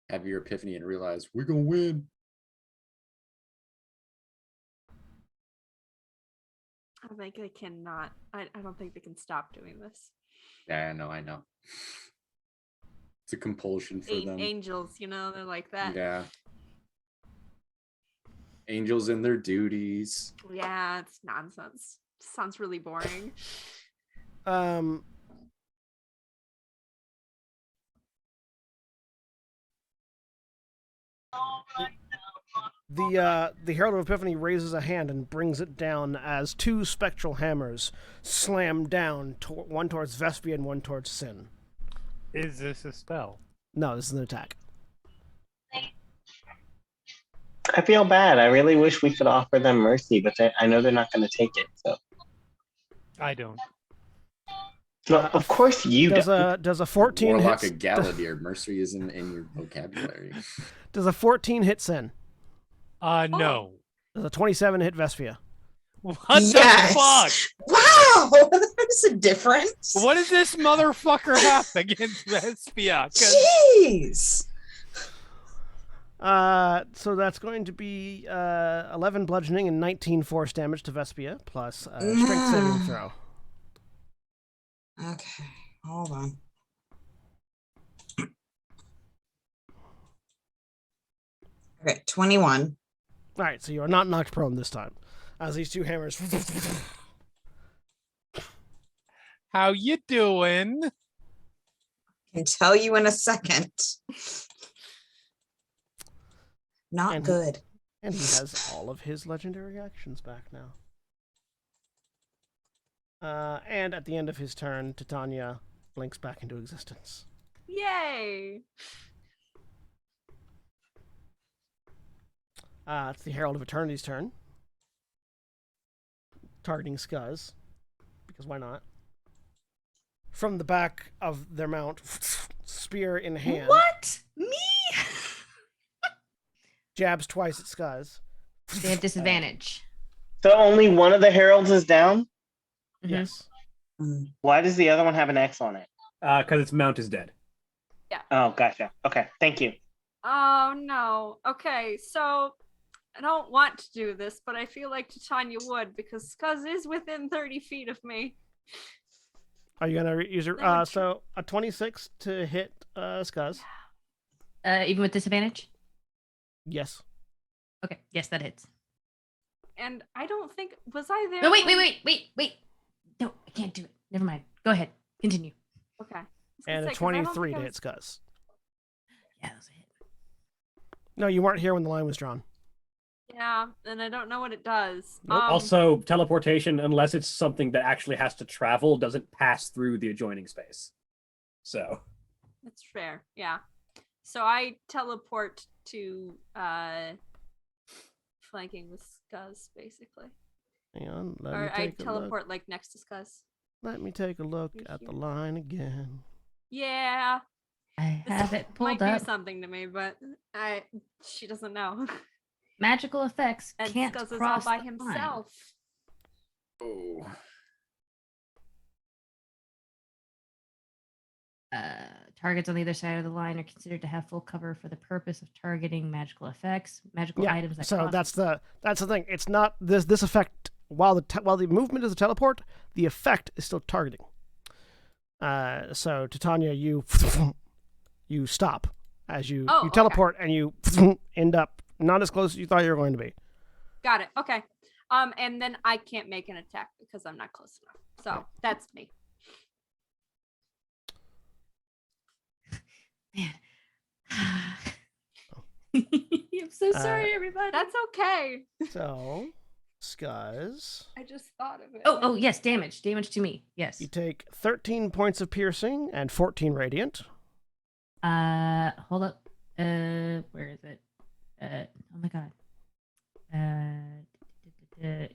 Have your epiphany and realize we're gonna win. I think they cannot. I don't think they can stop doing this. Yeah, I know. It's a compulsion for them. Angels, they're like that. Yeah. Angels in their duties. Yeah, it's nonsense. Sounds really boring. The Herald of Epiphany raises a hand and brings it down as two spectral hammers slam down, one towards Vespia and one towards Sin. Is this a spell? No, this is an attack. I feel bad. I really wish we could offer them mercy, but I know they're not going to take it. So I don't. No, of course you Does don't. does a 14 Warlock hit? of Galadir. Mercy isn't in your vocabulary. Does a 14 hit Sin? No. Does a 27 hit Vespia? What Yes. the fuck? Wow, there's a difference. What does this motherfucker have against Vespia? 'Cause Jeez. So that's going to be 11 bludgeoning and 19 force damage to Vespia, plus strength saving throw. Okay, hold on. Okay, 21. All right, so you are not knocked prone this time, as these two hammers. How you doing? Can tell you in a second. Not And- good. And he has all of his legendary actions back now. And at the end of his turn, Titania blinks back into existence. Yay! It's the Herald of Eternity's turn. Targeting Skuz. Because why not? From the back of their mount, spear in hand. What? Me? Jabs twice at Skuz. They have disadvantage. So only one of the heralds is down? Mhm. Yes. Why does the other one have an X on it? Because its mount is dead. Oh, gotcha. Okay, thank you. Oh no. Okay, so I don't want to do this, but I feel like Titania would because Skuz is within 30 feet of me. Are you gonna use your That would so a 26 to hit Skuz? Even with disadvantage? Yes. Okay, yes, that hits. And I don't think was I there? No, wait. when- No, I can't do it. Never mind. Go ahead. Continue. Okay. I was gonna And a say, 'cause I don't 23 think to I hit was- Skuz. Yeah, that was a hit. No, you weren't here when the line was drawn. Yeah, and I don't know what it does. Nope. Also, teleportation, unless it's something that actually has to travel, doesn't pass through the adjoining space. So, That's fair. Yeah. So I teleport to flanking with Skuz basically. Hang on, let me Or I take a look. teleport like next to Skuz. Let me take a look Thank at the you. line again. Yeah. I This have it might pulled up. do something to me, but she doesn't know. Magical effects And can't Skuz is all cross by the line. himself. Oh. Targets on the other side of the line are considered to have full cover for the purpose of targeting magical effects. Magical Yeah. items that So cost- that's the thing. It's not this effect. While the movement is a teleport, the effect is still targeting. So Titania, you you stop as you Oh, you okay. teleport and you end up not as close as you thought you were going to be. Got it. Okay. And then I can't make an attack because I'm not close enough. So that's me. Man. I'm so sorry, everybody. That's okay. So, Skuz, I just thought of it. Oh, yes, damage. Damage to me. Yes. you take 13 points of piercing and 14 radiant. Hold up. Where is it? Oh my god.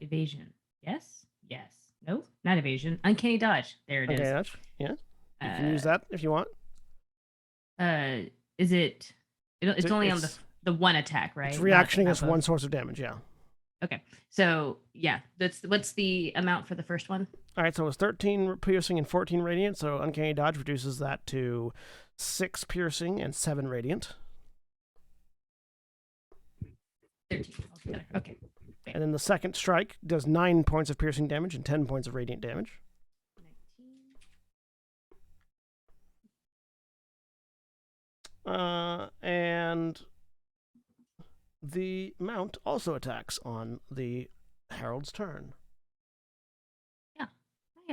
Evasion. Yes. Yes. No, not evasion. Uncanny dodge. There it is. Okay, that's yeah. You can use that if you want. Is it? It's So only on it's- the one attack, right? It's Not- reaction not against both. one source of damage. Yeah. Okay. So yeah, what's the amount for the first one? All right, so it was 13 piercing and 14 radiant. So uncanny dodge reduces that to 6 piercing and 7 radiant. 13 altogether. Okay. And then the second strike does 9 points of piercing damage and 10 points of radiant damage. 19. And the mount also attacks on the herald's turn.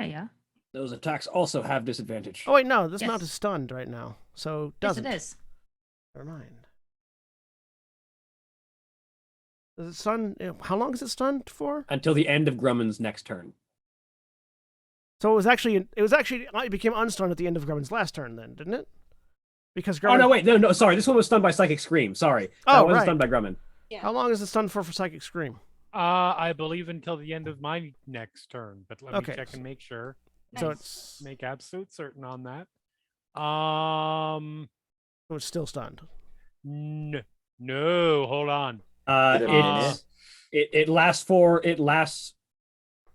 Yeah. those attacks also have disadvantage. Oh wait, no, this Yes. mount is stunned right now, so Yes, doesn't. it is. Never mind. Does it stun? How long is it stunned for? Until the end of Grumman's next turn. So it became unstunned at the end of Grumman's last turn, then, didn't it? Because Grumman. Oh, no, wait. No, sorry. This one was stunned by Psychic Scream. Sorry. Oh, That wasn't right. stunned by Grumman. How long is it stunned for Psychic Scream? I believe until the end of my next turn, but let Okay, me check and make sure. So Nice. it's Make absolute certain on that. so it's still stunned. No, hold on. Wait a minute. It's it lasts.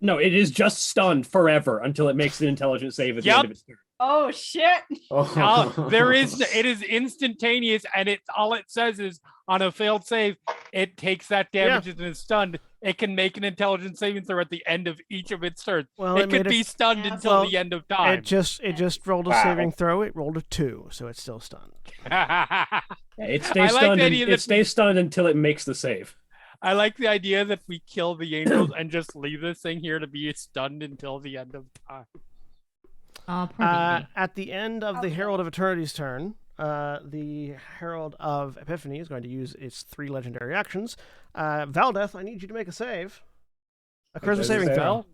No, it is just stunned forever until it makes an intelligence save at the end of its turn. Oh shit! It is instantaneous, and all it says is on a failed save, it takes that damage and is stunned. It can make an intelligence saving throw at the end of each of its turns. Well, it it could made be it- stunned Yeah. until Well, the end of time. It just rolled a Wow. saving throw. It rolled a 2, so it's still stunned. Yeah, it I stays like stunned. the idea It that stays stunned until it makes the save. I like the idea that we kill the angels and just leave this thing here to be stunned until the end of time. Oh, poor baby. At the end of the Okay. Herald of Eternity's turn, the Herald of Epiphany is going to use its 3 legendary actions. Valdeth, I need you to make a save. A charisma does it saving say? throw.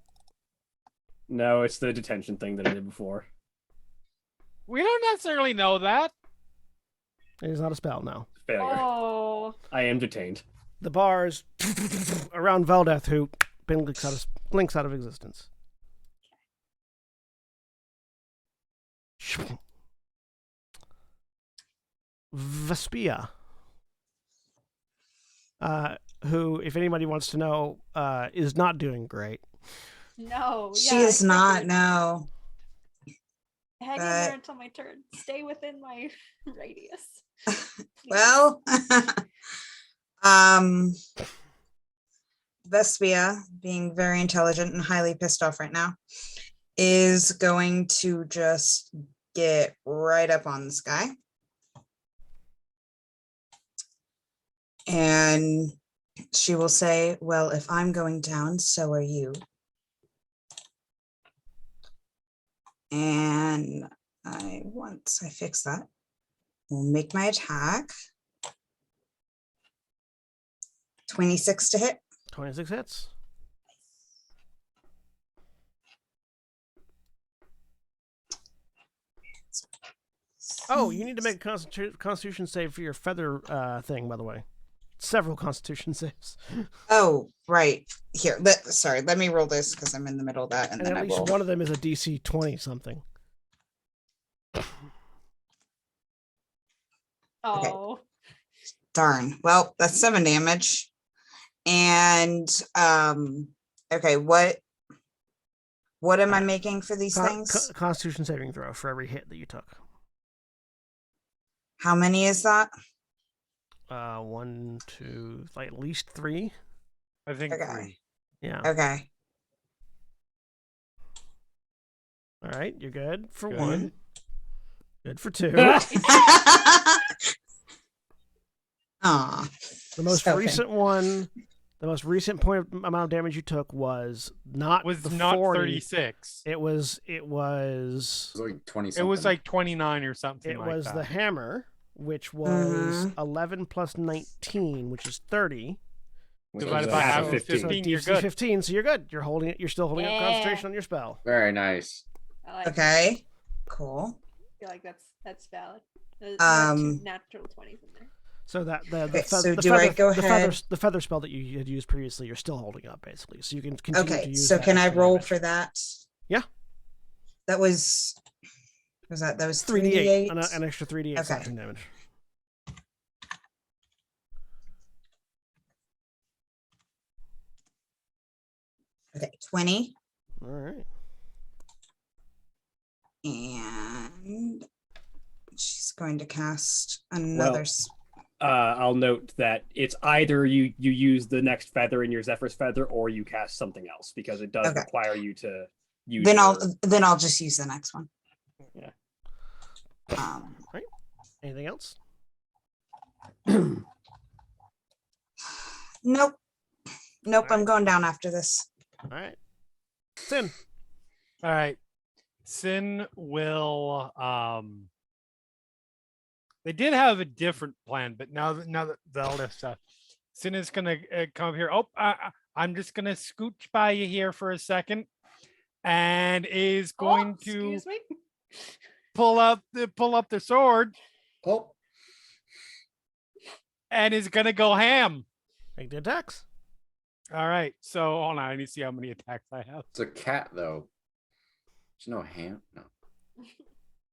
No, it's the detention thing that I did before. We don't necessarily know that. It is not a spell, no. Failure. Oh, I am detained. The bars around Valdeth, who blinks out of existence. Vespia, who, if anybody wants to know, is not doing great. no. She yeah, is not. exactly. No. Hang in there until my turn. Stay within my radius. Please. Well, um, Vespia, being very intelligent and highly pissed off right now, is going to just get right up on this guy. And she will say, well, if I'm going down, so are you. And once I fix that, we'll make my attack. 26 to hit. 26 hits. Oh, you need to make a Constitution save for your feather thing, by the way. Several Constitution saves. Oh, right. Here, sorry, let me roll this because I'm in the middle of that, and And then at I least will. one of them is a DC 20 something. Oh, Darn. Well, that's 7 damage. And okay, what am I making for these things? Constitution saving throw for every hit that you took. How many is that? 1, 2, like at least 3. I think Okay. 3. Yeah. Okay. All right, you're good for Good. 1. Good for 2. Aw. The most So recent one, the most recent amount of damage you took was not Was the not 40. 36. It was It was like 20 It something. was like 29 or something it like was that. the hammer, which was Mhm. 11 plus 19, which is 30. Which Divided is by half half of of 15. So 15, you're DC good. 15, so you're good. You're holding it. You're still holding up Yeah. concentration on your spell. Very nice. I like Okay. Cool. I feel like that's valid. There are 2 Um, natural 20s in there. So that the Okay, fe- so the do I feather, go the ahead- feather spell that you had used previously, you're still holding up basically. So you can continue to Okay, use. so that can I extra roll damage. for that? Yeah. That was that was 3d8 3d8? an extra 3d8 Okay. slashing damage. Okay, 20. All right. And she's going to cast another. I'll note that it's either you use the next feather in your Zephyr's feather or you cast something else because it does Okay. require you to use. Then your- I'll just use the next one. Yeah. Anything else? Nope. Nope, I'm Alright. going down after this. All right. Sin. All right. Sin will they did have a different plan, but now that Zelda stuff, Sin is gonna come here. Oh, I'm just gonna scooch by you here for a second, and is going to Excuse me. pull up the sword Oh, and is gonna go ham. Make the attacks. All right. So hold on. I need to see how many attacks I have. It's a cat though. There's no hand. No.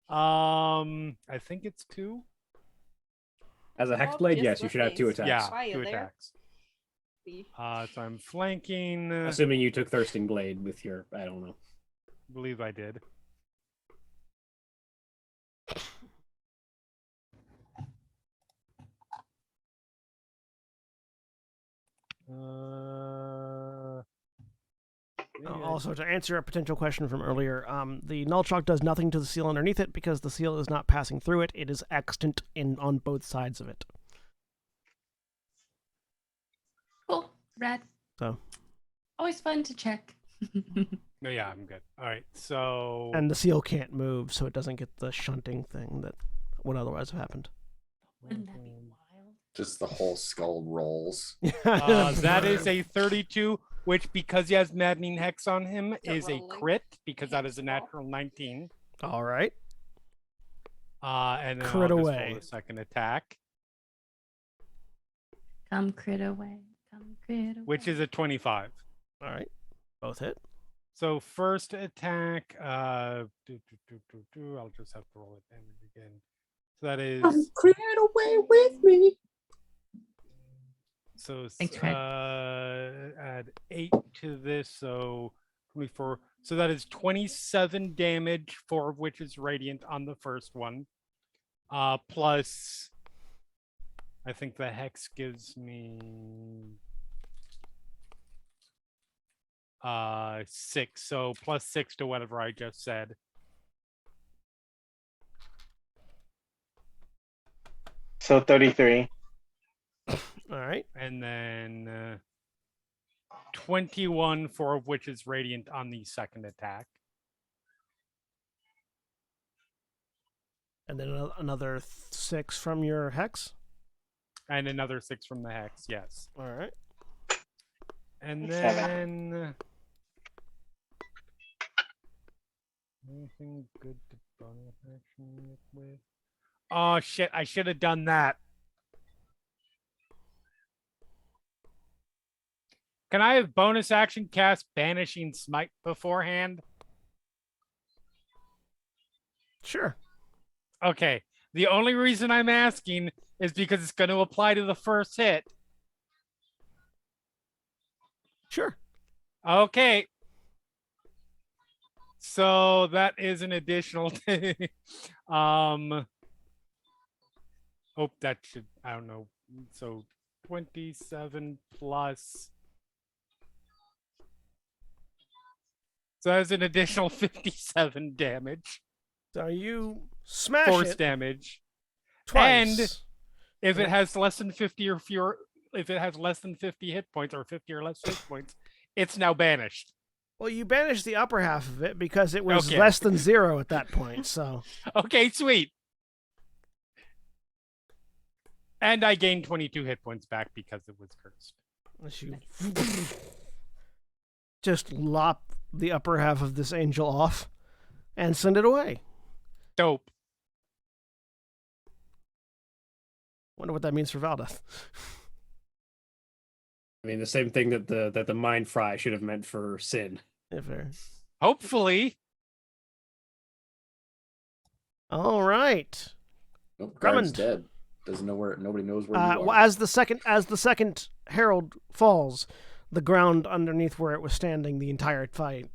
I think it's 2. As a hex Oh, blade, just yes, you with should have 2 these. attacks. Yeah, Why are 2 you there? attacks. So I'm flanking. Assuming you took Thirsting Blade with your, I don't know. I believe I did. Maybe I- Also, to answer a potential question from earlier, the null chalk does nothing to the seal underneath it because the seal is not passing through it. It is extant on both sides of it. Cool. Rad. So. Always fun to check. No, yeah, I'm good. All right. So And the seal can't move, so it doesn't get the shunting thing that would otherwise have happened. Wouldn't that be wild? Just the whole skull rolls. that is a 32, which because he has Maddening Hex on him Is it is a rolling? crit because that Hex is a roll? natural 19. All right. And then Crit I'll just away. roll the second attack, Come crit away. Come crit away. which is a 25. All right. Both hit. So first attack, I'll just have to roll it damage again. So that is Crit away with me. so Thanks, Craig. add 8 to this, so 24. So that is 27 damage, 4 of which is radiant on the first one. Plus I think the hex gives me 6, so plus 6 to whatever I just said. So 33. All right. And then 21, 4 of which is radiant on the second attack. And then another 6 from your hex. And another 6 from the hex, yes. All right. And 7. then anything good to bonus action with? Oh shit, I should have done that. Can I have bonus action cast Banishing Smite beforehand? Sure. Okay. The only reason I'm asking is because it's going to apply to the first hit. Sure. Okay. So that is an additional. Oh, that should, I don't know. So 27 plus. So that's an additional 57 damage. So you smash Force it damage. twice. And if it has less than 50 or fewer, if it has less than 50 hit points or 50 or less hit points, it's now banished. Well, you banished the upper half of it because it was Okay. less than 0 at that point. So Okay, sweet. And I gained 22 hit points back because it was cursed. unless you just lop the upper half of this angel off and send it away. Dope. Wonder what that means for Valdeth. I mean, the same thing that the mind fry should have meant for Sin. If fair. Hopefully. All right. Nope, Drummond. guard's dead. Doesn't know where. Nobody knows where you Well, are. as the second herald falls, the ground underneath where it was standing the entire fight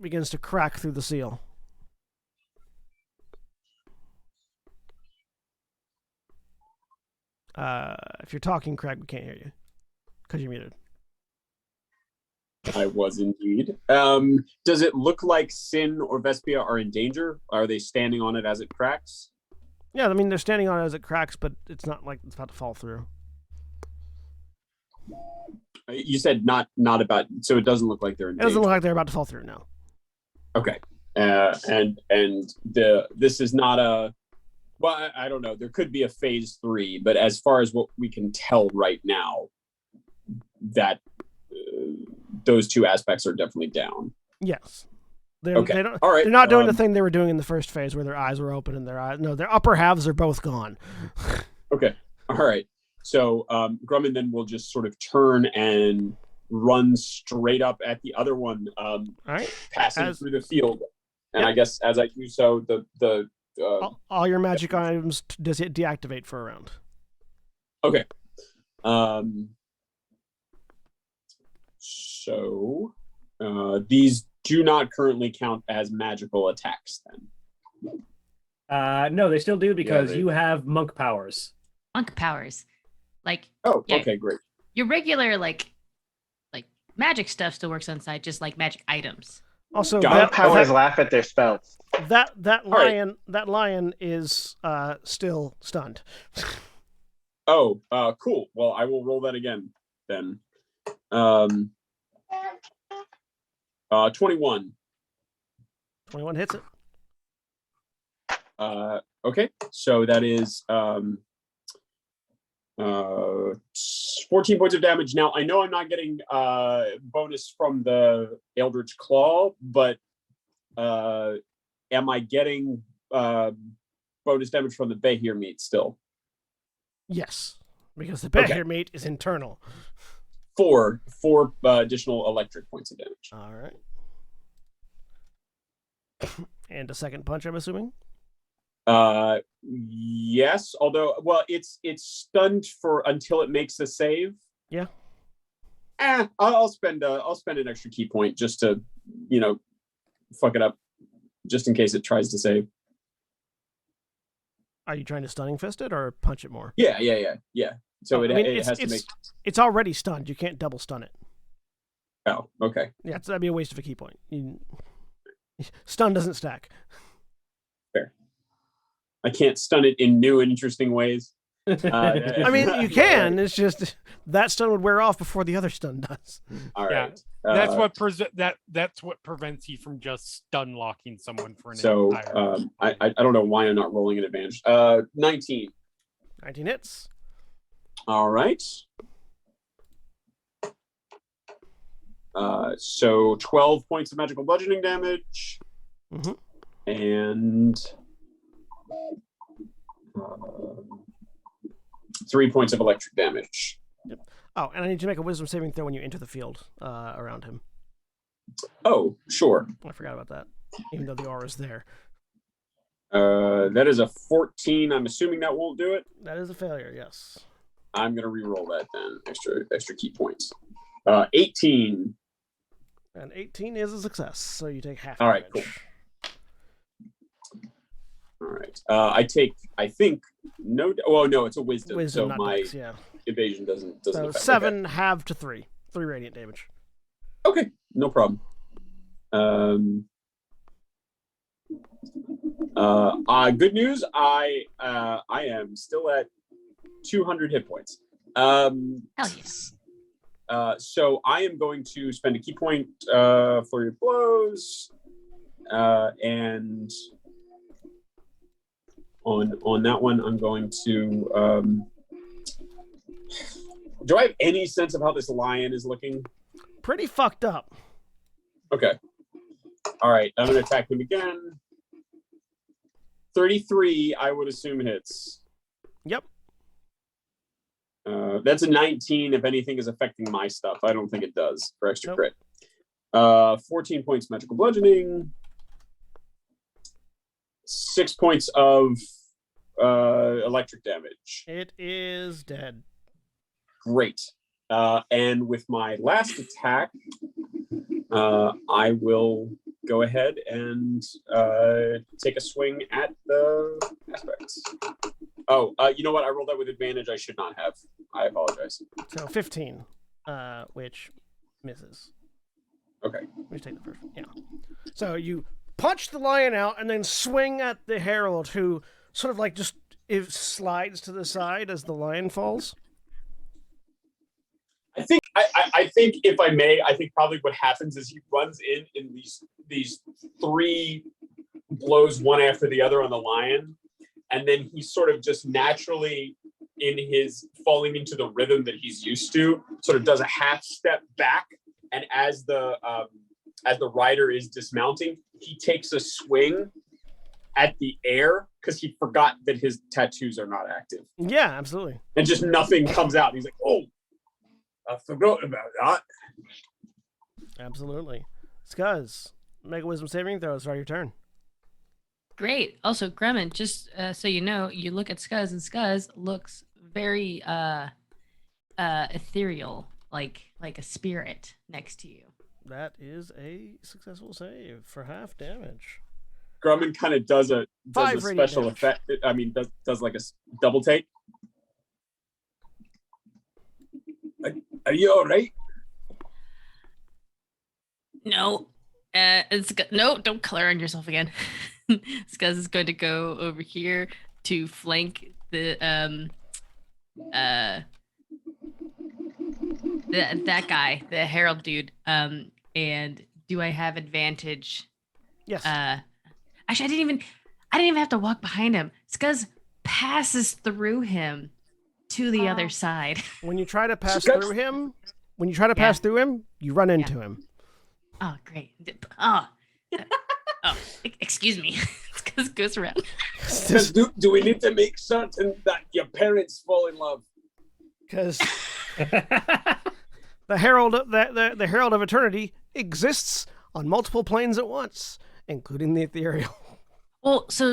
begins to crack through the seal. If you're talking, Craig, we can't hear you because you're muted. I was indeed. Does it look like Sin or Vespia are in danger? Are they standing on it as it cracks? Yeah, I mean they're standing on it as it cracks, but it's not like it's about to fall through. You said not about, so it doesn't look like they're in It danger. doesn't look like they're about to fall through now. Okay. This is not a, well, I don't know. There could be a phase 3, but as far as what we can tell right now, that those two aspects are definitely down. Yes. They're, Okay. they don't, All right. they're not doing the thing they were doing in the first phase where their eyes were open and their upper halves are both gone. Okay. All right. So Grumman then will just sort of turn and run straight up at the other one, All right. passing through the field. And Yep. I guess as I do so, All your magic items does it deactivate for a round. okay. So these do not currently count as magical attacks then. No, they still do because they- you have monk powers. Monk powers. Like Oh, Yeah. okay, great. your regular like magic stuff still works on site, just like magic items. Also, Got Monk it. powers laugh at their spells. that right. lion is still stunned. Oh, cool. Well, I will roll that again then. 21. 21 hits it. Okay, so that is 14 points of damage. Now I know I'm not getting bonus from the Eldritch Claw, but am I getting bonus damage from the Behir meat still? Yes, because the Okay. Behir meat is internal. Four additional electric points of damage. All right. And a second punch, I'm assuming. Yes, although it's stunned for until it makes a save. Yeah. I'll spend an extra key point just to fuck it up, just in case it tries to save. Are you trying to stunning fist it or punch it more? Yeah. So Oh, it I mean, has to make. It's already stunned. You can't double stun it. Oh, okay. Yeah, so that'd be a waste of a key point. Stun doesn't stack. Fair. I can't stun it in new and interesting ways. I mean, you can. It's just that stun would wear off before the other stun does. All right. That's that's what prevents you from just stun locking someone for an So entire. I don't know why I'm not rolling an advantage. 19. 19 hits. All right. So 12 points of magical bludgeoning damage, Mhm. and 3 points of electric damage. Oh, and I need to make a wisdom saving throw when you enter the field around him. Oh, sure. I forgot about that, even though the aura is there. That is a 14. I'm assuming that won't do it. That is a failure, yes. I'm gonna re-roll that then. Extra key points. 18. And 18 is a success, so you take half All right, damage. All right. I think no. Well, no, it's a wisdom. Wisdom, so not my dex, yeah. evasion doesn't So affect. 7 halved to 3. 3 radiant damage. Okay, no problem. Good news. I am still at 200 hit points. Hell yes. So I am going to spend a key point for your blows, and on that one, I'm going to. Do I have any sense of how this lion is looking? Pretty fucked up. Okay. All right, I'm going to attack him again. 33, I would assume hits. Yep. That's a 19 if anything is affecting my stuff. I don't think it does for extra Nope. crit. 14 points magical bludgeoning. 6 points of electric damage. It is dead. Great. And with my last attack, I will go ahead and take a swing at the aspects. Oh, you know what? I rolled that with advantage. I should not have. I apologize. So 15, which misses. Okay. Let me take the first one. Yeah. So you punch the lion out and then swing at the herald, who sort of like just slides to the side as the lion falls. I think if I may, I think probably what happens is he runs in these 3 blows one after the other on the lion, and then he sort of just naturally, in his falling into the rhythm that he's used to, sort of does a half step back, and as the rider is dismounting, he takes a swing at the air because he forgot that his tattoos are not active, Yeah, absolutely. and just nothing comes out. He's like, "Oh, I forgot about that." Absolutely. Scuzz, make a wisdom saving throw. Start your turn. Great. Also, Grumman, just so you know, you look at Scuzz, and Scuzz looks very ethereal, like a spirit next to you. That is a successful save for half damage. Grumman kind of does a 5 radiant special damage. effect. I mean, does like a double take. Are you all right? No, no. Don't color on yourself again. Scuzz is going to go over here to flank the that guy, the Herald dude. And do I have advantage? Yes. Actually, I didn't even have to walk behind him. Scuzz passes through him to the other side. When you try to pass Scuzz- through him, you run into him. Oh, great. Oh, excuse me. Scuzz goes around. Do we need to make certain that your parents fall in love? Because the Herald, the Herald of Eternity exists on multiple planes at once, including the ethereal. Well, so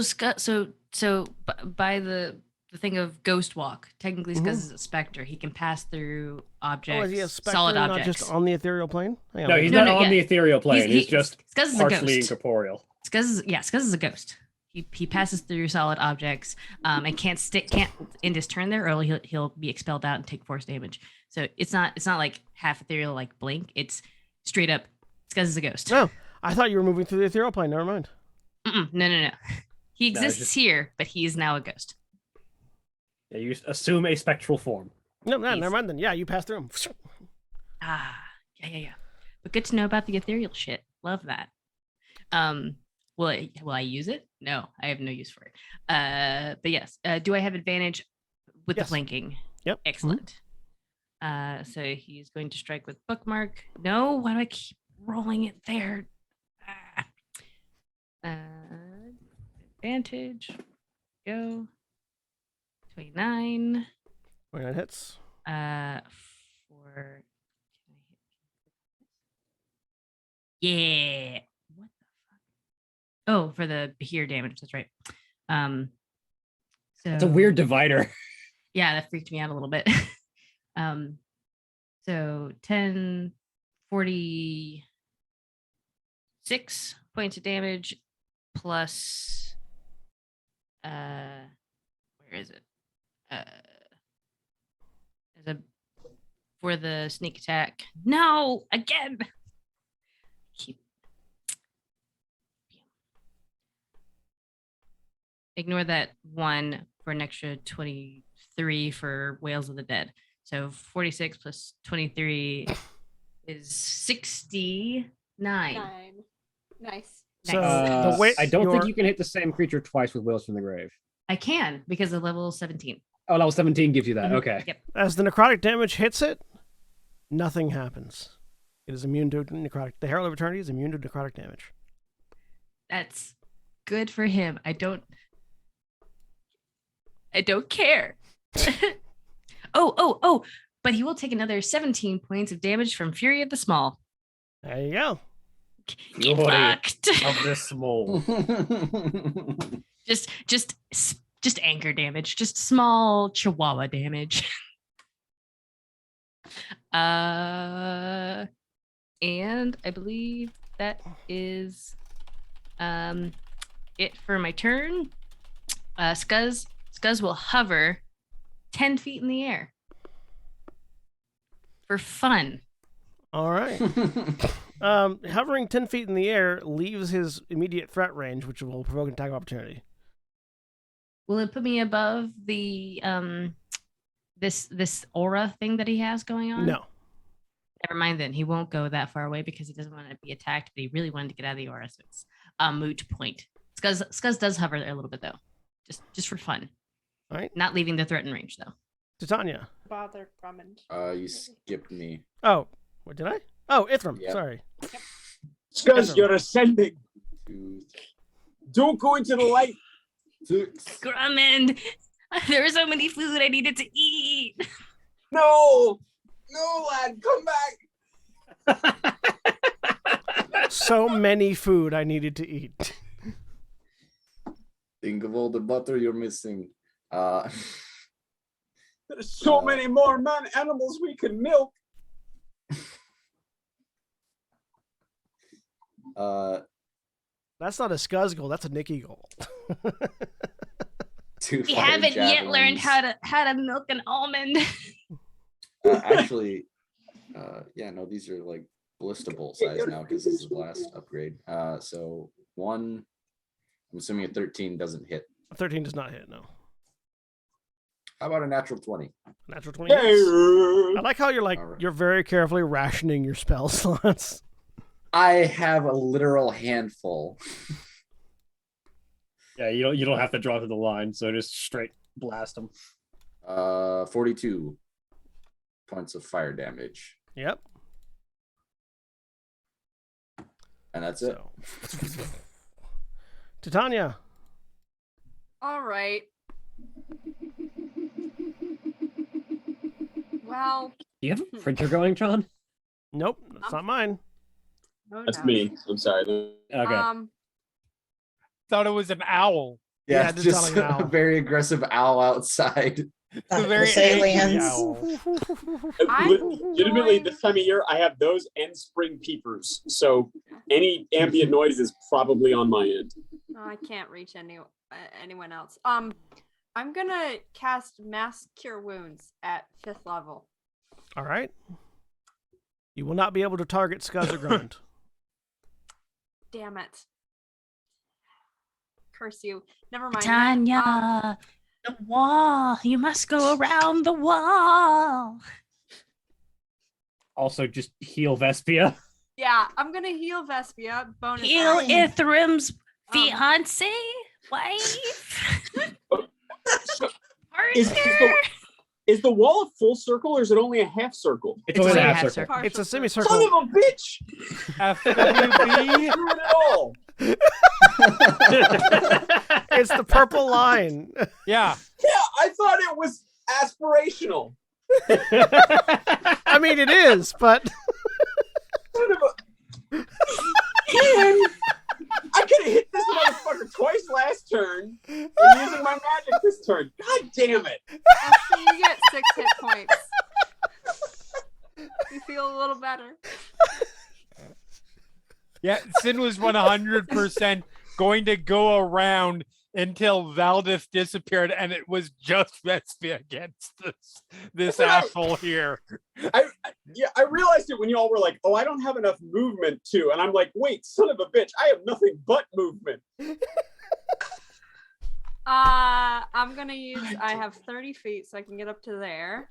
by the thing of Ghost Walk, technically Scuzz is a specter. He can pass through objects, Oh, is he a specter, solid not objects. just on the ethereal plane? Hang on. No, he's No, not no, on yeah. the ethereal plane. He's just Scuzz is a partially ghost. incorporeal. Scuzz is a ghost. He passes through solid objects, and can't end his turn there, or he'll be expelled out and take force damage. So it's not like half ethereal like Blink. It's straight up Scuzz is a ghost. No, I thought you were moving through the ethereal plane. Never mind. No. He No, it's exists just- here, but he is now a ghost. Yeah, you assume a spectral form. No, never mind then. Yeah, you passed through him. Ah, yeah. But good to know about the ethereal shit. Love that. Will I use it? No, I have no use for it. But yes. Do I have advantage with the Yes. flanking? Yep. Excellent. So he's going to strike with bookmark. No, why do I keep rolling it there? Advantage. Go. 29. 29 hits. For yeah. What the fuck? Oh, for the Behir damage. That's right. So It's a weird divider. Yeah, that freaked me out a little bit. So 10, 46 points of damage plus where is it? For the sneak attack. No, again. Ignore that one for an extra 23 for Whales of the Dead. So 46 plus 23 is 69. Nice. So Nice. the way I don't think you can hit the same creature twice with Wheels from the Grave. I can because of level 17. Oh, level 17 gives you that. Mhm. Okay. Yep. as the necrotic damage hits it, nothing happens. It is immune to necrotic. The Herald of Eternity is immune to necrotic damage. That's good for him. I don't care. Oh, but he will take another 17 points of damage from Fury of the Small. There you go. Get Fury fucked. Of the small. just anger damage, just small chihuahua damage. And I believe that is it for my turn. Scuzz will hover 10 feet in the air for fun. All right. Hovering 10 feet in the air leaves his immediate threat range, which will provoke an attack of opportunity. Will it put me above the this aura thing that he has going on? No. Never mind then. He won't go that far away because he doesn't want to be attacked, but he really wanted to get out of the aura, so it's a moot point. Scuzz does hover there a little bit though. Just for fun. All right. Not leaving the threatened range though. Titania. Bother Drummond. You skipped me. Oh, what did I? Oh, Ithram. Yep. Sorry. Scuzz, you're ascending. Two, Don't go into the light. 6. Drummond, there was so many food I needed to eat. No, lad, come back. So many food I needed to eat. Think of all the butter you're missing. There's so many more animals we can milk. That's not a Scuzz goal. That's a Nikki goal. 2 We fire haven't yet learned javelins. how to milk an almond. Actually, yeah, no, these are like ballista bolt size now because this is the last upgrade. So 1, I'm assuming a 13 doesn't hit. 13 does not hit, no. How about a natural 20? Natural 20 hits. I like how you're like, All right. you're very carefully rationing your spell slots. I have a literal handful. Yeah, you don't have to draw to the line, so just straight blast them. 42 points of fire damage. Yep. And that's it. So. Titania. All right. Well, Do you have a printer going, John? Nope, that's not mine. no That's doubt. me. I'm sorry. Okay. Thought it was an owl. Yeah, Yeah, it it's did sound just like an owl. a very aggressive owl outside. The very Those angry aliens. owl. I'm Legitimately, going- this time of year, I have those and spring peepers. So any ambient noise is probably on my end. Oh, I can't reach anyone else. I'm gonna cast Mass Cure Wounds at 5th level. All right. You will not be able to target Scuzz or Grunt. Damn it. Curse you. Never mind. Tanya, the wall. You must go around the wall. Also, just heal Vespia. Yeah, I'm gonna heal Vespia. Bonus Heal action. Ithrim's Um, fiance, wife, So, partner. is the wall a full circle or is it only a half circle? It's only only a a half half circle. circle. It's a Son semicircle. of a bitch! FWB. Screw it all. It's the purple line. Yeah. Yeah, I thought it was aspirational. I mean, it is, but Son of a. Man, I could have hit this motherfucker twice last turn and using my magic this turn. God damn it. So you get 6 hit points. You feel a little better. Yeah, Sin was 100% going to go around until Valdith disappeared, and it was just Vespia against this asshole here. I realized it when y'all were like, "Oh, I don't have enough movement too," and I'm like, "Wait, son of a bitch, I have nothing but movement." I'm gonna use. I have 30 feet, so I can get up to there.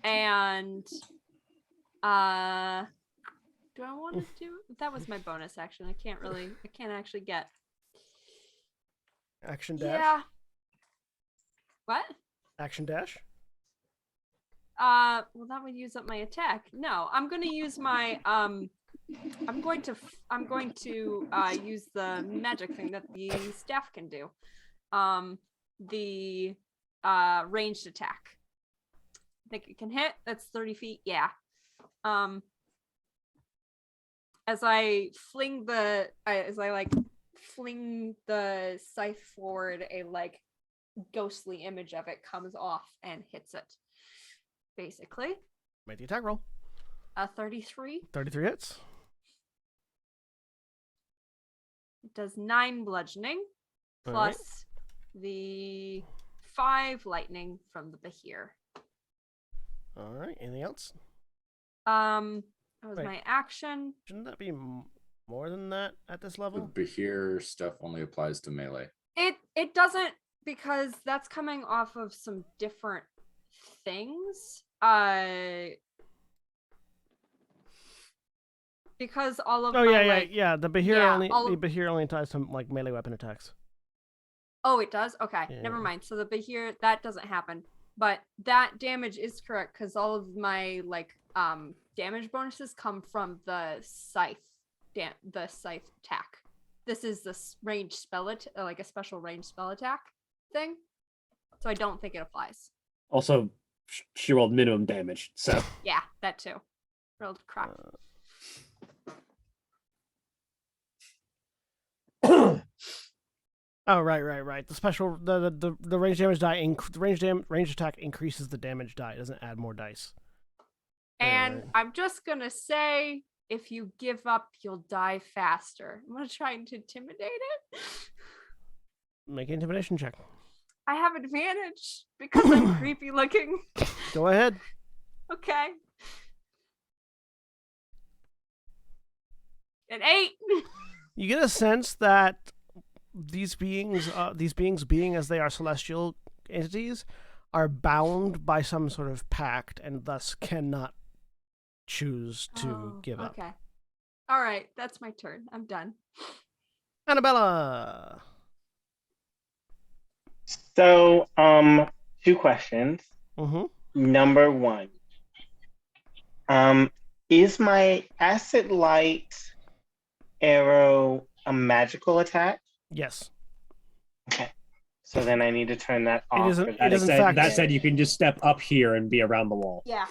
And do I want to do? That was my bonus action. I can't actually get. action dash. Yeah. What? Action dash. Well, that would use up my attack. No, I'm gonna use my I'm going to use the magic thing that the staff can do. The ranged attack. I think it can hit. That's 30 feet. Yeah. As I fling the scythe forward, a like ghostly image of it comes off and hits it. Basically, Make the attack roll. 33. 33 hits. It does 9 bludgeoning All plus right. the 5 lightning from the Bahir. All right. Anything else? That was Wait. my action. Shouldn't that be more than that at this The level? Bahir stuff only applies to melee. It doesn't, because that's coming off of some different things. Because all of Oh my, yeah, like, yeah. The Bahir yeah, only all the of- Bahir only ties to like melee weapon attacks. Oh, it does? Okay, Yeah. never mind. So the Bahir, that doesn't happen. But that damage is correct because all of my like damage bonuses come from the scythe attack. this is this range spell like a special range spell attack thing. So I don't think it applies. Also, she rolled minimum damage, so Yeah, that too. Rolled crap. Oh, right. The special, the range damage die, range attack increases the damage die. It doesn't add more dice. And Right. I'm just gonna say, if you give up, you'll die faster. I'm gonna try to intimidate it. Make an intimidation check. I have advantage because I'm creepy looking. Go ahead. Okay. An 8. You get a sense that these beings being as they are celestial entities, are bound by some sort of pact and thus cannot choose to give up. Okay. All right, that's my turn. I'm done. Annabella. So, 2 questions. Mm-hmm. Number 1. Is my acid light arrow a magical attack? Yes. Okay. So then I need to turn that off. isn't- for it that. is in that, fact- that said, you can just step up here and be around the wall. Yeah.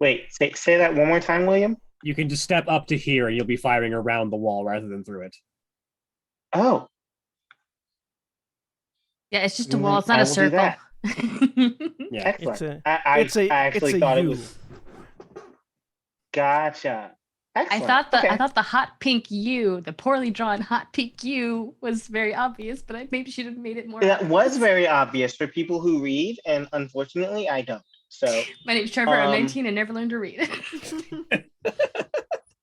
Wait, say that one more time, William. You can just step up to here and you'll be firing around the wall rather than through it. Oh, Yeah, it's just a Mm, wall. It's not I a will do circle. that. Yeah. excellent. a- I it's a actually thought U. it was. Gotcha. I Excellent. thought Okay. I thought the hot pink U, the poorly drawn hot pink U, was very obvious, but maybe she should have made it more. That was obvious. very obvious for people who read, and unfortunately, I don't. So, My name's Trevor. I'm um, 19 and never learned to read.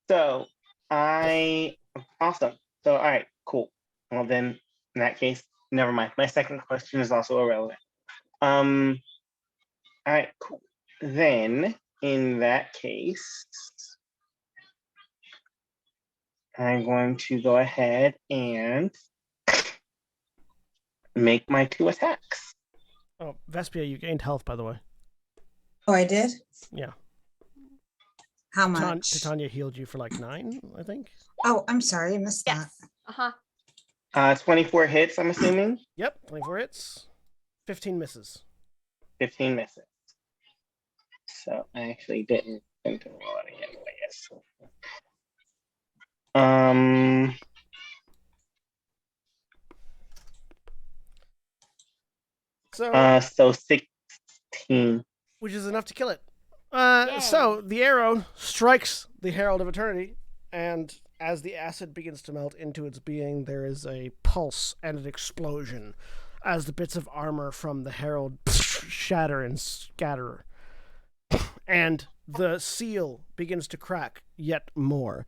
so awesome. So, all right, cool. Well, then, in that case, never mind. My second question is also irrelevant. All right, cool. Then, in that case, I'm going to go ahead and make my 2 attacks. Oh, Vespia, you gained health, by the way. Oh, I did? Yeah. How much? Titania healed you for like 9, I think. Oh, I'm sorry, I missed that. Yes. Uh-huh. 24 hits, I'm assuming. Yep, 24 hits, 15 misses. 15 misses. So I actually didn't think to roll it again, I guess. So, So 16. which is enough to kill it. So the arrow strikes the Herald of Eternity, and as the acid begins to melt into its being, there is a pulse and an explosion as the bits of armor from the Herald shatter and scatter. And the seal begins to crack yet more.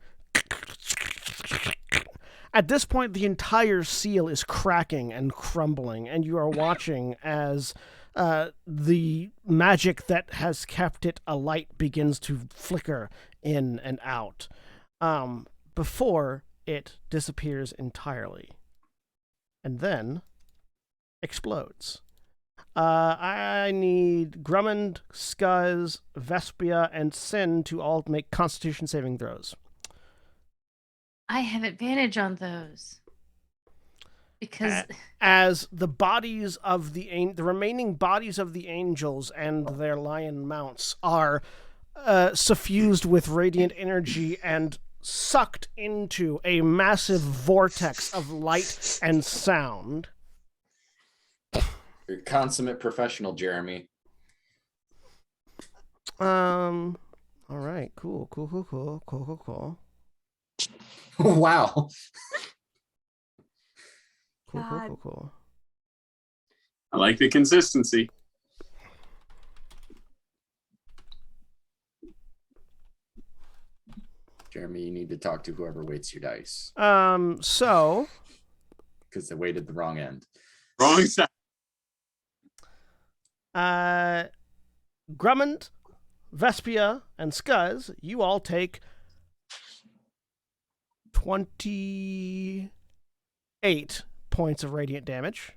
At this point, the entire seal is cracking and crumbling, and you are watching as the magic that has kept it alight begins to flicker in and out before it disappears entirely and then explodes. I need Grummond, Scuzz, Vespia, and Sin to all make Constitution saving throws. I have advantage on those because As the bodies of the remaining bodies of the angels and their lion mounts are suffused with radiant energy and sucked into a massive vortex of light and sound. You're a consummate professional, Jeremy. All right. Cool. Wow. Cool. I like the consistency. Jeremy, you need to talk to whoever weights your dice So because they weighted the wrong end. Wrong side. Grummond, Vespia, and Scuzz, you all take 28 points of radiant damage.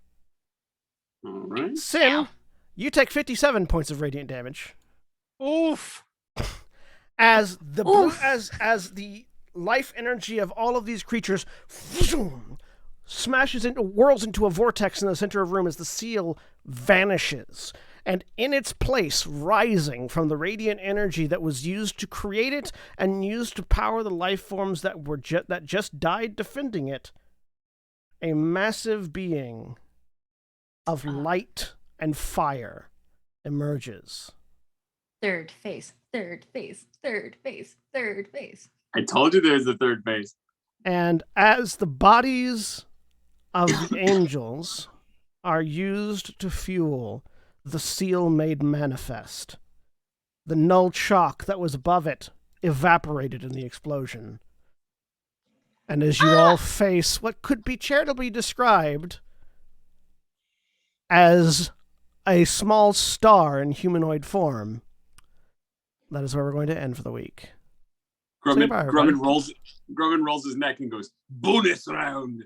All right. Sin, you take 57 points of radiant damage. Oof. As the Oof. as the life energy of all of these creatures whirls into a vortex in the center of the room as the seal vanishes. And in its place, rising from the radiant energy that was used to create it and used to power the life forms that were that just died defending it, a massive being of light and fire emerges. Third phase, third phase, third phase, third phase. I told you there's a third phase. And as the bodies of the angels are used to fuel the seal made manifest, the null chalk that was above it evaporated in the explosion. And as you all face what could be charitably described as a small star in humanoid form, that is where we're going to end for the week. Grumman rolls his neck and goes, bonus round.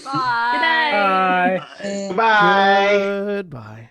Bye. Bye. Bye. Goodbye.